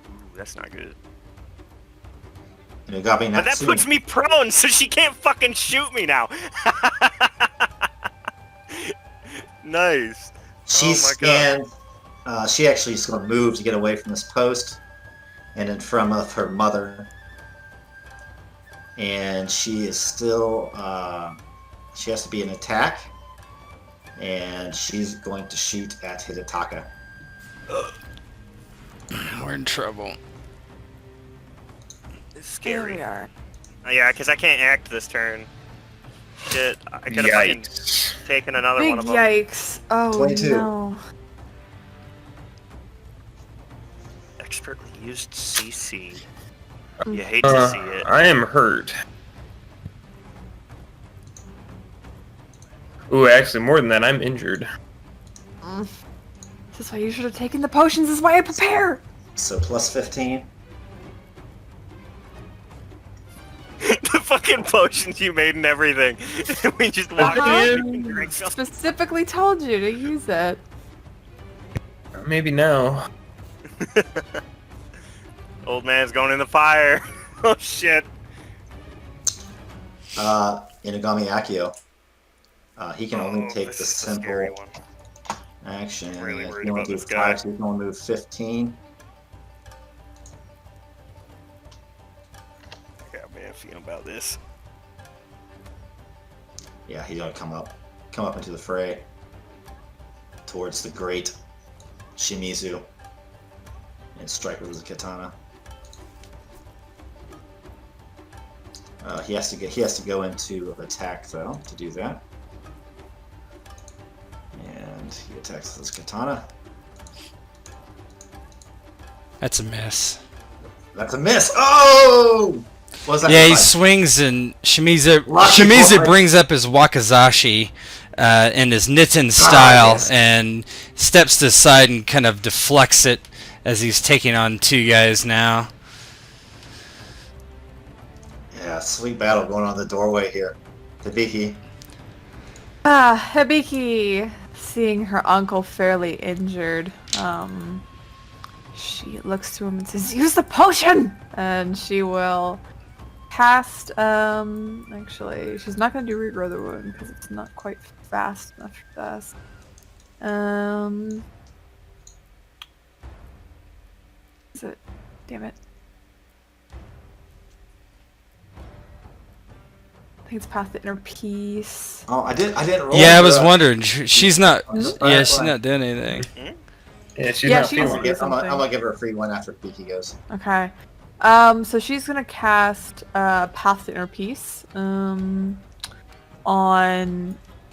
Ooh, that's not good. And Inagami But that Natsumi. puts me prone, so she can't fucking shoot me now. Nice. She Oh my scanned. She actually is going to move to get away from this post and in front of her mother. And she is still. She has to be an attack. And she's going to shoot at Hidetaka. We're in trouble. It's Here scary. we are. Oh, yeah, because I can't act this turn. Shit, I could have fucking Yikes. taken another Big one of them. yikes. Oh 22. no. Expertly used CC. You hate to see it. I am hurt. Ooh, actually, more than that, I'm injured. This is why you should have taken the potions. This is why I prepare. So plus 15. The fucking potions you made and everything. We just walked in and drank them. Specifically told you to use it. Maybe now. Old man's going in the fire. Oh shit. Inagami Akio. He can only take this the is a scary simple one. action. Really If worried you want about to do this guy. 5, so you can only move 15. feeling about this. Yeah, he's gonna come up into the fray towards the great Shimizu and strike with his katana. He has to go into attack though to do that, and he attacks with his katana. That's a miss. That's a miss. Oh! What was that? Yeah, he like? swings and Shimizu Lucky boy. brings up his wakizashi in his Nitin style yes. and steps to the side and kind of deflects it as he's taking on two guys now. Yeah, sweet battle going on in the doorway here. Hibiki. Hibiki, seeing her uncle fairly injured, she looks to him and says, "Use the potion!" And she will cast, actually, she's not going to do Regrow the Wound because it's not quite fast enough for this. Is it? Damn it. I think it's past the inner peace. Oh, I didn't roll. Yeah, I was for, wondering. She's not. Nope. Yeah, she's not doing anything. Yeah, she's Yeah, not she's- feeling it. I'm gonna give her a free one after Hibiki goes. Okay. So she's gonna cast Path to Inner Peace on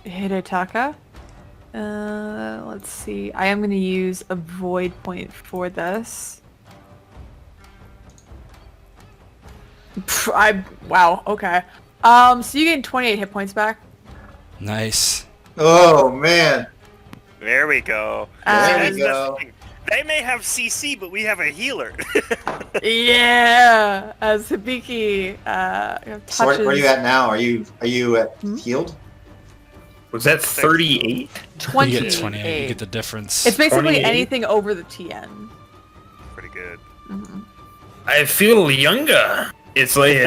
Hidetaka. Let's see. I am gonna use a void point for this. Wow. Okay. So you gain 28 hit points back. Nice. Oh man. There we go. There And- we go. They may have CC, but we have a healer. Yeah. As Hibiki touches. So where are you at now? Are you at healed? Was that 38? 28. You get 28. You get the difference. It's basically 28? anything over the TN. Pretty good. I feel younger. It's like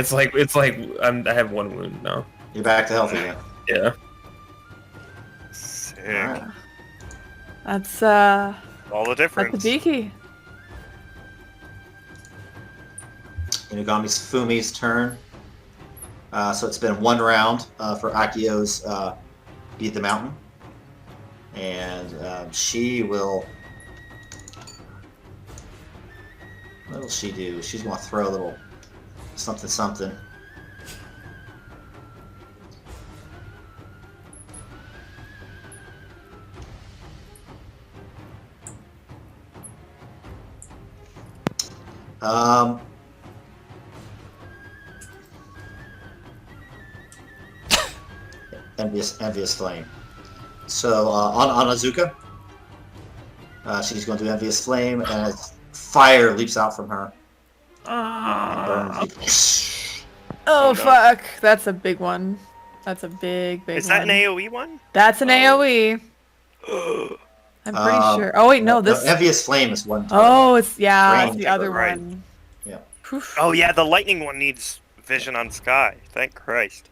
I have one wound now. You're back to health again. Yeah. Sick. Alright. That's All the difference. Hibiki. Inugami's Fumi's turn. So it's been one round for Akio's Beat the Mountain. And she will... What will she do? She's going to throw a little something. Envious Flame. So on Azuka, she's going to do Envious Flame, and fire leaps out from her. Burns Oh no. fuck! That's a big one. That's a big Is one. that an AoE one? That's an AoE. I'm pretty sure. Oh wait, no, this. Envious Flame is one. Oh, it's it's Range, the other right. one. Yeah. Oof. Oh yeah, the lightning one needs vision on sky. Thank Christ.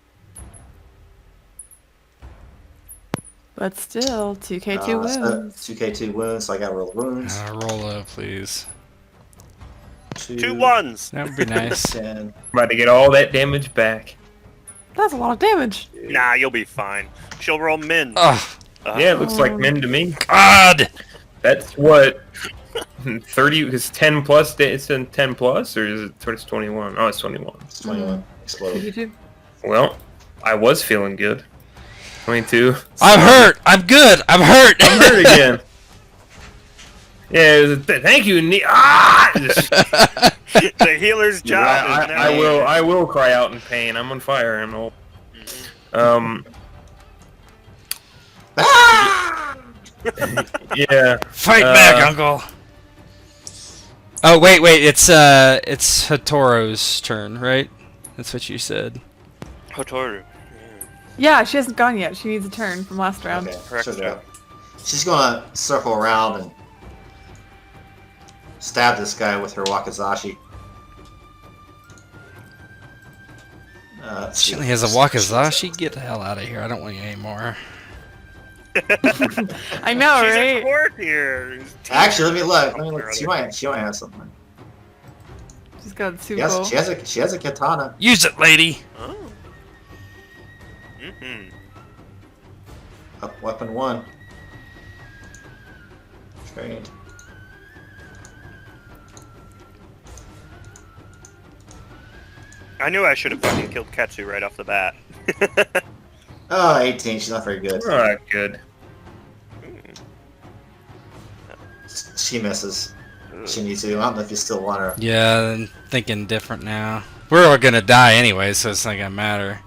But still, 2k2 wounds. 2k2 wounds, so I got to roll wounds. Roll up, please. 2 ones. That would be nice. 10. About to get all that damage back. That's a lot of damage. Nah, you'll be fine. She'll roll min. Oh, Yeah, it looks like men to me. God! That's what 30 is 10 plus. It's in 10 plus, or is it 21? Oh, it's 21. It's 21. Explode. 2k2. Well, I was feeling good. 22. I'm hurt! I'm good! I'm hurt! I'm hurt again. Yeah, thank you. The healer's job is now. I will cry out in pain. I'm on fire. I'm all. Yeah. Fight back, Uncle! Oh, wait, it's Hatoro's turn, right? That's what you said. Hotoru. Yeah, she hasn't gone yet. She needs a turn from last round. Okay, Correct, sure yeah. She's gonna circle around and stab this guy with her wakizashi. She only has a wakizashi? Get the hell out of here. I don't want you anymore. I know, She's a right? court here. Actually, let me look. She might have something. She's got super. Yes, she has a katana. Use it, lady. Oh. Mm-hmm. Up weapon 1. Trained. I knew I should have fucking killed Ketsu right off the bat. Oh, 18. She's not very good. Alright, good. She misses. Shimizu, I don't know if you still want her. Yeah, I'm thinking different now. We're all gonna die anyway, so it's not gonna matter.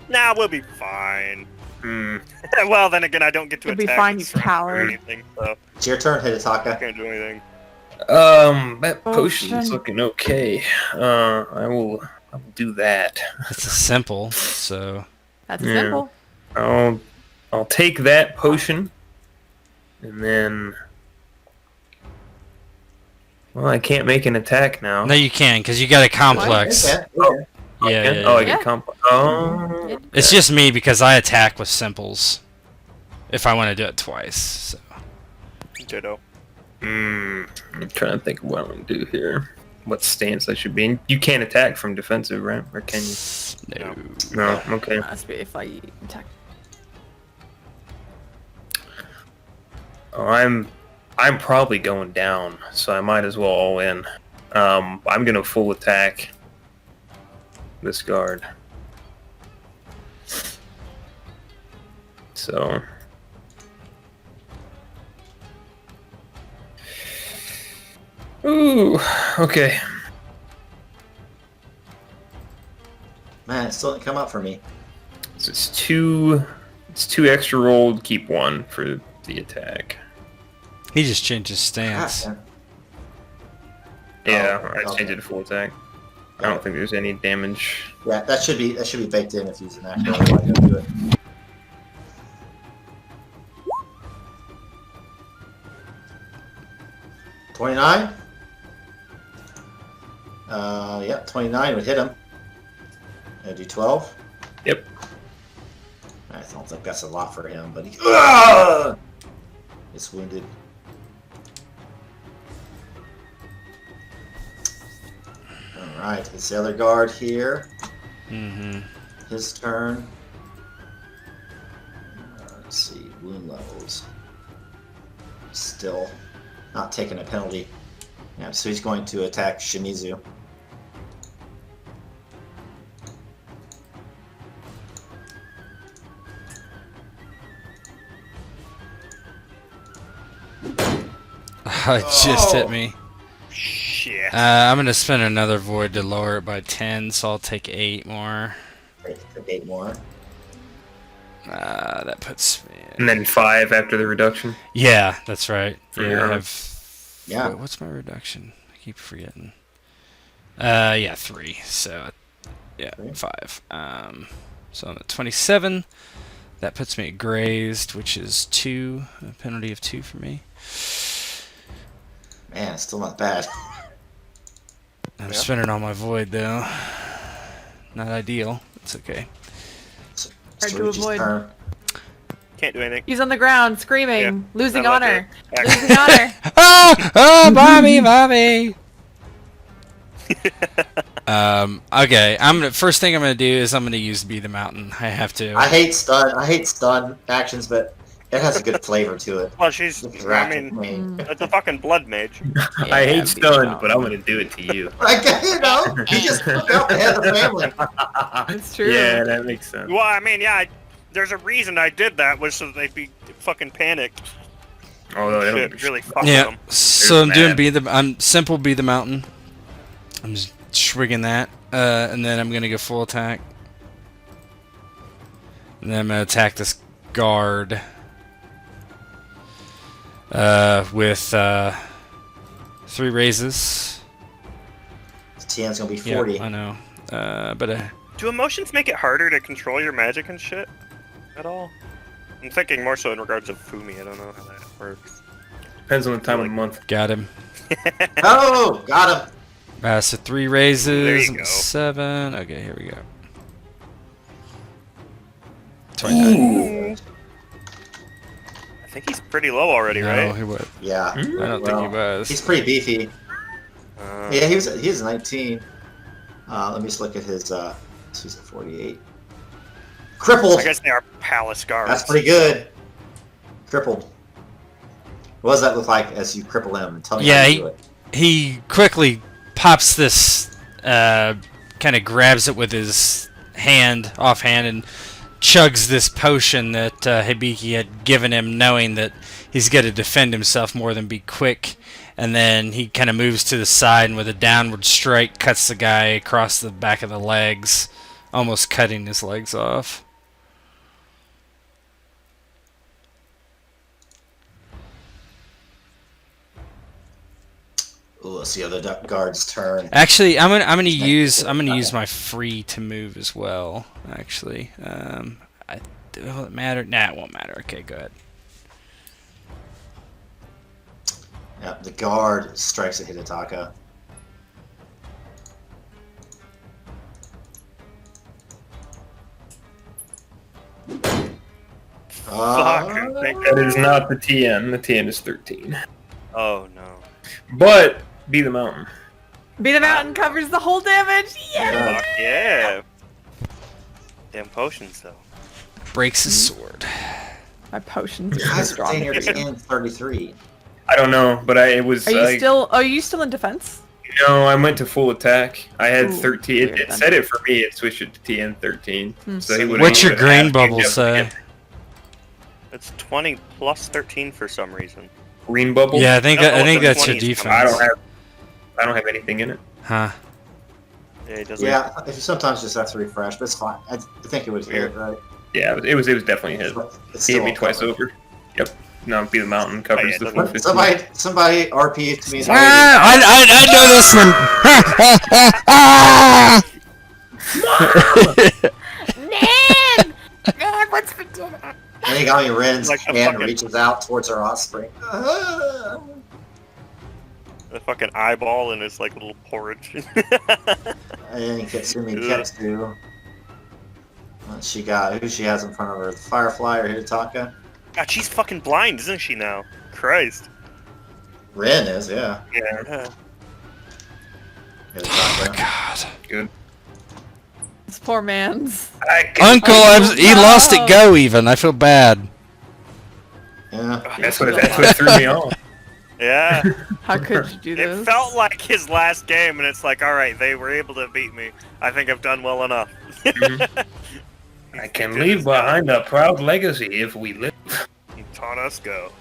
Nah, we'll be fine. Hmm. Well, then again, I don't get to You'll be attack fine, with you strength or coward. anything, so It's your turn, I Hidetaka. can't do anything. That potion's Potion. looking okay. I'll do that. It's a simple, so That's Yeah. simple. I'll take that potion, and then. Well, I can't make an attack now. no, you can because you got a complex. Okay. Yeah, yeah, yeah. Oh, I Yeah. get complex. Oh. It's just me because I attack with simples. If I want to do it twice, so. Ditto. I'm trying to think of what I'm gonna do here. What stance I should be in. You can't attack from defensive, right? Or can you? No. No. Okay. Must be if I attack. Oh, I'm probably going down, so I might as well all in. I'm gonna full attack this guard. So. Ooh, okay. Man, it still didn't come up for me. So it's two extra rolled, keep 1 for the attack. He just changed his Ah, stance. man. Yeah, Oh, I changed it to full attack. I don't think there's any damage. Yeah, that should be baked in if you use an action. Otherwise, you don't do it. $29? Yep, 29 would hit him. Gonna do 12? Yep. I don't think that's a lot for him, but he... Ugh! It's wounded. Alright, it's the other guard here. Mm-hmm. His turn. Let's see, wound levels. Still not taking a penalty. Yeah, so he's going to attack Shimizu. It just hit me. Shit. I'm gonna spend another void to lower it by 10, so I'll take 8 more. Take 8 more. That puts me. And then 5 after the reduction. Yeah, that's right. Yeah. I have. Yeah. Wait, what's my reduction? I keep forgetting. Yeah, 3. So, yeah, 5. So I'm at 27. That puts me at grazed, which is 2. A penalty of 2 for me. Man, still not bad. I'm spending all my void though. Not ideal. It's okay. Hard to Shuichi's avoid. turn. Can't do anything. He's on the ground screaming, Yeah, losing I like honor, it. losing honor. Oh, Bobby, Bobby. Okay. First thing I'm gonna do is I'm gonna use Be the Mountain. I have to. I hate stun actions, but it has a good flavor to it. Well, she's. I mean, it's a fucking blood mage. I Yeah, hate Be stun, the but I'm gonna do it to you. You know, he just took out the head of the family. It's true. Yeah, that makes sense. Well, I mean, yeah. There's a reason I did that was so they'd be fucking panicked. Although I Shit don't really fucked Yeah. them. So I'm doing mad. I'm simple Be the Mountain. I'm just swigging that, and then I'm gonna go full attack. And then I'm gonna attack this guard. With 3 raises. TN's gonna be Yeah, 40. I know. But Do emotions make it harder to control your magic and shit? At all? I'm thinking more so in regards of Fumi. I don't know how that works. Depends on the time of the month. got him. Oh, got him. So 3 raises. There you I'm at go. 7. Okay, here we go. 29. I think he's pretty low already, No, right? he was. Yeah. I don't Well, think he was. He's pretty beefy. Yeah, he was 19. Let me just look at his. He's at 48. Crippled. I guess they are palace guards. That's pretty good. Crippled. What does that look like as you cripple him? Tell me how you do it. He quickly pops this, kind of grabs it with his offhand, and chugs this potion that Hibiki had given him, knowing that he's got to defend himself more than be quick. And then he kind of moves to the side, and with a downward strike, cuts the guy across the back of the legs, almost cutting his legs off. Ooh, let's see how the guard's turn. Actually, I'm gonna use my free to move as well. Actually, will it matter? Nah, it won't matter. Okay, go ahead. Yeah, the guard strikes at Hidetaka. That is not the TN. The TN is 13. Oh no. But be the mountain. Be the mountain covers the whole damage. Yeah. Fuck yeah. Damn potions though. Breaks his sword. My potions You are guys strong. saying you're in 33. I don't know, but it was. Are you still? Are you still in defense? No, I went to full attack. I had Ooh, 13. weird It then. said it for me. It switched it to TN 13. So he would. What's your green bubble say? It's 20 plus 13 for some reason. Green bubble? Yeah, I think the that's your 20s. defense. I don't have anything in it. Huh? Yeah, it doesn't. Yeah, if you sometimes just have to refresh, but it's fine. I think it would hit, right? Yeah, it was definitely his. It's He hit still me twice covered. over. Yep. No, be the mountain covers yeah, the it full doesn't- 15. Somebody RP to me. I know this one. Man, what's for dinner? I think Ami Ren's Like a hand fucking- reaches out towards her offspring. The fucking eyeball in his like little porridge. And Katsumi Ketsu. She got who she has in front of her, the Firefly or Hidetaka? God, she's fucking blind, isn't she now? Christ. Ren is, yeah. Yeah. Hidetaka. God. Good. This poor man's. Uncle, he lost it go even. I feel bad. Yeah. That's what threw me off. Yeah. How could you do this? It felt like his last game, and it's like, alright, they were able to beat me. I think I've done well enough. I can leave behind a proud legacy if we live. He taught us go.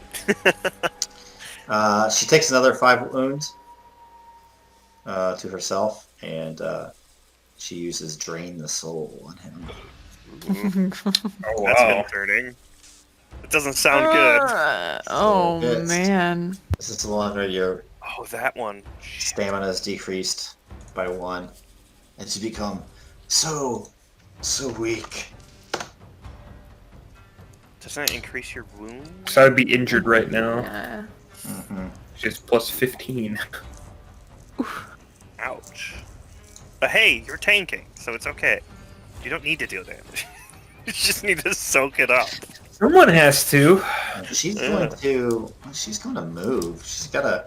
She takes another 5 wounds to herself, and she uses Drain the Soul on him. Oh That's wow. concerning. It doesn't sound good. Oh Good. man. This is the one where your Oh, that one. stamina is decreased by 1, and you become so weak. Doesn't it increase your wound? So I'd be injured right now. Yeah. Mm-hmm. Just plus 15. Ouch. But hey, you're tanking, so it's okay. You don't need to deal damage. You just need to soak it up. Someone has to. She's going to. She's going to move. She's got to.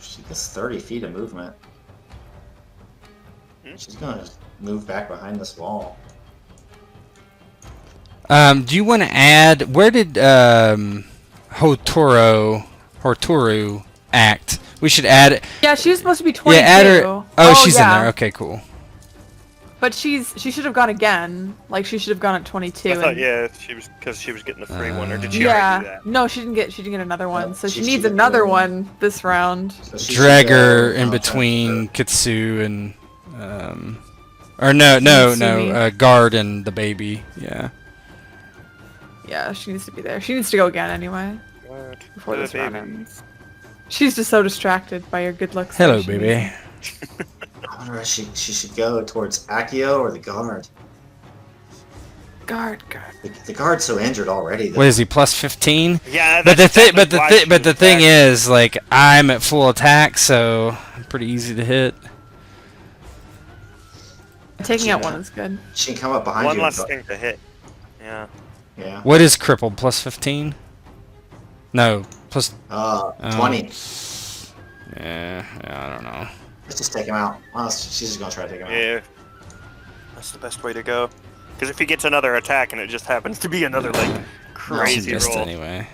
She gets 30 feet of movement. She's going to move back behind this wall. Do you want to add? Where did Hotoru act? We should add it. Yeah, she was supposed to be 22. Yeah, add her. Oh, she's yeah. in there. Okay, cool. But she should have gone again. Like she should have gone at 22. I thought, and- yeah, she was because she was getting the free one, or did she already do Yeah. that? No, she didn't get another one. No, So she she needs should another go. one this round. So she Drag should her go, in okay. between Kitsu and or no, guard and the baby. Yeah. Yeah, she needs to be there. She needs to go again anyway What? before this round baby. ends. She's just so distracted by your good looks. Hello, that she baby. needs- I wonder if she should go towards Akio or the guard. Guard. The guard's so injured already. What is he, plus 15? Yeah, But that's the why she was thing back. is, like, I'm at full attack, so I'm pretty easy to hit. Taking out one is good. She can come up behind One you. less and thing to hit. Yeah. Yeah. What is crippled? Plus 15? No, plus... 20. Yeah, I don't know. Let's just take him out. Well, she's just gonna try to take him out. Yeah. That's the best way to go. Because if he gets another attack and it just happens to be another, like, She crazy missed roll. anyway.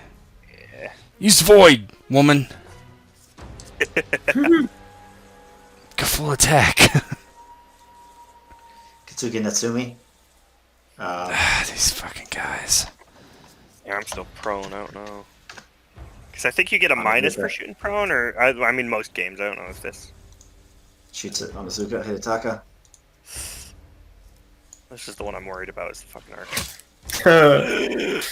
Yeah. Use Void, woman. Go full attack. Katsuki Natsumi. These fucking guys. Yeah, I'm still prone, I don't know. Because I think you get a I'm minus good for at- shooting prone, or... I mean, most games, I don't know if this... Shoots it on Azuka Hidetaka. This is the one I'm worried about, is the fucking archer.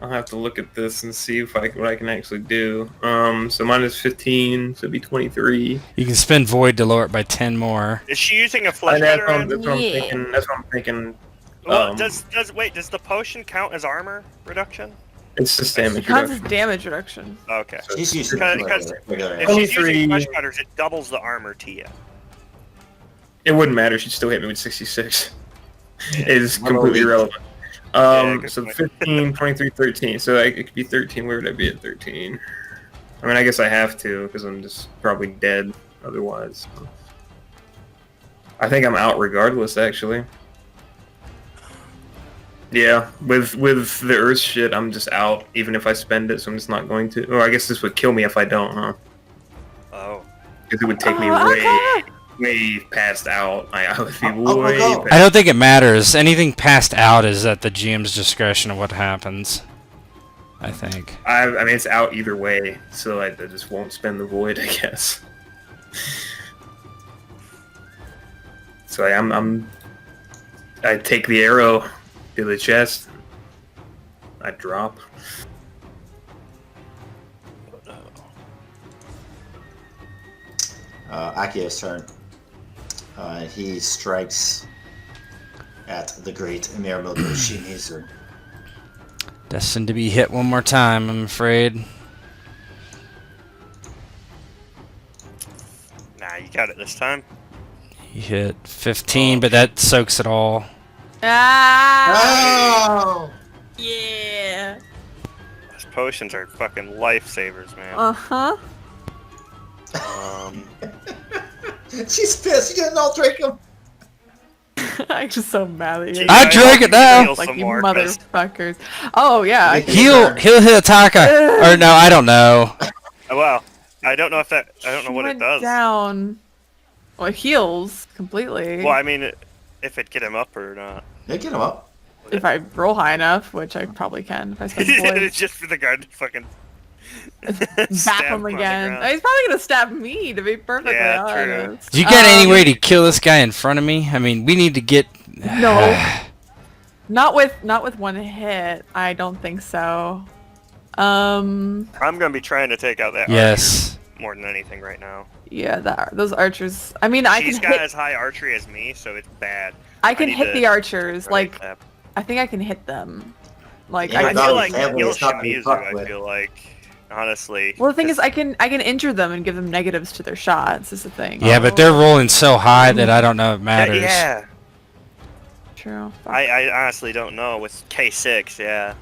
I'll have to look at this and see if what I can actually do. So minus 15, so it'd be 23. You can spend Void to lower it by 10 more. Is she using a flesh And that's cutter? what, Ed? that's what I'm Yeah. thinking. That's what I'm thinking. Well, does the potion count as armor reduction? It's just damage Counts as reduction. damage reduction. Okay. She's using Because- regular If arrows. she's using 23. flesh cutters, it doubles the armor to you. It wouldn't matter. She'd still hit me with 66. It is Well, completely we- irrelevant. good So point. 15, 23, 13. So it could be 13. Where would I be at 13? I mean, I guess I have to because I'm just probably dead otherwise. So. I think I'm out regardless, actually. Yeah, with the Earth shit, I'm just out even if I spend it. So I'm just not going to. Or I guess this would kill me if I don't, huh? Oh. Because it would take me way past out. I would be Oh, way go. past. I don't think it matters. Anything passed out is at the GM's discretion of what happens. I think. I mean, it's out either way, so I just won't spend the void, I guess. So I take the arrow to the chest. I drop. Akio's turn. He strikes at the great Emirmoto Shimizu. Destined to be hit one more time, I'm afraid. Nah, you got it this time. He hit 15, but that soaks it all. Ah! Oh! Yeah. Those potions are fucking lifesavers, man. Uh-huh. She's pissed. You didn't all drink him. I'm just so mad at you. Gee, I hope drank you it now. heal Like some you more, 'cause- motherfuckers. Oh yeah. I- He'll hit Hidetaka. Or no, I don't know. Well, I don't know if that... I don't know She what it went does. down. Well, it heals completely. Well, I mean, if it get him up or not. Yeah, get him up. If I roll high enough, which I probably can if I spend It's points. just for the guard to fucking... Bap stab him on the again. ground. He's probably gonna stab me, to be perfectly Yeah, true. honest. Do you got any way to kill this guy in front of me? I mean, we need to get... No. Not with one hit. I don't think so. I'm gonna be trying to take out that Yes. archer more than anything right now. Yeah, those archers. I mean, I She's can got hit. as high archery as me, so it's bad. I can need hit to the archers. Right, Like, I think I can hit them. Like, Yeah, I but I not feel with like family, heal it's not to be Shimizu, fucked I with. feel like, honestly. Well, the thing is, 'cause- I can injure them and give them negatives to their shots. Is the thing. Yeah, but they're rolling so high that I don't know if it matters. Yeah, True. I honestly don't know. With K6, yeah.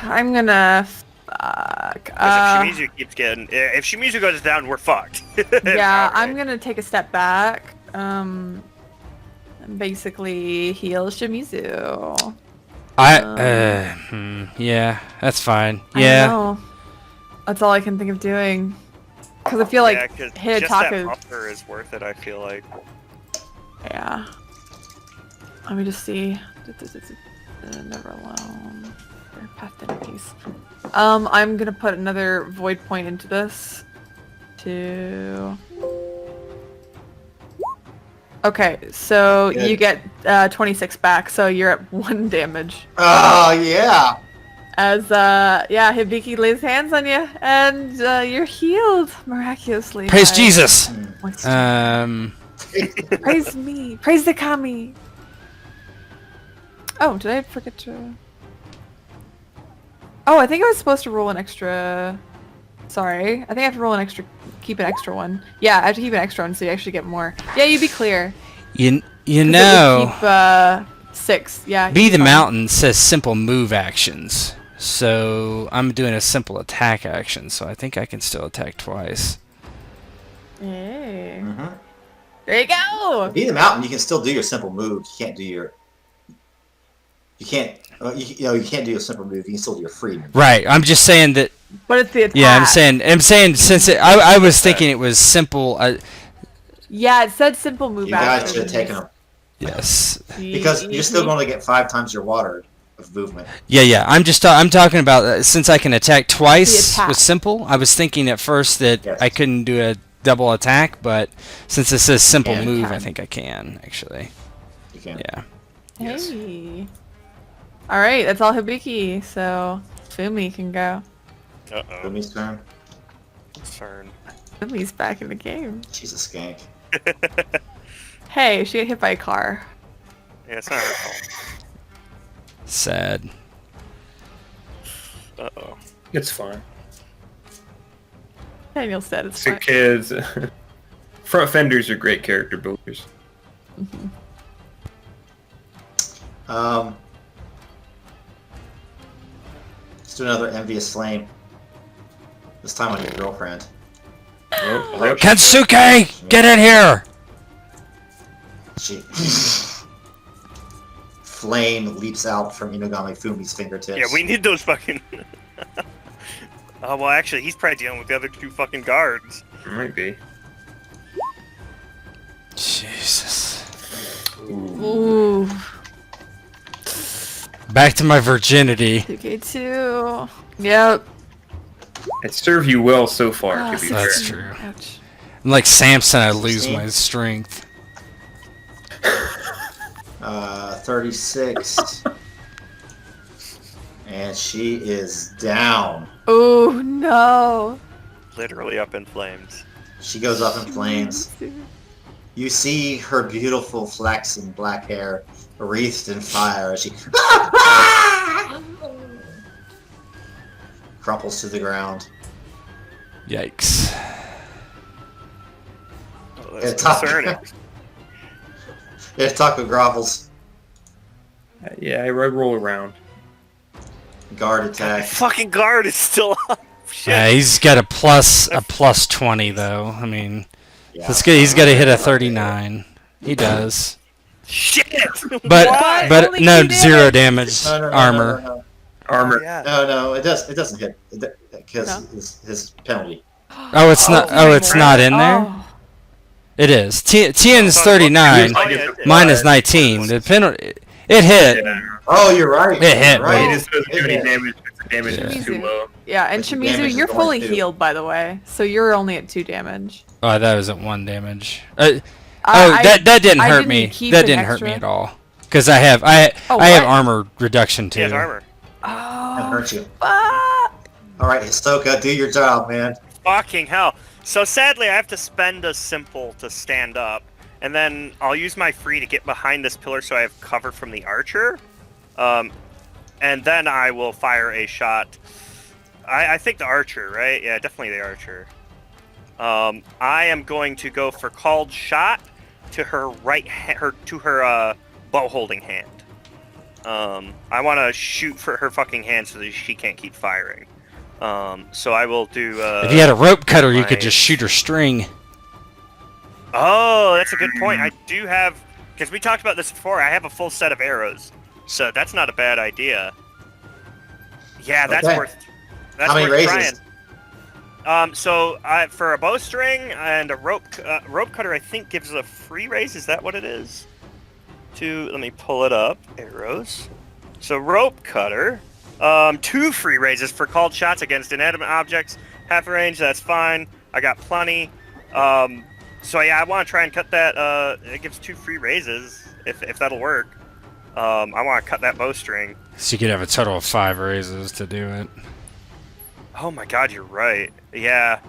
I'm gonna. Fuck. Because if Shimizu keeps getting... If Shimizu goes down, we're fucked. Yeah, I'm Outright. gonna take a step back. And basically heal Shimizu. Yeah, that's fine. I Yeah. know. That's all I can think of doing. Because I feel like Yeah, 'cause just that Hidetaka. buffer is worth it, I feel like. Yeah. Let me just see. Never alone. Path to peace. I'm gonna put another void point into this. Okay, so Good. you get 26 back, so you're at 1 damage. Oh, yeah. As Hibiki lays hands on you, and you're healed miraculously. Praise by Jesus. moisture. Praise me. Praise the kami. Oh, did I forget to? Oh, I think I was supposed to roll an extra. Sorry, I think I have to roll an extra. Keep an extra one. Yeah, I have to keep an extra one so you actually get more. Yeah, you'd be clear. 'Cause You it would know. Keep 6. Yeah. Be he's the fine. Mountain says simple move actions. So I'm doing a simple attack action, so I think I can still attack twice. Hey. Mm-hmm. There you go. Be the Mountain, you can still do your simple move. You can't do your. You can't. You can't do your simple move. You can still do your free move. Right. I'm just saying that. But it's the attack. Yeah, I'm saying since I was thinking it was simple. Yeah, it said simple move You guys action. should have taken them Yes. because you're still going to get 5 times your water of movement. Yeah. I'm talking about since I can attack twice attack. with simple. I was thinking at first that Yes. I couldn't do a double attack, but since it says simple Yeah, you move, can. I think I can actually. You can. Yeah. Yes. Hey. All right, that's all Hibiki. So Fumi can go. Uh-oh. Fumi's turn. Concern. Fumi's back in the game. She's a skank. Hey, she got hit by a car. Yeah, it's not her fault. Sad. Uh-oh. It's fine. Daniel said it's So fine. kids, front fenders are great character builders. Let's do another envious flame. This time on your girlfriend. Oh, Kensuke, get in here! She. Flame leaps out from Inugami Fumi's fingertips. Yeah, we need those fucking... Oh, well, actually, he's probably dealing with the other 2 fucking guards. might be. Jesus. Ooh. Back to my virginity. 2K2. Yep. It served you well so far, Ah, to be That's fair. true. Ouch. I'm like Samson, I lose 16. my strength. 36. And she is down. Oh no. Literally up in flames. She goes up in flames. You see her beautiful flaxen black hair wreathed in fire as she crumples to the ground. Yikes. Oh, that's It's tough. concerning. Hidetaka grovels. Yeah, I roll around. Guard attack. Fucking guard is still up. Shit. Yeah, he's got a plus 20 though. I mean, Yeah. that's good. He's got to hit a 39. He does. Shit! But Why? but Only no 2 0 damage No, armor. No, Armor. Oh, yeah. no, it doesn't hit because No. his penalty. Oh, it's not. Oh, it's not in there. Oh. It is. Tien's 39. Oh, yeah, it- Mine is 19. The penalty. It hit. Yeah. Oh, you're right. It hit, You're right. It just doesn't do any It hit. damage if the damage is too Shimizu. low. Yeah, and But the damage Shimizu, is you're going fully to- healed, by the way. So you're only at 2 damage. Oh, that was at 1 damage. I- that didn't I hurt didn't me. keep That an didn't hurt me extra. at all. Because I have I Oh, have what? armor reduction too. He has armor. That Oh, hurt you. fuck. All right, Hisoka, do your job, man. Fucking hell. So sadly, I have to spend a simple to stand up, and then I'll use my free to get behind this pillar so I have cover from the archer. And then I will fire a shot. I think the archer, right? Yeah, definitely the archer. I am going to go for called shot to her her bow holding hand. I want to shoot for her fucking hand so that she can't keep firing. So I will do. If you had a rope cutter, you could my- just shoot her string. Oh, that's a good point. I do have, because we talked about this before. I have a full set of arrows, so that's not a bad idea. Yeah, that's Okay. worth. That's How many worth raises? trying. So for a bowstring and a rope cutter, I think gives a free raise. Is that what it is? Let me pull it up. Arrows. So rope cutter, 2 free raises for called shots against inanimate objects. Half range, that's fine. I got plenty. So yeah, I want to try and cut that. It gives 2 free raises if that'll work. I want to cut that bowstring. So you could have a total of 5 raises to do it. Oh my god, you're right. Yeah.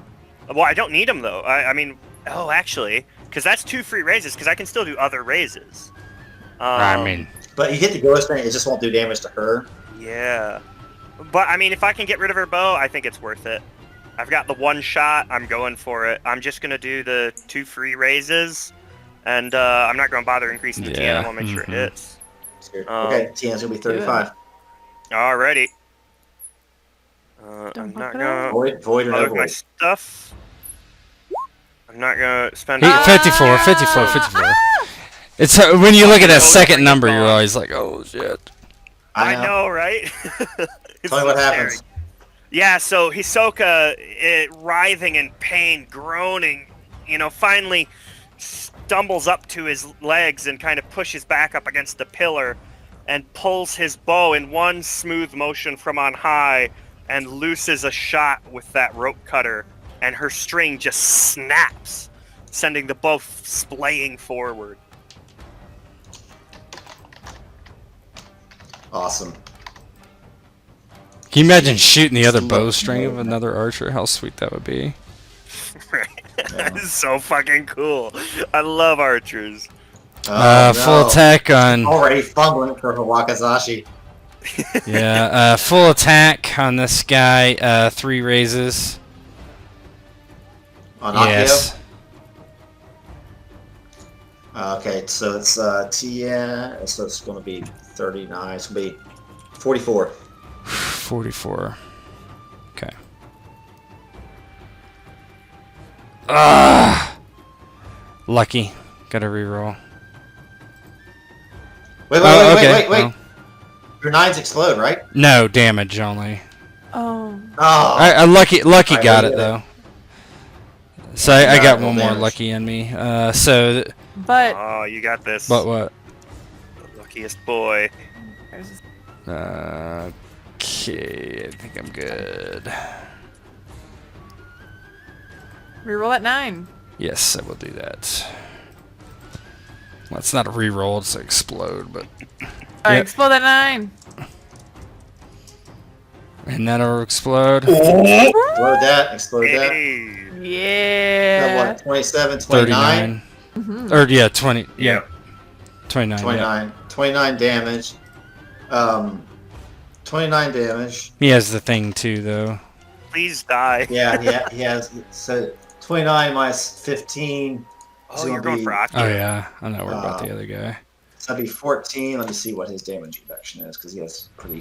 Well, I don't need them though. I mean, oh, actually, because that's 2 free raises. Because I can still do other raises. I mean, But you hit the ghost ring, it just won't do damage to her. Yeah. But I mean, if I can get rid of her bow, I think it's worth it. I've got the 1 shot. I'm going for it. I'm just gonna do the 2 free raises, and I'm not gonna bother increasing the TN. I want to make sure it hits. Okay, TN's gonna be 35. Alrighty. Don't I'm bump not it gonna Void or no load my void? stuff. I'm not gonna spend. 54, 54, 54. It's when you look at that second number, you're always like, oh shit. I I know. know, right? It's Tell me what so happens. scary. Yeah, so Hisoka, writhing in pain, groaning, finally stumbles up to his legs and kind of pushes back up against the pillar and pulls his bow in one smooth motion from on high and looses a shot with that rope cutter, and her string just snaps, sending the bow splaying forward. Awesome. Can you imagine shooting the other bowstring of another archer? How sweet that would be. Right? That is so fucking cool. I love archers. Oh, Full no. attack on. Already fumbling for Wakazashi. Yeah, full attack on this guy. 3 raises. On Akio? Yes. Okay, so it's TN, so it's going to be 39. It's going to be 44. 44. Okay. Ah! Lucky. Gotta reroll. Wait. Well, Your 9s explode, right? no, damage only. Oh. Oh. I lucky Alright, got we'll it get though. So I got one more damage. lucky in me. So But Oh, you got this. but what? The luckiest boy. there's this- Okay, I think I'm good. reroll at 9. Yes, I will do that. Well, it's not a reroll; it's an explode, but Alright, Yep. explode at 9. and that'll explode. Explode that. Hey. Is that Yeah. what, 27, 29? 39. Or yeah, 20. Yeah, Yeah. 29. Yeah. 29. 29 damage. 29 damage. He has the thing too, though. Please die. Yeah, he has. So 29 minus 15. Oh, you're going for Akio. Oh yeah, I'm not worried about the other guy. So that'd be 14. Let me see what his damage reduction is, because he has pretty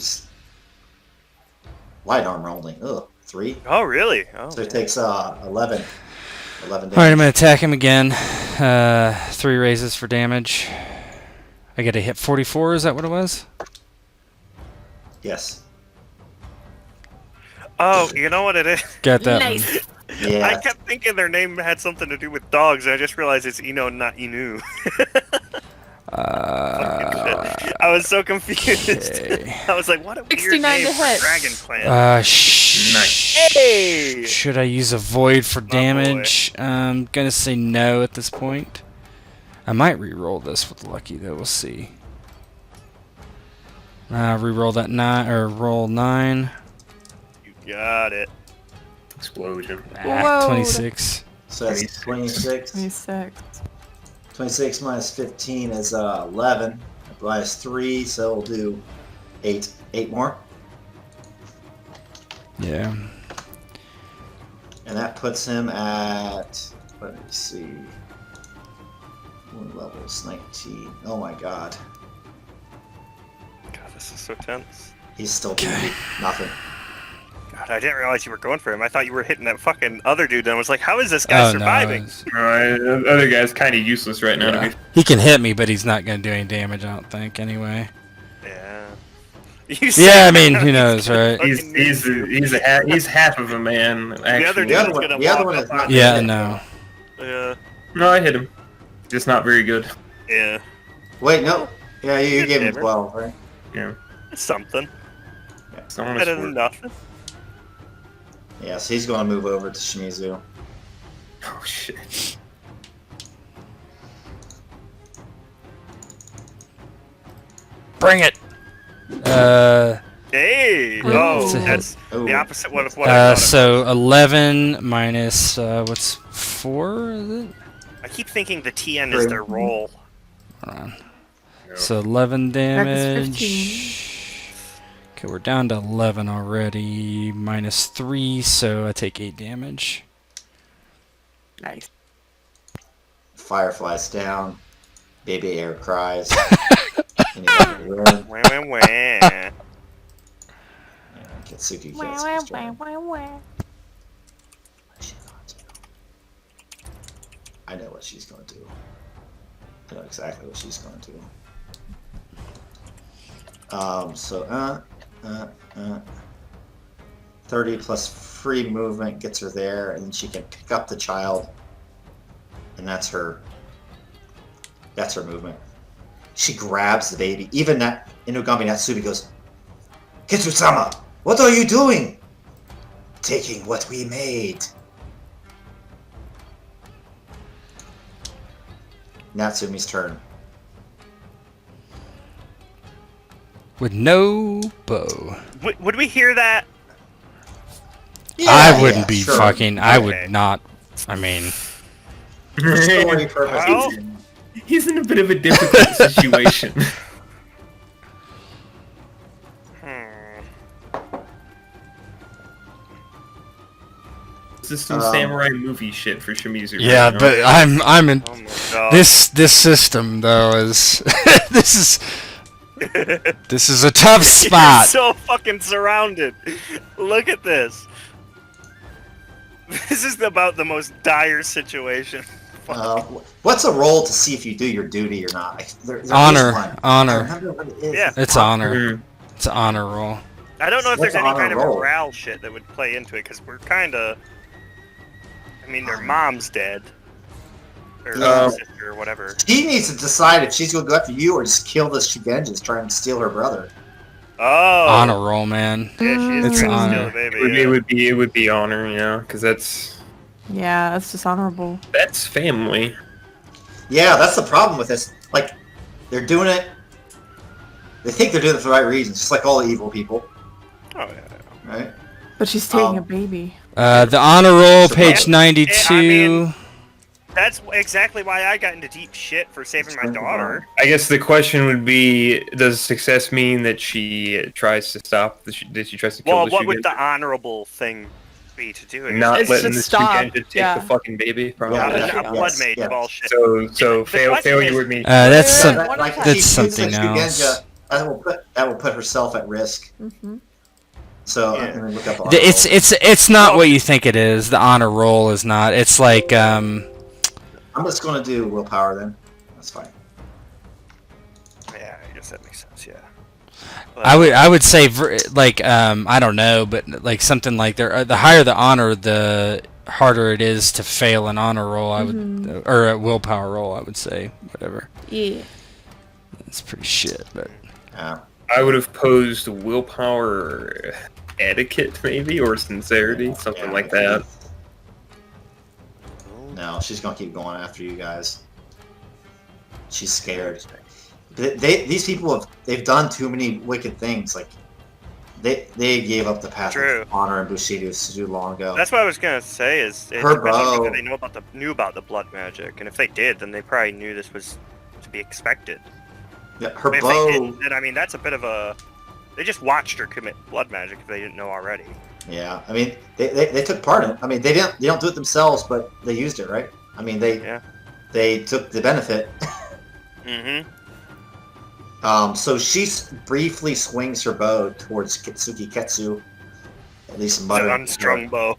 light armor only. Ugh, 3. Oh, really? Oh, So it takes 11. 11 damage. All right, I'm gonna attack him again. 3 raises for damage. I get to hit 44. Is that what it was? Yes. Oh, you know what it is? Got that Nice. Yeah. I kept thinking their name had something to do with dogs, and I just realized it's Ino, not Inu. one. I was so confused. Okay. I was like, what a weird 69 name to for a hit. dragon clan. Nice. Hey! Should I use a void for My boy. damage? I'm gonna say no at this point. I might re-roll this with lucky though. We'll see. Re-roll that 9 or roll 9. You got it. Explosion. Whoa. 26. So that's 26. 26. 26 minus 15 is 11. Minus 3, so we'll do 8. 8 more. Yeah. And that puts him at, let me see, one level is 19. Oh my god. God, this is so tense. He's still beating nothing. God, I didn't realize you were going for him. I thought you were hitting that fucking other dude, and I was like, how is this guy surviving? The other guy's kind of useless right now to me. He can hit me, but he's not gonna do any damage. I don't think. Anyway. Yeah. Yeah, I mean, who knows, right? He's half of a man. Actually. The other The dude's other one, gonna the other walk one up is on not. you. Yeah, no. Yeah. No, I hit him. Just not very good. Yeah. Wait, no. Yeah, you Good gave him hammer. 12, right? Yeah. It's something. It's honest Better than work. nothing. Yeah, so he's going to move over to Shimizu. Oh shit. Bring it. Hey! Ooh. Oh, It's a hit. that's Ooh. the opposite one of what I thought. So 11 minus what's 4? Is it? I keep thinking the TN is their roll. Hold on. No. So 11 Back is damage. Okay, we're down to 11 already. Minus 3, so I take 8 damage. Nice. Fire flies down. Baby air cries. And Weird. Wah, wah, wah. Yeah, Kitsuki Ketsu's turn. What's she gonna do? I know what she's gonna do. I know exactly what she's gonna do. So 30 plus free movement gets her there, and then she can pick up the child, and that's her movement. She grabs the baby. Even that Inugami Natsubi goes, Kitsu-sama, what are you doing? Taking what we made. Natsumi's turn. With no bow. Would we hear that? I wouldn't be sure. fucking. I Okay. would not. I mean, For story purposes. Well, He's in a bit of a difficult situation. This is some samurai movie shit for Shimizu. yeah, right now. but I'm in. Oh my god. This system though is this is a tough You're spot. so fucking surrounded. Look at this. This is about the most dire situation. What's a roll to see if you do your duty or not? There is Honor, one. honor. I remember what it is. Yeah. It's honor. Mhm. It's an honor roll. I don't know if What's there's any on a kind of roll? morale shit that would play into it, because we're kind of... I mean, their Um, mom's dead. Or Yeah. sister or whatever. She needs to decide if she's going to go after you or just kill this Shugenja trying to steal her brother. Oh! Honor roll, man. Yeah, she is It's trying to honor. steal the baby. It would be honor, you know, because that's Yeah, it's dishonorable. family. Yeah, that's the problem with this. Like, they're doing it. They think they're doing it for the right reasons, just like all the evil people, Oh, yeah. right? But she's taking Um, a baby. The honor roll, So page what- 92. I mean- That's exactly why I got into deep shit for saving my daughter. I guess the question would be: does success mean that she tries to stop? That she tries to kill Well, the what would Shugenja? the honorable thing be to do? Not It's letting to the stop, Shugenja take yeah. the fucking baby. Probably. Yeah, Not yeah. blood Yes, mage yes. bullshit. So The question failure is- would mean. That's Wait, some. wait, what Like, if if That's she shoots something the else. Shugenja, that will put herself at risk. Mm-hmm. So, Yeah. and then look up honor It's roll. not what you think it is. The honor roll is not. It's like I'm just going to do willpower then. That's fine. Yeah, I guess that makes sense, yeah. I would say like I don't know, but like something like the higher the honor, the harder it is to fail an honor roll. I would or a willpower roll. I would say whatever. Yeah. It's pretty shit, but Yeah. I would have posed willpower, etiquette, maybe, or sincerity, something Yeah. like that. No, she's going to keep going after you guys. She's scared. These people they've done too many wicked things. Like they gave up the path True. of honor and Bushido too long ago. That's what I was gonna say. Is it Her depends on bow. if they knew about the blood magic, and if they did, then they probably knew this was to be expected. Yeah, her If they bow. didn't, then I mean that's a bit of a. They just watched her commit blood magic if they didn't know already. Yeah, I mean they took part in it. I mean they don't do it themselves, but they used it, right? I mean they took the benefit. Mm-hmm. So she briefly swings her bow towards Kitsuki Ketsu. At least It's an muttering. unstrung bow.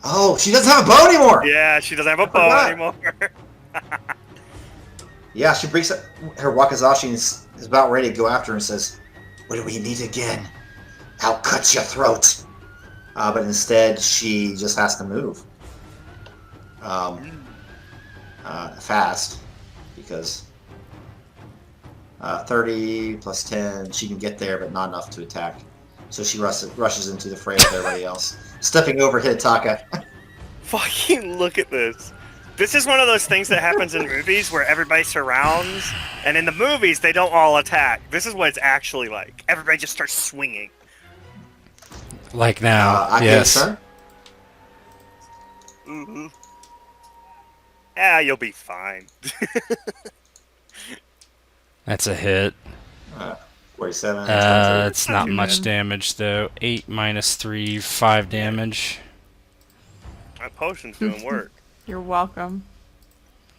Oh, she doesn't have a bow anymore. Yeah, she doesn't have a bow forgot. anymore. Yeah, she breaks up her wakizashi and is about ready to go after her and says, "When we meet again, I'll cut your throat." But instead, she just has to move fast because 30 plus 10, she can get there, but not enough to attack. So she rushes into the fray with everybody else, stepping over Hidetaka. Fucking look at this. This is one of those things that happens in movies where everybody surrounds, and in the movies they don't all attack. This is what it's actually like. Everybody just starts swinging. like now, Aki's yes. turn. Mm-hmm. Yeah, you'll be fine. That's a hit. 47. It's not too much bad. damage though. 8 minus 3, 5 damage. My potion's doing work. You're welcome.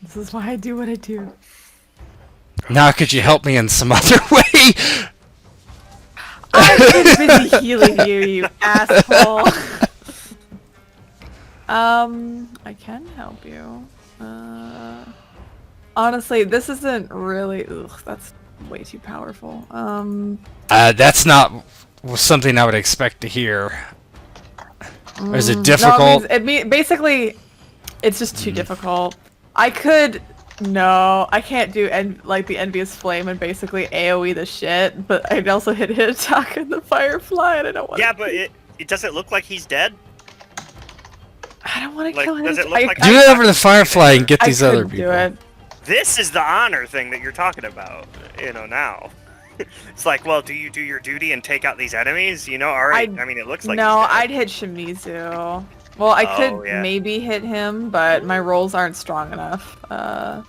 This is why I do what I do. Now could you help me in some other way? I've been busy healing you, you asshole. I can help you. Honestly, this isn't really. Ugh, that's way too powerful. That's not something I would expect to hear. Or is it No, difficult? basically, it's just too difficult. I could. No, I can't do like the Envious Flame and basically AoE the shit, but I'd also hit Hidetaka and the Firefly, and I don't want. Yeah, but it doesn't look like he's dead. I don't want to Like, kill him. does it look like- Do it over the Firefly and get these other people. Do it. This is the honor thing that you're talking about, now. It's like, well, do you do your duty and take out these enemies? Alright, I mean, it looks like no, he's dead. I'd hit Shimizu. Well, I could yeah. maybe hit him, but my rolls aren't strong enough to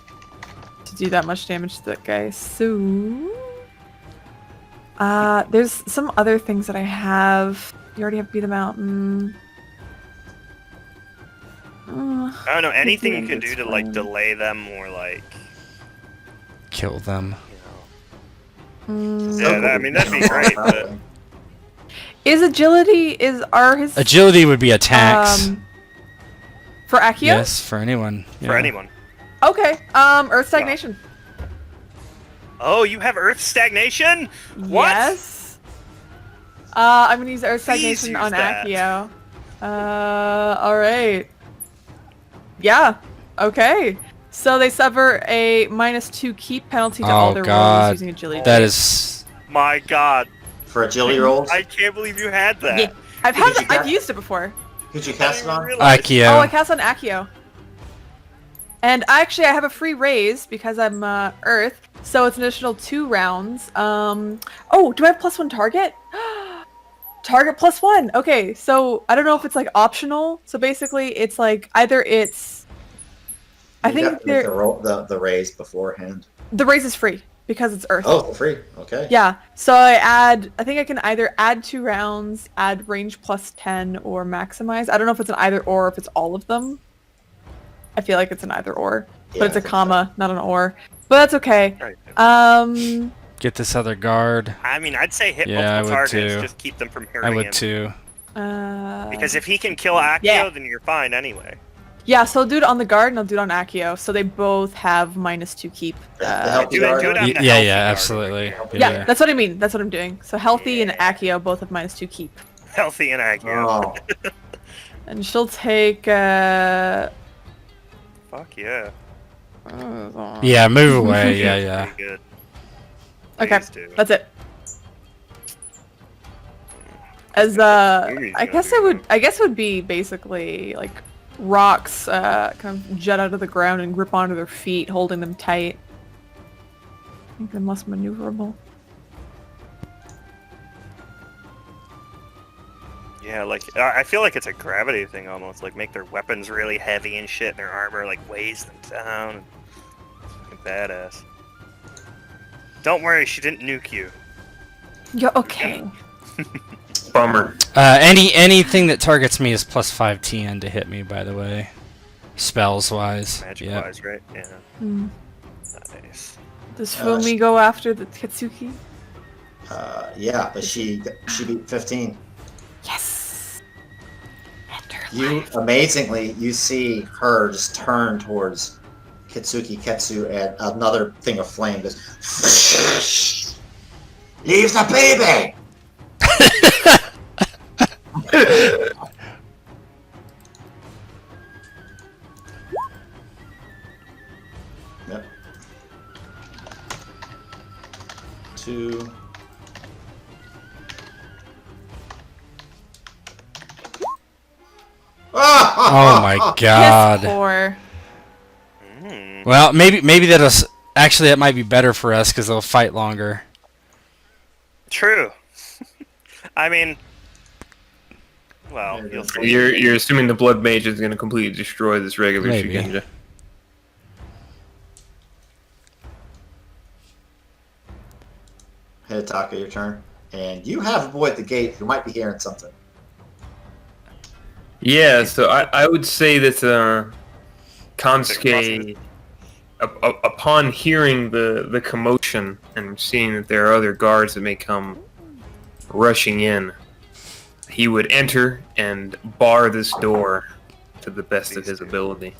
do that much damage to that guy. So, there's some other things that I have. You already have beat him out. I don't know, anything you can It's do to, fine. delay them or, Kill them. Yeah, I mean, that'd be great, but... Is agility are his Agility would be attacks. for Accio? Yes, for anyone. For yeah. anyone. Okay. Earth stagnation. Oh, you have Earth Stagnation? What? Yes. I'm gonna use Earth Please stagnation use on that. Accio. Alright. Yeah. Okay. So they suffer a -2 keep penalty to all Oh their rolls god, using agility. that is... My god. For agility rolls, I can't believe you had that. Yeah. I've used it before. who'd you I cast didn't it on? realize. Akio. Oh, I cast on Accio. And actually, I have a free raise because I'm Earth, so it's an additional 2 rounds. Oh, do I have +1 target? Target +1. Okay, so I don't know if it's optional. So basically, it's either it's. I You think got to make the raise beforehand. the raise is free because it's Earth. Oh, for free. Okay. Yeah, so I think I can either add 2 rounds, add range +10, or maximize. I don't know if it's an either or, if it's all of them. I feel like it's an either or, Yeah, but it's I a think comma, not an or. But that's okay. Right. Get this other guard. I mean, I'd say hit Yeah, I multiple would targets, too. just keep them from I hurting would him. too. Because if he can kill Accio, Yeah. then you're fine anyway. Yeah, so I'll do it on the guard and I'll do it on Accio, so they both have -2 keep. The healthy Do it guard? on the Yeah, healthy yeah, guard. absolutely. Yeah, that's what I mean. That's what I'm doing. So healthy and Yeah. Accio both have -2 keep, Healthy and Accio. Oh, and she'll take. Fuck yeah. Yeah, move away. Yeah, yeah. Pretty good. Okay, Please do. that's it. As Movie's I gonna guess be it would be basically rocks kind of jet out of the ground and grip onto their feet, holding them tight. Make them less maneuverable. Yeah, I feel like it's a gravity thing almost. Make their weapons really heavy and shit, and their armor weighs them down. It's fucking badass. Don't worry, she didn't nuke you. You're okay. Bummer. Anything that targets me is +5 TN to hit me, by the way. Spells wise. Magic Yep. wise, right? Yeah. Mm. Nice. Does Fumi go after the Kitsuki? yeah, but she beat 15. Yes. Enter You amazingly, you see her just turn towards Kitsuki Ketsu, and another thing of flame goes. Leave the baby. Yep. 2. Oh my Piss god. poor. Mm. Well, maybe actually that might be better for us because they'll fight longer. True. I mean, well, you'll see. You're assuming the blood mage is going to completely destroy this regular Maybe. Shugenja. Hidetaka, your turn. And you have a boy at the gate who might be hearing something. Yeah, so I would say that Kansuke upon hearing the commotion and seeing that there are other guards that may come rushing in, he would enter and bar this door to the best of his ability.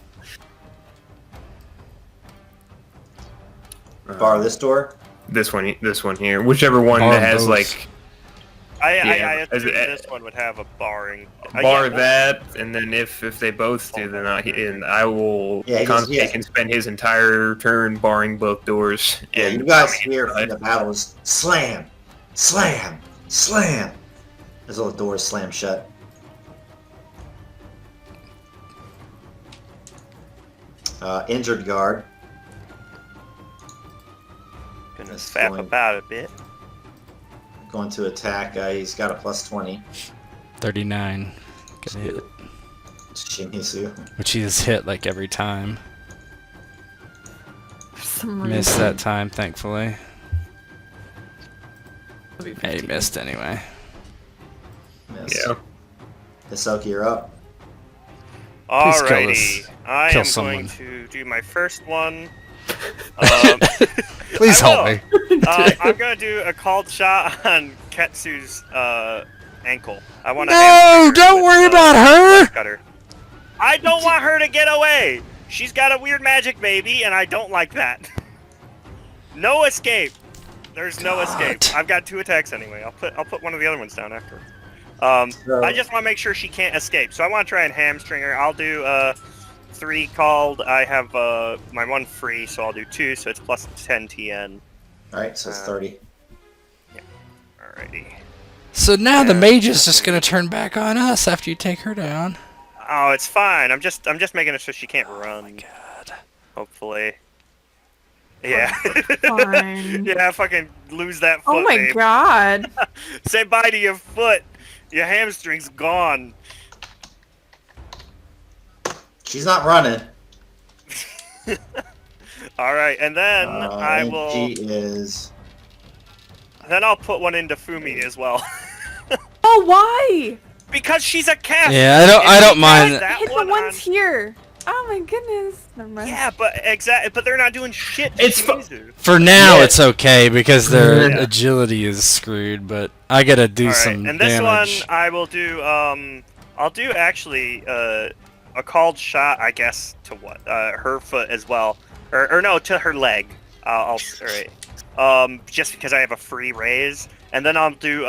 Bar this door. This one here, whichever one Bar that has both. like I Yeah, assume as- this one would have a barring. bar yeah, that, and then if they both do, then I will Yeah, take and spend his entire turn barring both doors. Yeah, And you guys hear from the battles, slam, slam, slam, as all the doors slam shut. Injured guard. gonna That's fap going- about a bit. Going to attack. He's got a +20. 39. Get a hit. Shimizu. Which he has hit like every time. For some reason. Missed that time, thankfully. It'll be Yeah, he 15. missed anyway. Miss. yeah, Hisoka, you're up. Please kill Alrighty, this- I kill am someone. going to do my first one. Please I help will. me. I'm gonna do a called shot on Ketsu's ankle. I want to. No, don't worry about her. Cutter. I don't want her to get away. She's got a weird magic baby, and I don't like that. No escape. There's no escape. I've got 2 attacks anyway. I'll put one of the other ones down after. I just want to make sure she can't escape. So I want to try and hamstring her. I'll do 3 called. I have my 1 free, so I'll do 2. So it's plus 10 TN. Alright, so it's 30. Alrighty. So now the Yeah. mage is just gonna turn back on us after you take her down. Oh, it's fine. I'm just making it so she can't run. Oh my god. Hopefully. Yeah. Fine. Yeah, fucking lose that foot, Oh my babe. god. Say bye to your foot. Your hamstring's gone. She's not running. All right, and then I and will. She is. Then I'll put one into Fumi as well, Oh, why? because she's a cat. Yeah, I don't mind. That Hit the one ones on- here. Oh my goodness. Never mind. Yeah, but exactly. But they're not doing shit. to It's fu- Shimizu. For now, Yeah. it's okay because their Yeah. agility is screwed. But I gotta do All right, some and this damage. one I will do. I'll do actually a called shot, I guess, to what her foot as well, or no, to her leg. All right. Just because I have a free raise, and then I'll do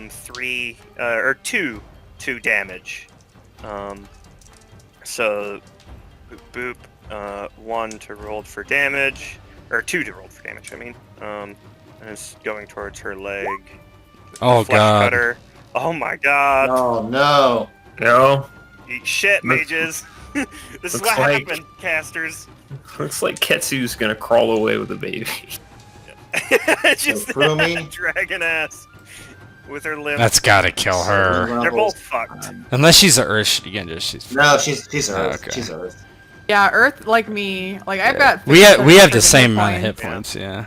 3 or 2 damage. So boop boop 1 to roll for damage, or 2 to roll for damage. I mean, and it's going towards her leg. Oh Flesh god. cutter. Oh my god. Oh no! no. Eat shit, Looks- mages. This is looks what like- happened, casters. Looks like Ketsu's gonna crawl away with the baby. Just Fumi? dragon ass with her limbs. That's gotta kill her. They're both fucked. Unless she's a Earth, again, just she's. No, she's Earth. okay. She's Earth. Yeah, Earth like me. Like I've got. We have 57 the same amount of points. hit points. Yeah.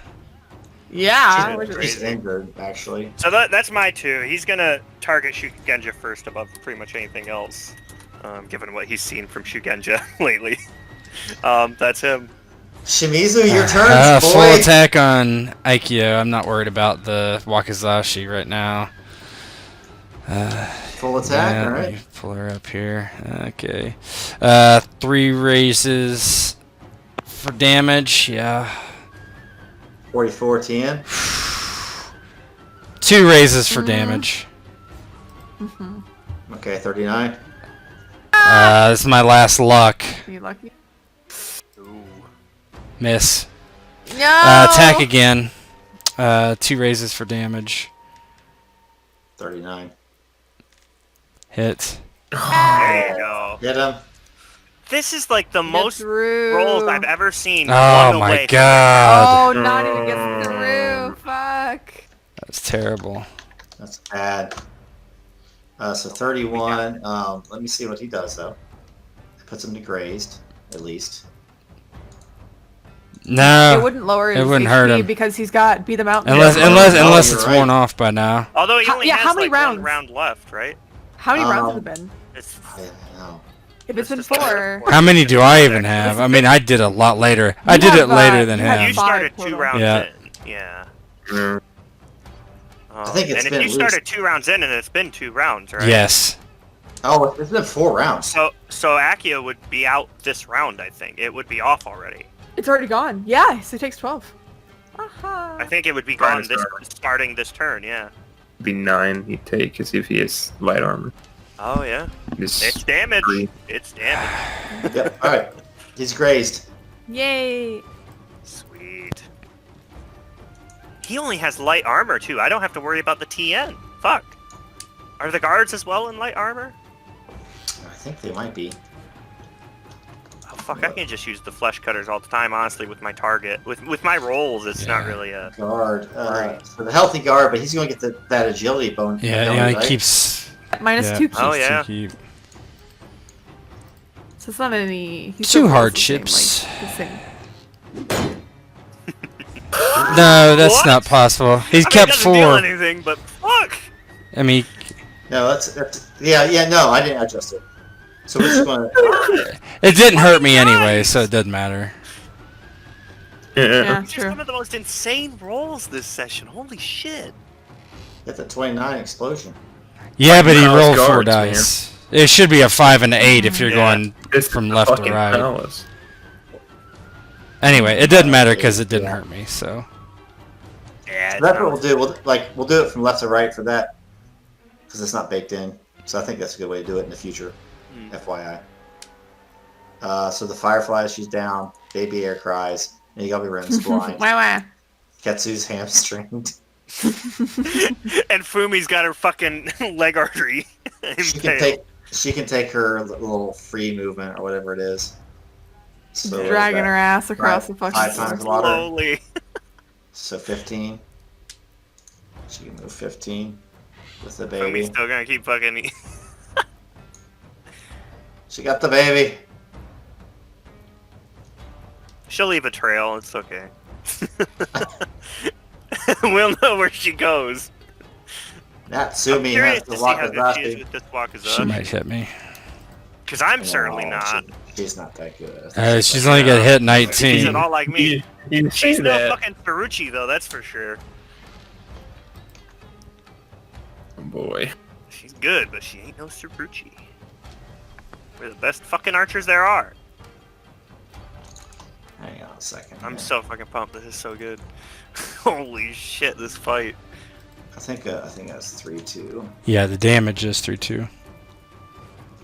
Yeah. She's which is- She's crazy. injured, actually. So that's my 2. He's gonna target Shugenja first above pretty much anything else, given what he's seen from Shugenja lately. That's him. Shimizu, your turn, Full boy. attack on Aikyo. I'm not worried about the Wakizashi right now. Full attack. Yeah, All let right. me pull her up here. Okay. 3 raises for damage. Yeah. 44 TN. 2 raises for damage. Okay, 39. This is my last luck. You lucky? Ooh. Miss. No. Attack again. 2 raises for damage. 39. Hit. There you go. Hit him. This is like the most through. rolls I've ever seen. Oh run my away. god. Oh, not even gets through. Fuck. That's terrible. That's bad. So 31. Let me see what he does, though. Puts him to grazed, at least. No. It wouldn't lower his it wouldn't HP hurt him. because he's got Be the Mountain. Unless Yeah, unless you're it's right. worn off by now. Although he only Yeah, has how many like 1 rounds? round left, right? How many rounds Um, have it been? It's I don't know. If it's been Let's just go 4, How many do I even have? I mean, I did a lot later. I did it later than you have You him. 5 started 2 total. rounds Yeah. in. Yeah. Mm. I think it's and been if you at least- started 2 rounds in, and it's been 2 rounds, right? Yes. Oh, it's been 4 rounds. So Akio would be out this round, I think. It would be off already. It's already gone. Yeah, so it takes 12. Aha. I think it would be Fine, gone sorry. starting this turn, yeah. Be 9 he'd take, as if he has light armor. Oh, yeah. This It's damage. 3. It's damage. Yep. All right. He's grazed. Yay. Sweet. He only has light armor, too. I don't have to worry about the TN. Fuck. Are the guards as well in light armor? I think they might be. Oh, fuck, I can just use the flesh cutters all the time, honestly, with my target. With my rolls, it's not Yeah. really a... Guard. Right. So the healthy guard, but he's going to get that agility bone. Yeah, penalty, yeah, he right? keeps. Minus Yeah. 2 keeps. Oh, yeah. Keep. So it's not any... he's Two still close hardships. to the same, like, the same. No, that's What? not possible. He's I mean, kept it doesn't deal 4. anything, but fuck! I mean, No, that's yeah. No, I didn't adjust it. So we're just going to. it didn't hurt me anyway, so it doesn't matter. Yeah, Just true. one of the most insane rolls this session. Holy shit. Get the 29 explosion. Yeah, but he Palace rolled 4 guards, man. dice. It should be a 5 and an 8 if you're Yeah. going This from is left to fucking right. palace. Anyway, it doesn't matter because it didn't hurt me. So Yeah, That's what we'll do. We'll do it from left to right for that, because it's not baked in. So I think that's a good way to do it in the future. FYI. So the firefly, she's down. Baby air cries. And Rin's blind. Wah, wah. Ketsu's hamstringed. And Fumi's got her fucking leg artery impaled. She can take her little free movement or whatever it is. So Dragging her ass across the Five fucking times floor. water. Slowly. So 15. She can move 15 with the Fumi's baby. still gonna keep fucking... She got the baby. She'll leave a trail, it's okay. We'll know where she goes. Natsumi has Curious to to see walk how with good she is Rashi. with this she might hit me. Because I'm certainly not. She's not that good. She's only got hit She's 19. at all like me. You She's say no that. fucking Ferrucci, though, that's for sure. Oh boy. She's good, but she ain't no Ferrucci. We're the best fucking archers there are. Hang on a second. I'm here. so fucking pumped. This is so good. Holy shit, this fight. I think that's 3-2. Yeah, the damage is 3-2.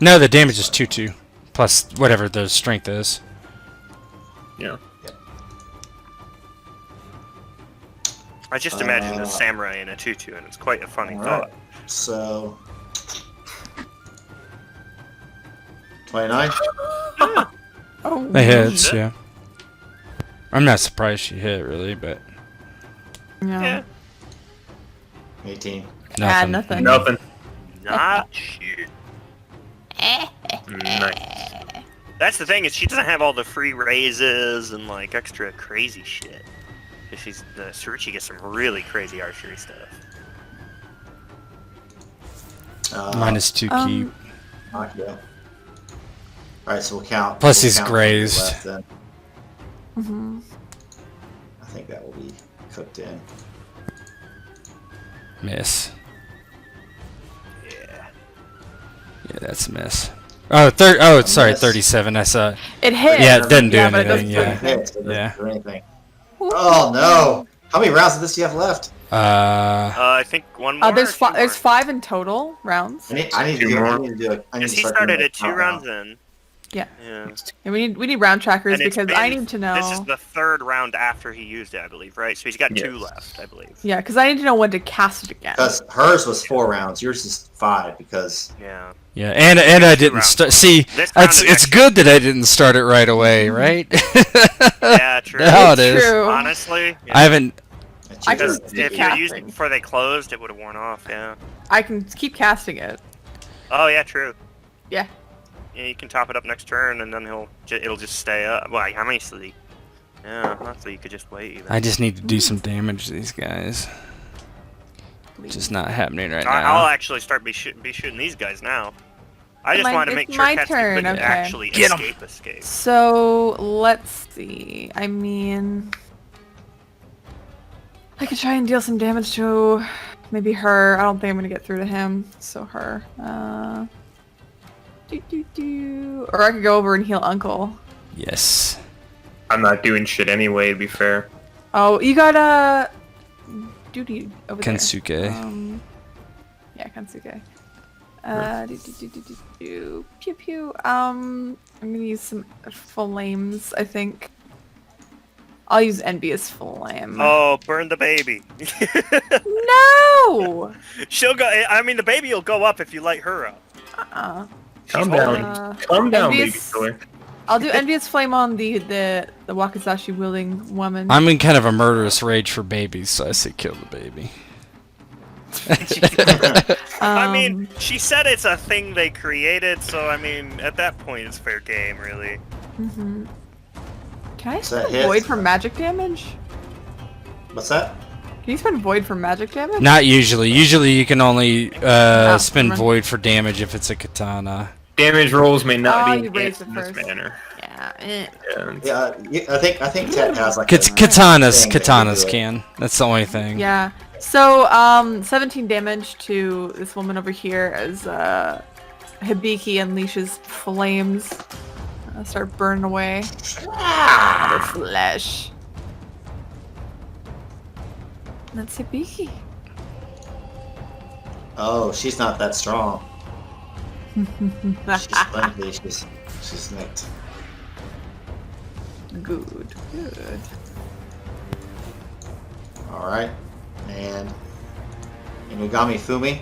No, the damage is 2-2 plus whatever the strength is. Yeah. I just imagine a samurai in a tutu, and it's quite a funny All thought. right. So 29. Oh, It hits, shit. yeah. I'm not surprised she hit really, but no. Yeah. 18. nothing. Nothing. Nothing. Not shit. Nice. That's the thing, is she doesn't have all the free raises and like extra crazy shit. 'Cause she's Suruchi gets some really crazy archery stuff. Minus 2 keep. Akio. All right, so we'll count. Plus we'll he's count grazed. left then. Mhm. I think that will be cooked in. Miss. Yeah. Yeah, that's a miss. Oh, sorry, miss. 37. I saw. It hit. Yeah, it didn't do but it anything. doesn't Yeah. Hits, it doesn't Yeah. do anything. Oh no! How many rounds of this do you have left? I think one more. There's or two more? there's 5 in total rounds. I need to Two do. more. I need to do. I need to Because he start started doing at 2 countdown. rounds in. Yeah. Yeah. And we need round trackers And it's because I been- need to know. This is the 3rd round after he used it, I believe, right? So he's got 2 Yes. left, I believe. Yeah, because I need to know when to cast it again. Because hers was 4 rounds, yours is 5 because Yeah. Yeah, and I didn't rounds. start. See, This round it's is it's actually- good that I didn't start it right away, right? Yeah, true. Now it It's is. true. Honestly, I haven't. I can because keep if you had used casting. it before they closed, it would have worn off. Yeah. I can keep casting it. Oh yeah, true. Yeah. Yeah, you can top it up next turn, and then it'll just stay up. Well, how many sleep? Yeah, so you could just wait. Even. I just need to do some damage to these guys. Just not happening right I'll now. actually start be shooting these guys now. I just want to It's make sure my Ketsu turn, couldn't okay. actually Get 'em. escape. So let's see. I mean, I could try and deal some damage to maybe her. I don't think I'm gonna get through to him. So her. Or I could go over and heal Uncle. Yes. I'm not doing shit anyway, to be fair. Oh, you got a duty over Kensuke. there. Yeah, Kensuke. Pew pew. I'm gonna use some flames. I think. I'll use envious flame. Oh, burn the baby. No! She'll go. I mean, the baby will go up if you light her up. Calm holding- down. Calm down, baby envious- killer. I'll do envious flame on the wakizashi wielding woman. I'm in kind of a murderous rage for babies, so I say kill the baby. I mean, she said it's a thing they created, so I mean, at that point, it's fair game, really. Can I So that spend hits. void for magic damage? What's that? Can you spend void for magic damage? Not usually. Usually you can only spend never mind. void for damage if it's a katana. Damage rolls may not Oh, be you raised enhanced it in this first. manner. Yeah. Yeah. Yeah, I think Tet has like Katanas thing that can do it. can. That's the only thing. Yeah. So, 17 damage to this woman over here as Hibiki unleashes flames. Start burning away her flesh. That's Hibiki. Oh, she's not that strong. She's friendly. She's nicked. Good. All right, and Inugami Fumi.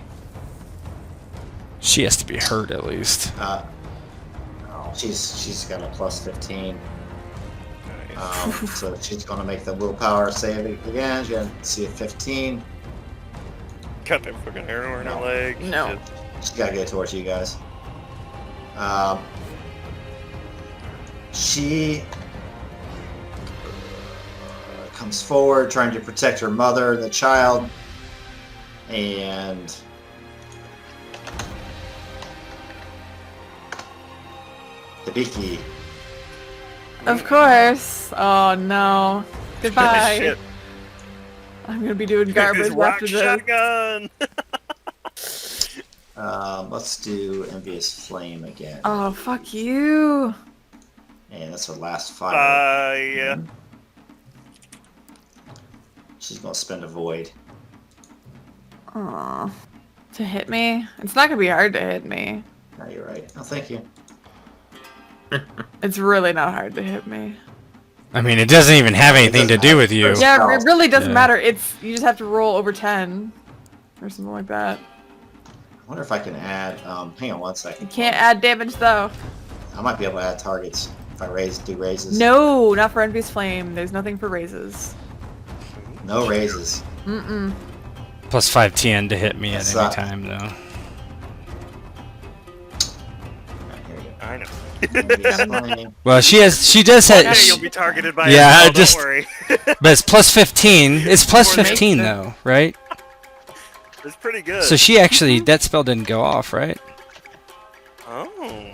She has to be hurt at least. She's got a plus 15. So she's gonna make the willpower save again. She's gonna see a 15. Got that fucking arrow in her leg. No. She's gotta get towards you guys. She comes forward trying to protect her mother and the child, and Hibiki. Of course. Oh no. Goodbye. Shit. I'm gonna be doing garbage Rock after this. shotgun. Let's do Envious Flame again. Oh fuck you. And that's her last fire. Yeah. She's gonna spend a void. Aw. To hit me? It's not gonna be hard to hit me. No, you're right. Oh, thank you. It's really not hard to hit me. I mean, it doesn't even have anything to do with you. Yeah, it really doesn't Yeah. matter. You just have to roll over 10. Or something like that. I wonder if I can add. Hang on one second. You can't add damage though. I might be able to add targets if I do raises. No, not for Envious Flame. There's nothing for raises. No raises. Mm-mm. Plus 510 to hit me at That's any not- time, though. Here you I know. go. Envious Flame. Well, she does have. Hey, you'll be targeted by Yeah, it. Oh, just- don't worry. But it's plus 15. It's plus Or make 15 the- though, right? It's pretty good. So she actually that spell didn't go off, right? Oh.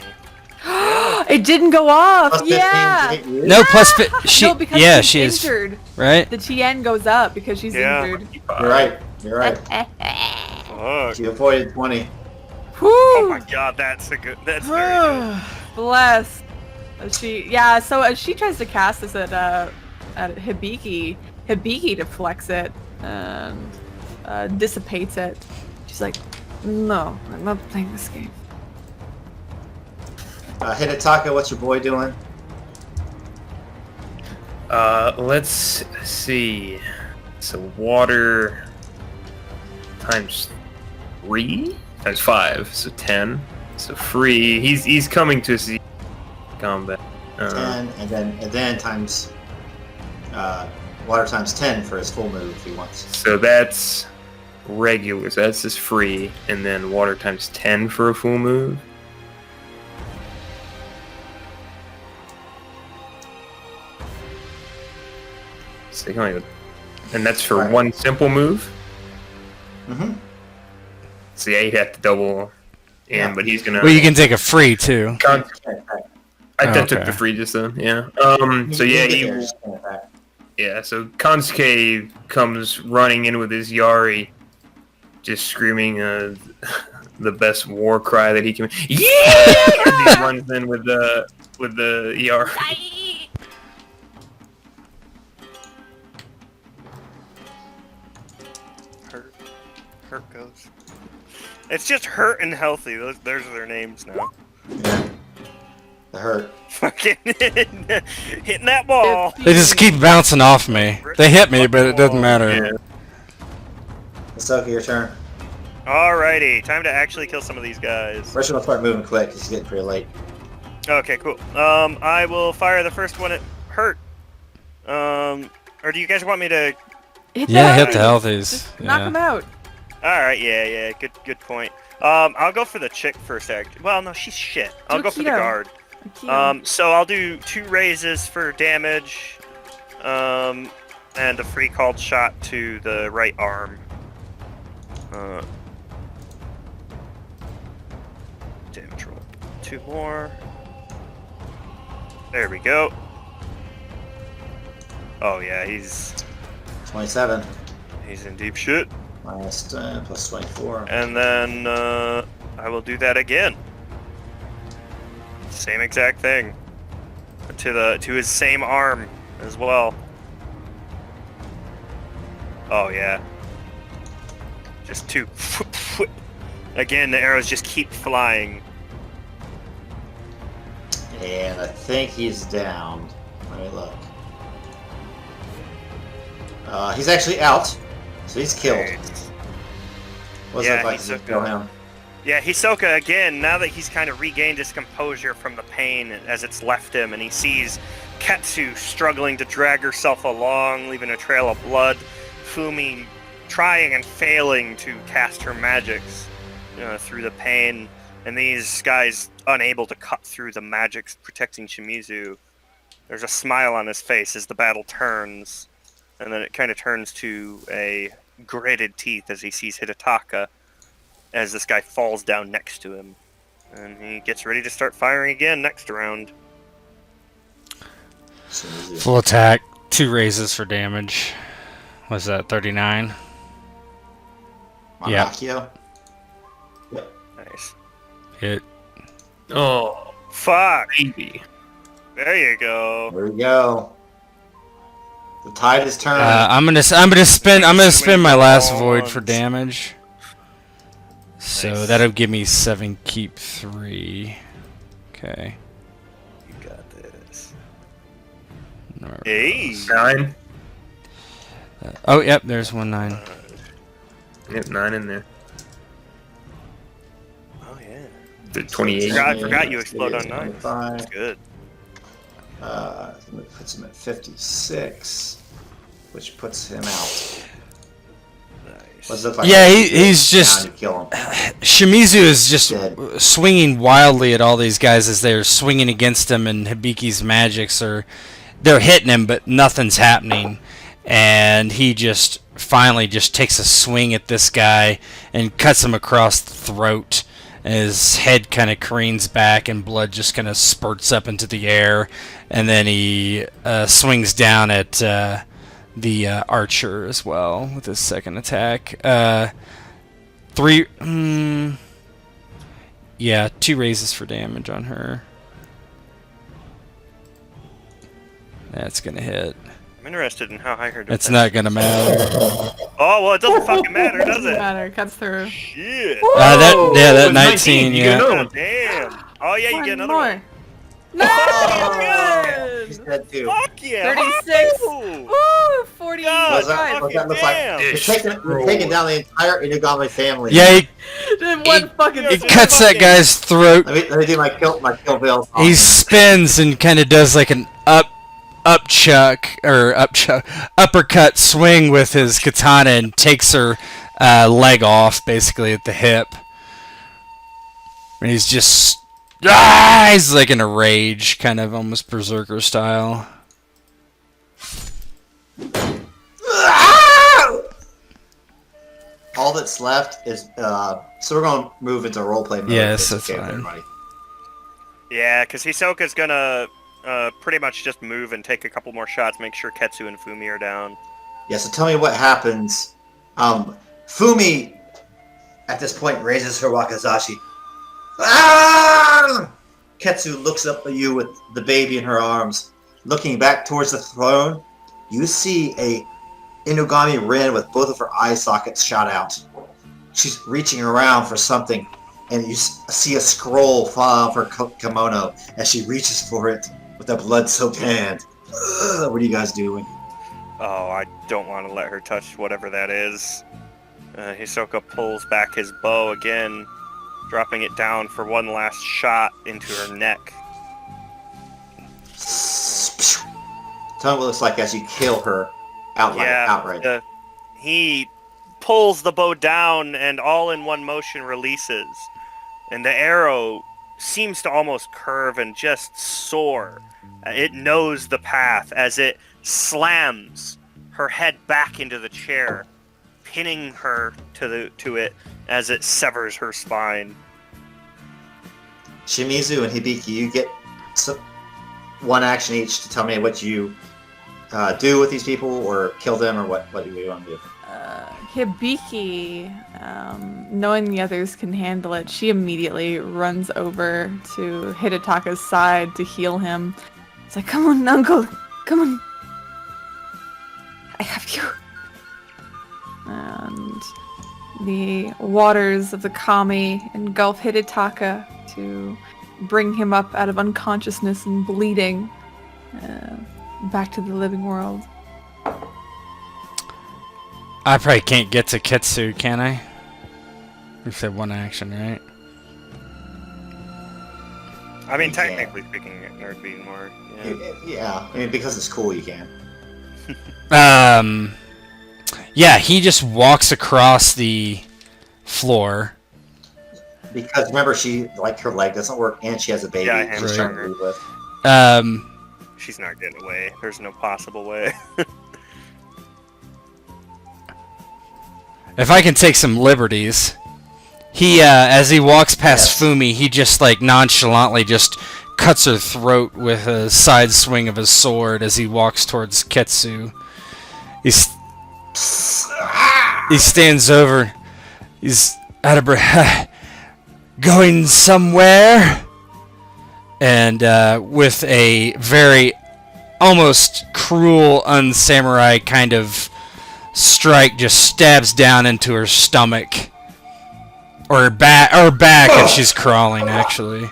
It didn't go off. Plus 15 Yeah. to hit you? No, plus she. No, because Yeah, she's she is. injured. Right? The TN goes up because she's Yeah. injured. You're right. You're right. Fuck. She avoided 20. Oh Whew. my god, that's a good. That's very good. Bless. So as she tries to cast this at Hibiki deflects it and dissipates it. She's like, no, I'm not playing this game. Hidetaka, what's your boy doing? Let's see. So water times 3 times 5, so 10. So free. He's coming to see combat. 10, and then times water times 10 for his full move if he wants. So that's regular. So that's just free, and then water times 10 for a full move. So you can only- and that's for Right. one simple move. Mm-hmm. So yeah, you'd have to double And but he's gonna. Well, you can take a free too. I Oh, took okay. the free just then. Yeah. So You yeah, get he. there, just can't attack. Yeah. So Kansuke comes running in with his Yari, just screaming the best war cry that he can. Yeah! As he runs in with the Yari. Hurt goes. It's just Hurt and Healthy. Those are their names now. Yeah. The hurt. Fucking hitting that ball. They just keep bouncing off me. They hit me, but it doesn't matter. Yeah. Hisoka, your turn. Alrighty, time to actually kill some of these guys. First, we'll start moving quick because it's getting pretty late. Okay, cool. I will fire the first one at Hurt. Or do you guys want me to? Hit Yeah, the hit the healthies. healthies. Just knock Yeah. them out. All right, yeah, good point. I'll go for the chick first. Well, no, she's shit. I'll Do go for the keto. guard. Keto. So I'll do 2 raises for damage, and a free called shot to the right arm. Damage roll. 2 more. There we go. Oh yeah, he's 27 in deep shit. minus 10 plus 24. And then I will do that again. Same exact thing. To his same arm as well. Oh yeah. Just 2. Again, the arrows just keep flying. And I think he's down. Let me look. He's actually out, so he's killed. What's Yeah, that like he's to so kill good. him? Yeah, Hisoka again, now that he's kind of regained his composure from the pain as it's left him, and he sees Ketsu struggling to drag herself along, leaving a trail of blood, Fumi trying and failing to cast her magics through the pain, and these guys unable to cut through the magics protecting Shimizu. There's a smile on his face as the battle turns, and then it kind of turns to a gritted teeth as he sees Hidetaka as this guy falls down next to him. And he gets ready to start firing again next round. Shimizu. Full attack, 2 raises for damage. Was that 39? Yeah. Monakio. Nice. Hit. Oh, Fuck! baby. There you go. There we go. The tide is turning. I'm gonna spend my last void for Bonds. damage. So Nice. that'll give me 7, keep 3. Okay. You got this. Alright. Hey! 9. Oh, yep, there's 1 9. Yep, 9 in there. Oh yeah. The 28. I forgot you explode on 9. 25. That's good. Puts him at 56, which puts him out. Nice. What's it like? Yeah, he's just... Now you kill him. Shimizu is just Dead. swinging wildly at all these guys as they're swinging against him, and Hibiki's magics are... They're hitting him, but nothing's happening. And he just finally just takes a swing at this guy and cuts him across the throat. His head kind of careens back and blood just kind of spurts up into the air. And then he swings down at the archer as well with his second attack. 2 raises for damage on her. That's going to hit. I'm interested in how high her defense It's not going to matter. Oh, well, it doesn't fucking matter, does Doesn't it? matter. Cuts through. Shit! That With 19, you get yeah. another one. Damn! Oh yeah, you One get another more. one. No! He's Good! dead too. Fuck yeah! 36. Woo! Woo! 40. What's that, what's that look like? Damn. We're taking down the entire Inugami family. Yeah, Did one fucking he He cuts that guy's throat. Let me do my kill bill. He spins and kind of does like an uppercut swing with his katana and takes her leg off basically at the hip. And he's just he's like in a rage, kind of almost berserker style. All all that's left is so we're gonna move into roleplay mode. Yes, if it's that's okay with fine. everybody. Yeah, because Hisoka's gonna pretty much just move and take a couple more shots, make sure Ketsu and Fumi are down. Yeah, so tell me what happens. Fumi, at this point, raises her wakizashi. Ah! Ketsu looks up at you with the baby in her arms. Looking back towards the throne, you see a Inugami Rin with both of her eye sockets shot out. She's reaching around for something, and you see a scroll fall off her kimono as she reaches for it with a blood-soaked hand. Ugh, what are you guys doing? Oh, I don't want to let her touch whatever that is. Hisoka pulls back his bow again, dropping it down for one last shot into her neck. Tell me what it looks like as you kill her outright. He pulls the bow down and all in one motion releases. And the arrow seems to almost curve and just soar. It knows the path as it slams her head back into the chair, pinning her to it as it severs her spine. Shimizu and Hibiki, you get one action each to tell me what you do with these people, or kill them, or what do you want to do? Hibiki, knowing the others can handle it, she immediately runs over to Hidetaka's side to heal him. It's like, come on, uncle, come on. I have you. And the waters of the Kami engulf Hidetaka to bring him up out of unconsciousness and bleeding back to the living world. I probably can't get to Ketsu, can I? You said one action, right? I mean, You technically speaking, it would be more. Yeah, I mean, because it's cool, you can. Yeah, he just walks across the floor. Because remember, her leg doesn't work, and she has a baby. Yeah, she's trying to leave with. She's not getting away. There's no possible way. If I can take some liberties, he, as he walks past Fumi, he just, like, nonchalantly just cuts her throat with a side swing of his sword as he walks towards Ketsu. He stands over. He's out of breath. Going somewhere? And, with a very, almost cruel, unsamurai kind of strike, just stabs down into her stomach. Or back if she's crawling, actually.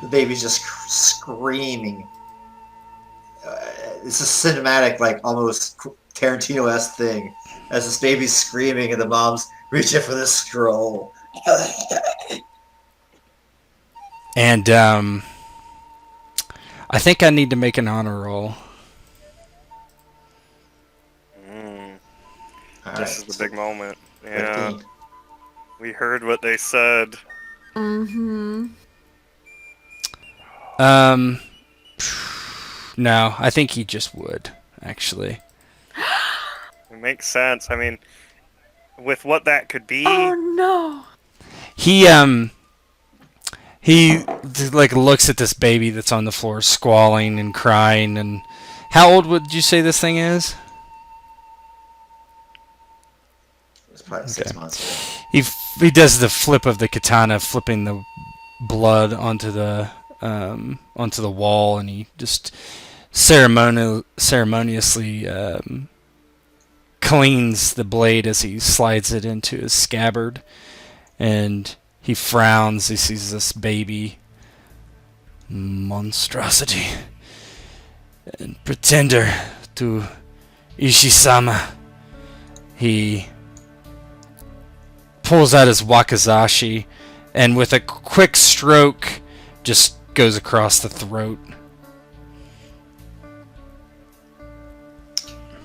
The baby's just screaming. It's a cinematic, like, almost Tarantino-esque thing. As this baby's screaming and the mom's reaching for the scroll. And, I think I need to make an honor roll. This is the big moment. Yeah. 15. We heard what they said. Mm-hmm. No, I think he just would, actually. It makes sense. I mean, with what that could be. Oh no! He like looks at this baby that's on the floor squalling and crying. And how old would you say this thing is? It's probably 6 months. He does the flip of the katana, flipping the blood onto the wall, and he just ceremoniously cleans the blade as he slides it into his scabbard, and he frowns. He sees this baby monstrosity and pretender to Ishii-sama. He pulls out his wakizashi and with a quick stroke just goes across the throat.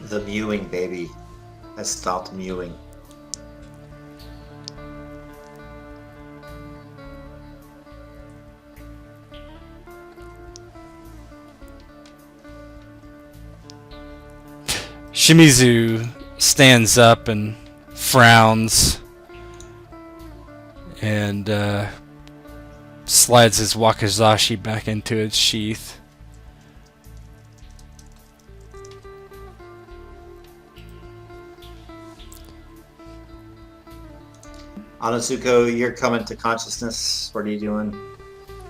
The mewing baby has stopped mewing. Shimizu stands up and frowns and slides his wakizashi back into its sheath. Onitsuko, you're coming to consciousness. What are you doing?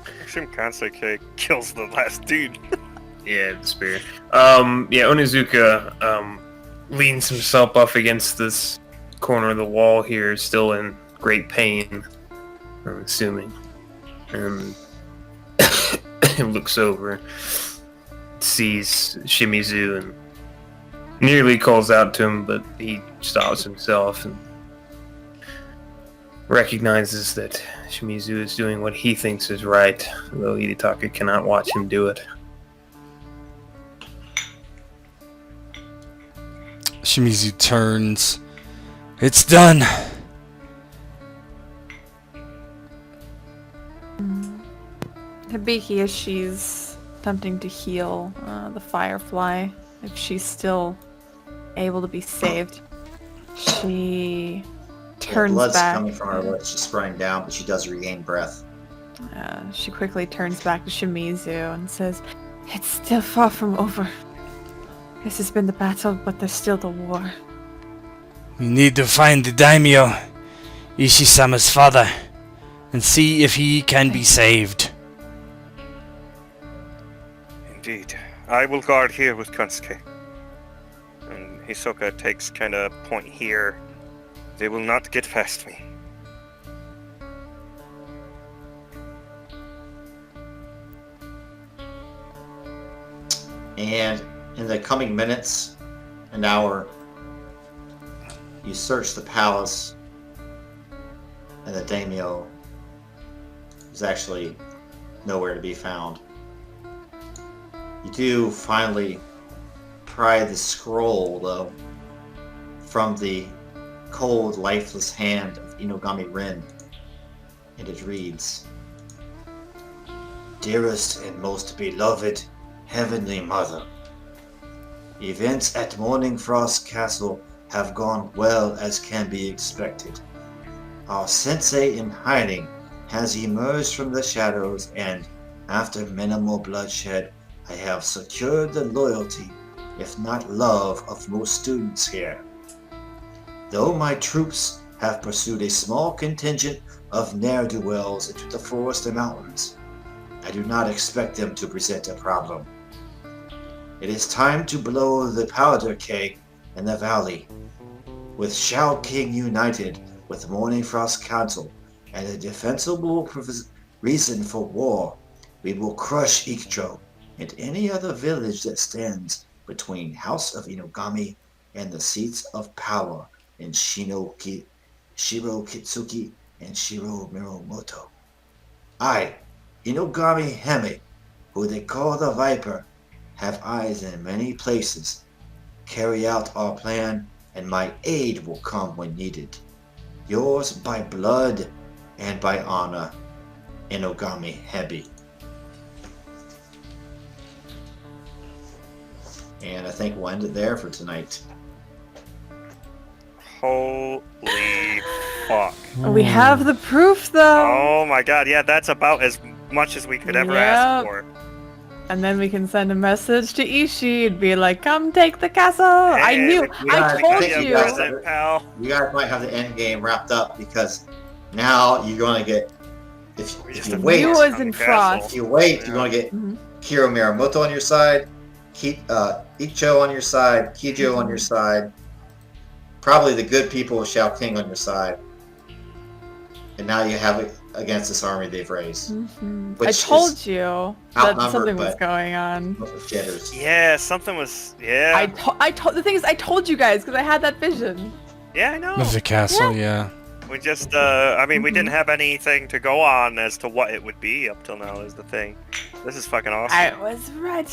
I assume Kansuke kills the last dude. Yeah, the spear. Onizuka leans himself up against this corner of the wall here, still in great pain, I'm assuming. And looks over, sees Shimizu, and nearly calls out to him, but he stops himself and recognizes that Shimizu is doing what he thinks is right, though Hidetaka cannot watch him do it. Shimizu turns. It's done. Hibiki, as she's attempting to heal the firefly, if she's still able to be saved, she turns Blood's back. coming from her lips, just running down, but she does regain breath. She quickly turns back to Shimizu and says, "It's still far from over. This has been the battle, but there's still the war." We need to find the daimyo, Ishisama's father, and see if he can be saved. Indeed. I will guard here with Kansuke. And Hisoka takes kind of point here. They will not get past me. And in the coming minutes, an hour, you search the palace, and the daimyo is actually nowhere to be found. You do finally pry the scroll, though, from the cold, lifeless hand of Inogami Rin, and it reads, "Dearest and most beloved Heavenly Mother, events at Morning Frost Castle have gone well as can be expected. Our sensei in hiding has emerged from the shadows, and after minimal bloodshed, I have secured the loyalty, if not love, of most students here. Though my troops have pursued a small contingent of ne'er-do-wells into the forest and mountains, I do not expect them to present a problem. It is time to blow the powder keg in the valley. With Shao-King united with Morning Frost Council and a defensible reason for war, we will crush Ikcho and any other village that stands between House of Inogami and the seats of power in Shiro Kitsuki and Shiro Miromoto. I, Inogami Hime, who they call the Viper, have eyes in many places. Carry out our plan, and my aid will come when needed. Yours by blood and by honor, Inogami Hebi." And I think we'll end it there for tonight. Holy fuck. We have the proof, though. Oh my god, yeah, that's about as much as we could ever Yep. ask for. And then we can send a message to Ishii and be like, "Come take the castle." I knew. I told think you. Present, pal. You guys might have the end game wrapped up, because now you're going to get, if you wait, You was in Frost. if you wait, you're going to get Mhm. Kiro Miyamoto on your side, Icho on your side, Kijo on your side, probably the good people of Shao-King on your side, and now you have it against this army they've raised. Mhm. I Which told is you that outnumbered, something was but- going on. with jitters. Yeah, something was. Yeah. I told. The thing is, I told you guys because I had that vision. Yeah, I know. Of the castle, yeah. We just, I mean, we didn't have anything to go on as to what it would be up till now, is the thing. This is fucking awesome. I was right.